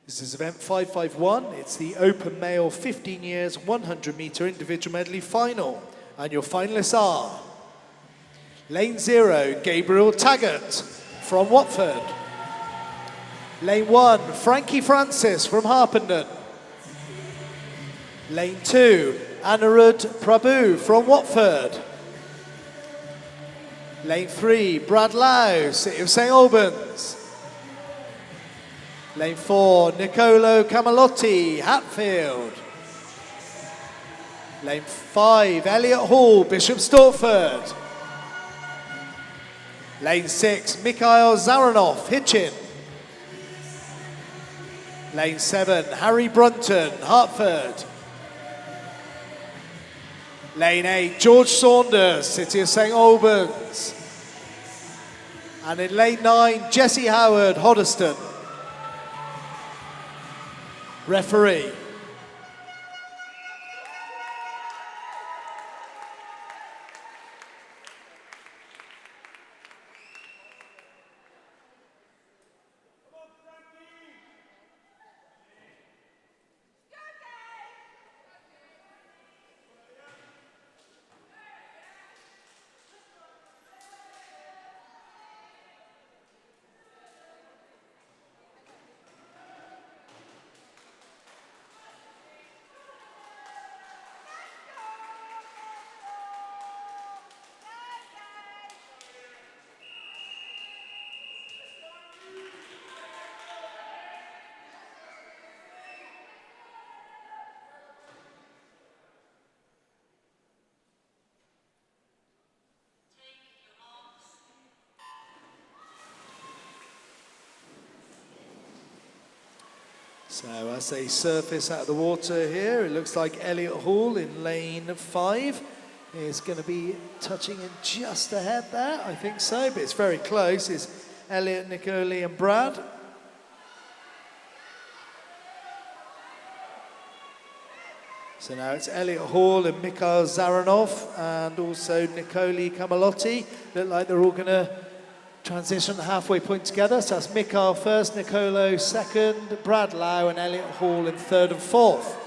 This is event 551. It's the Open Male 15 years 100 metre individual medley final. And your finalists are Lane 0, Gabriel Taggart from Watford. Lane 1, Frankie Francis from Harpenden. Lane 2, Anirudh Prabhu from Watford. Lane 3, Brad Lau, City of St Albans. Lane 4, Nicolo Camalotti, Hatfield. Lane 5, Elliot Hall, Bishop Stortford. Lane 6, Mikhail Zaranov, Hitchin. Lane 7, Harry Brunton, Hertford. Lane 8, George Saunders, City of St Albans. And in lane 9, Jesse Howard, Hoddesdon. Referee. So as they surface out of the water here, it looks like Elliot Hall in lane 5 is going to be touching in just ahead there. I think so, but it's very close. It's Elliot, Nicoli and Brad. So now it's Elliot Hall and Mikhail Zaranov and also Nicoli Camalotti. Look like they're all going to transition the halfway point together. So that's Mikhail first, Nicolo second, Brad Lau and Elliot Hall in third and fourth.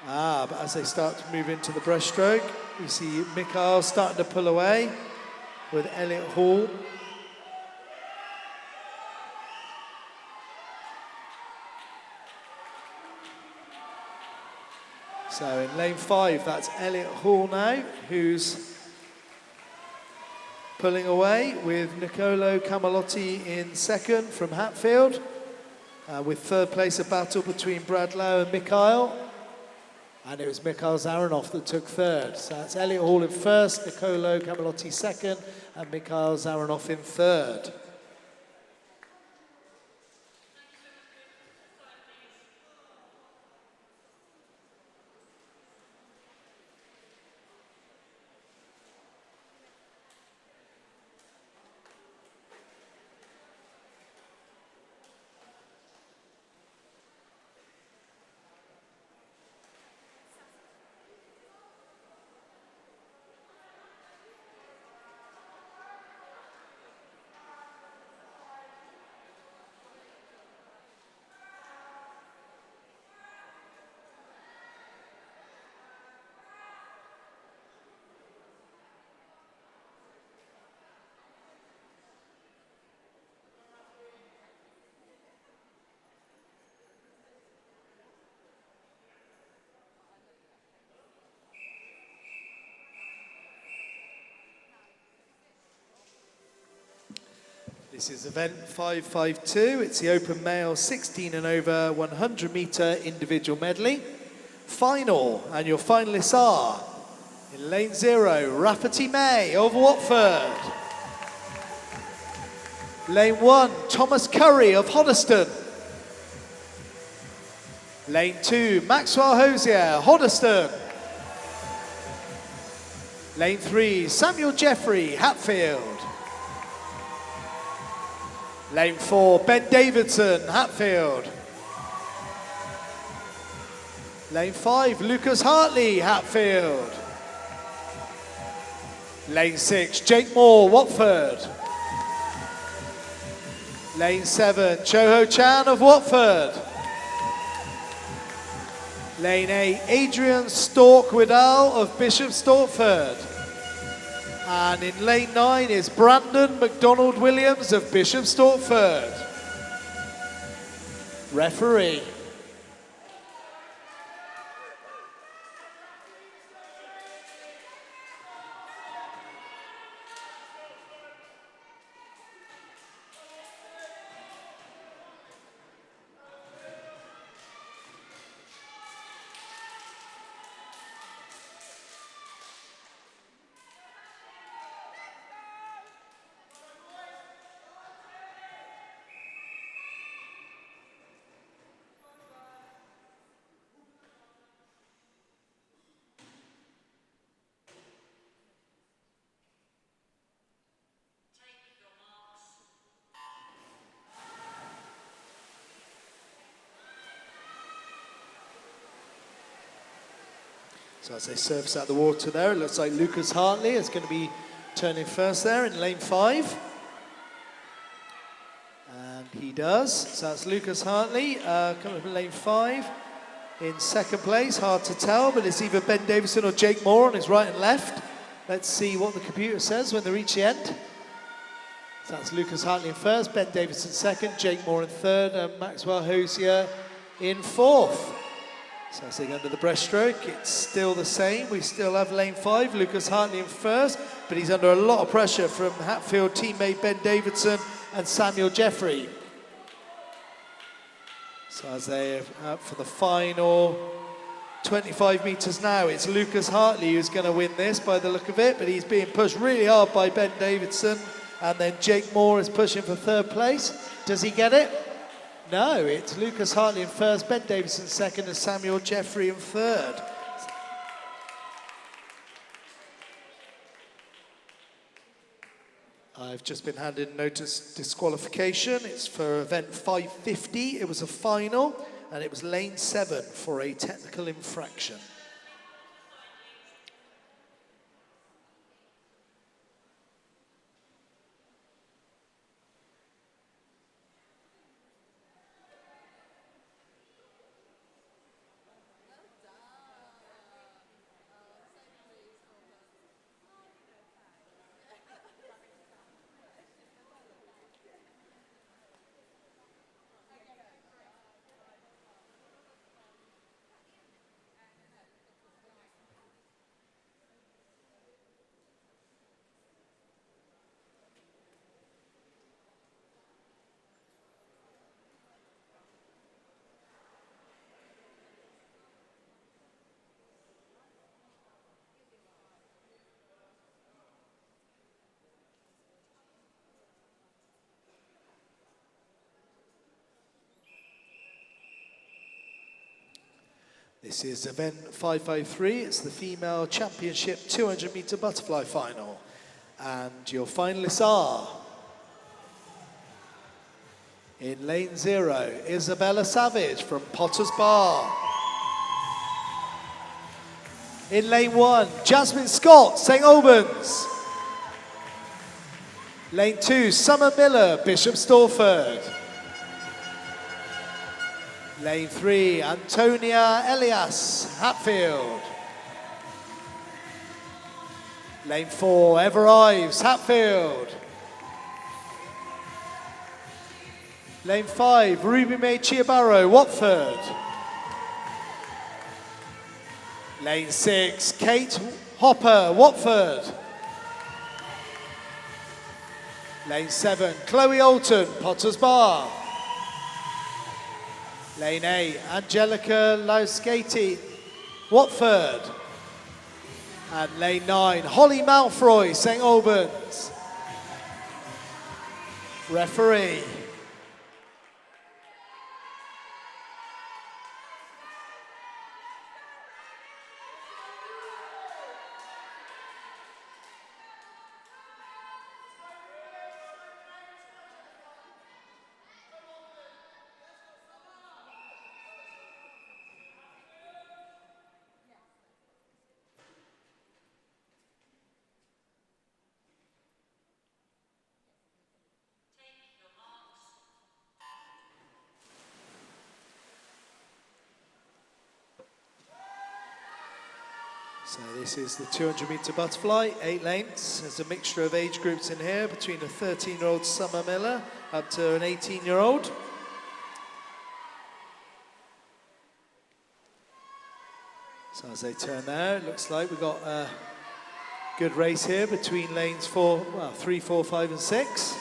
But as they start to move into the breaststroke, we see Mikhail starting to pull away with Elliot Hall. So in lane 5, that's Elliot Hall now, who's pulling away with Nicolo Camalotti in second from Hatfield. With third place, a battle between Brad Lau and Mikhail. And it was Mikhail Zaranov that took third. So that's Elliot Hall in first, Nicolo Camalotti second, and Mikhail Zaranov in third. This is event 552. It's the Open Male 16 and over 100 metre individual medley. Final, and your finalists are, in lane 0, Rafferty May of Watford. Lane 1, Thomas Curry of Hoddesdon. Lane 2, Maxwell Hosier, Hoddesdon. Lane 3, Samuel Jeffrey, Hatfield. Lane 4, Ben Davidson, Hatfield. Lane 5, Lucas Hartley, Hatfield. Lane 6, Jake Moore, Watford. Lane 7, Choho Chan of Watford. Lane 8, Adrian Stork-Widal of Bishop Stortford. And in lane 9 is Brandon McDonald-Williams of Bishop Stortford. Referee. So as they surface out the water there, it looks like Lucas Hartley is going to be turning first there in lane 5. And he does. So that's Lucas Hartley coming from lane 5. In second place, hard to tell, but it's either Ben Davison or Jake Moore on his right and left. Let's see what the computer says when they reach the end. So that's Lucas Hartley in first, Ben Davison second, Jake Moore in third, and Maxwell Hosier in fourth. So as they go under the breaststroke, it's still the same. We still have lane 5, Lucas Hartley in first, but he's under a lot of pressure from Hatfield teammate Ben Davidson and Samuel Jeffrey. So as they're up for the final 25 metres now, it's Lucas Hartley who's going to win this by the look of it, but he's being pushed really hard by Ben Davidson, and then Jake Moore is pushing for third place. Does he get it? No, it's Lucas Hartley in first, Ben Davidson second, and Samuel Jeffrey in third. I've just been handed notice disqualification. It's for event 550. It was a final, and it was lane 7 for a technical infraction. This is event 553. It's the female championship 200 meter butterfly final. And your finalists are, in lane 0, Isabella Savage from Potter's Bar. In lane 1, Jasmine Scott, St Albans. Lane 2, Summer Miller, Bishop Stortford. Lane 3, Antonia Elias, Hatfield. Lane 4, Ever Ives, Hatfield. Lane 5, Ruby May Chiabaro, Watford. Lane 6, Kate Hopper, Watford. Lane 7, Chloe Alton, Potter's Bar. Lane 8, Angelica Lausgati, Watford. And lane 9, Holly Malfroy, St Albans. Referee. So this is the 200-metre butterfly, 8 lengths. There's a mixture of age groups in here, between a 13-year-old Summer Miller up to an 18-year-old. So as they turn now, it looks like we've got a good race here between lanes 3, 4, 5 and 6.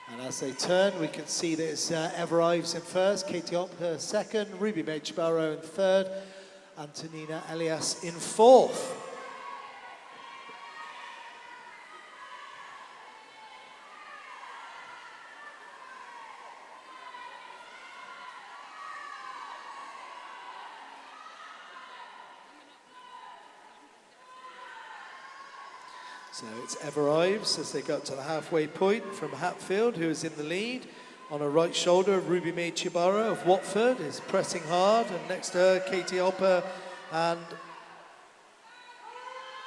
And as they turn, we can see that it's Ever Ives in first, Katie Hopper second, Ruby May Chibaro in third, Antonina Elias in fourth. So it's Ever Ives as they go up to the halfway point from Hatfield, who is in the lead. On her right shoulder, Ruby May Chibaro of Watford is pressing hard, and next to her, Katie Hopper and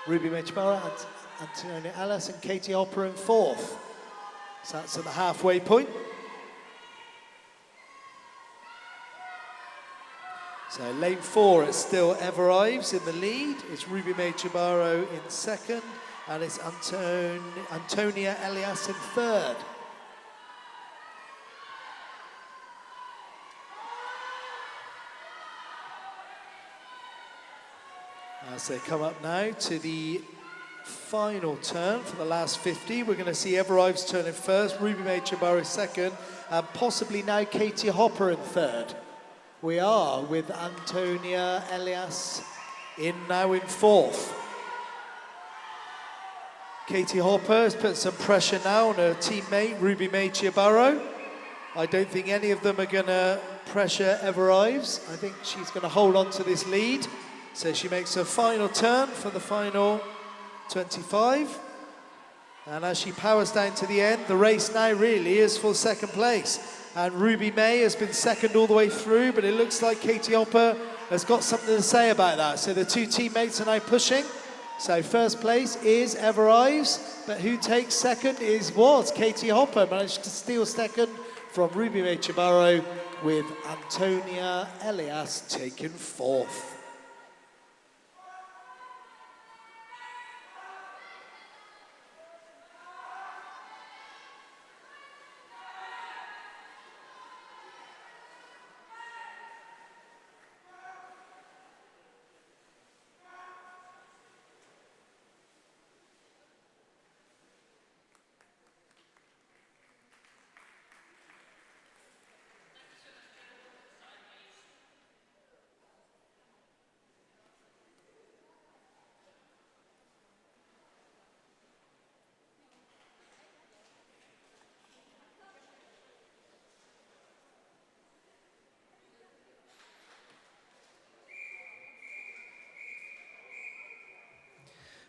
Ruby May Chibaro, and Antonia Alice and Katie Hopper in fourth. So that's at the halfway point. So lane 4, it's still Ever Ives in the lead. It's Ruby May Chibaro in second. And it's Antonia Elias in third. As they come up now to the final turn for the last 50, we're going to see Ever Ives turn in first, Ruby May Chibaro second, and possibly now Katie Hopper in third. We are with Antonia Elias now in fourth. Katie Hopper has put some pressure now on her teammate, Ruby May Chibaro. I don't think any of them are going to pressure Ever Ives. I think she's going to hold on to this lead. So she makes her final turn for the final 25. And as she powers down to the end, the race now really is for second place. And Ruby May has been second all the way through, but it looks like Katie Hopper has got something to say about that. So the two teammates are now pushing. So first place is Ever Ives, but who takes second was Katie Hopper, managed to steal second from Ruby May Chibaro, with Antonia Elias taking fourth.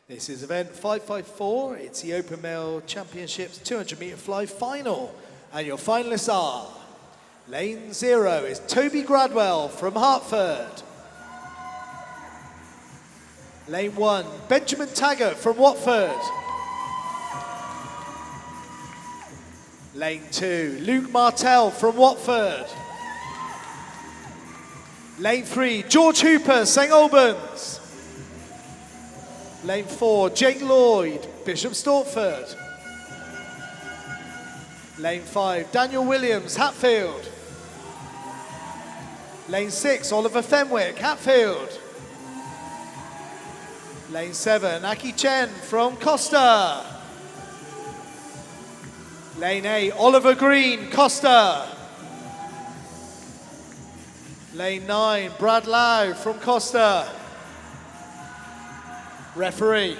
This is event 554. It's the Open Male Championships 200-metre fly final. And your finalists are, lane 0 is Toby Gradwell from Hertford. Lane 1, Benjamin Taggart from Watford. Lane 2, Luke Martell from Watford. Lane 3, George Hooper, St Albans. Lane 4, Jake Lloyd, Bishop Stortford. Lane 5, Daniel Williams, Hatfield. Lane 6, Oliver Fenwick, Hatfield. Lane 7, Aki Chen from Costa. Lane 8, Oliver Green, Costa. Lane 9, Brad Lau from Costa. Referee.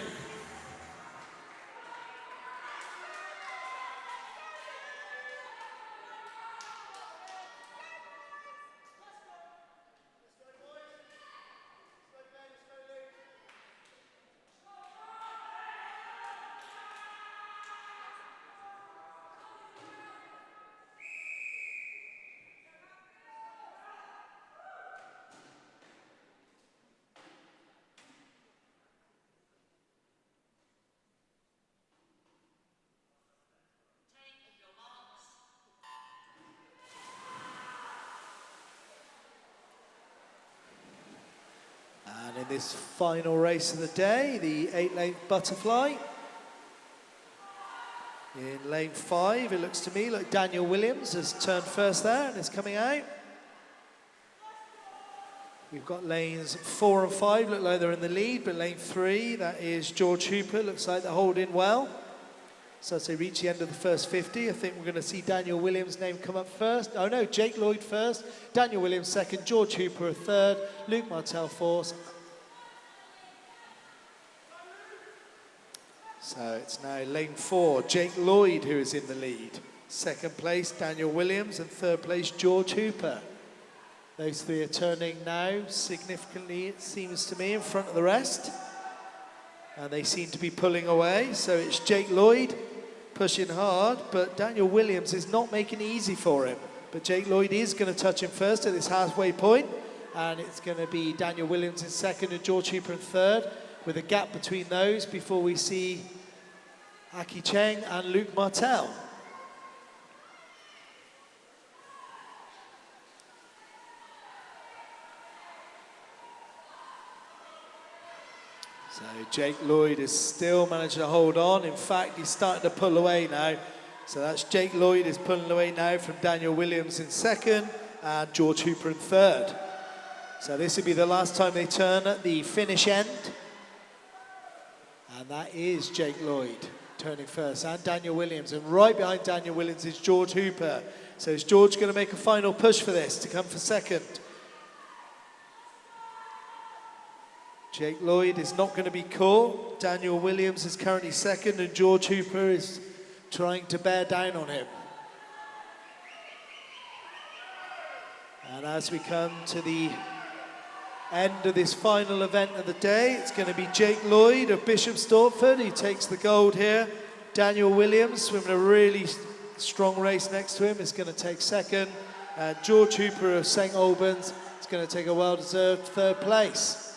in this final race of the day, the 8-length butterfly. In lane 5, it looks to me like Daniel Williams has turned first there and is coming out. We've got lanes 4 and 5, look like they're in the lead, but lane 3, that is George Hooper, looks like they're holding well. So as they reach the end of the first 50, I think we're going to see Daniel Williams' name come up first. Oh no, Jake Lloyd first, Daniel Williams second, George Hooper a third, Luke Martell fourth. So it's now lane 4, Jake Lloyd who is in the lead. Second place, Daniel Williams, and third place, George Hooper. Those three are turning now significantly, it seems to me, in front of the rest. And they seem to be pulling away. So it's Jake Lloyd pushing hard, but Daniel Williams is not making it easy for him. But Jake Lloyd is going to touch him first at this halfway point, and it's going to be Daniel Williams in second and George Hooper in third, with a gap between those before we see Aki Cheng and Luke Martell. So Jake Lloyd is still managing to hold on. In fact, he's starting to pull away now. So that's Jake Lloyd is pulling away now from Daniel Williams in second and George Hooper in third. So this will be the last time they turn at the finish end. And that is Jake Lloyd turning first and Daniel Williams. And right behind Daniel Williams is George Hooper. So is George going to make a final push for this to come for second? Jake Lloyd is not going to be caught. Daniel Williams is currently second and George Hooper is trying to bear down on him. And as we come to the end of this final event of the day, it's going to be Jake Lloyd of Bishop Stortford. He takes the gold here. Daniel Williams, swimming a really strong race next to him, is going to take second. And George Hooper of St Albans is going to take a well-deserved third place.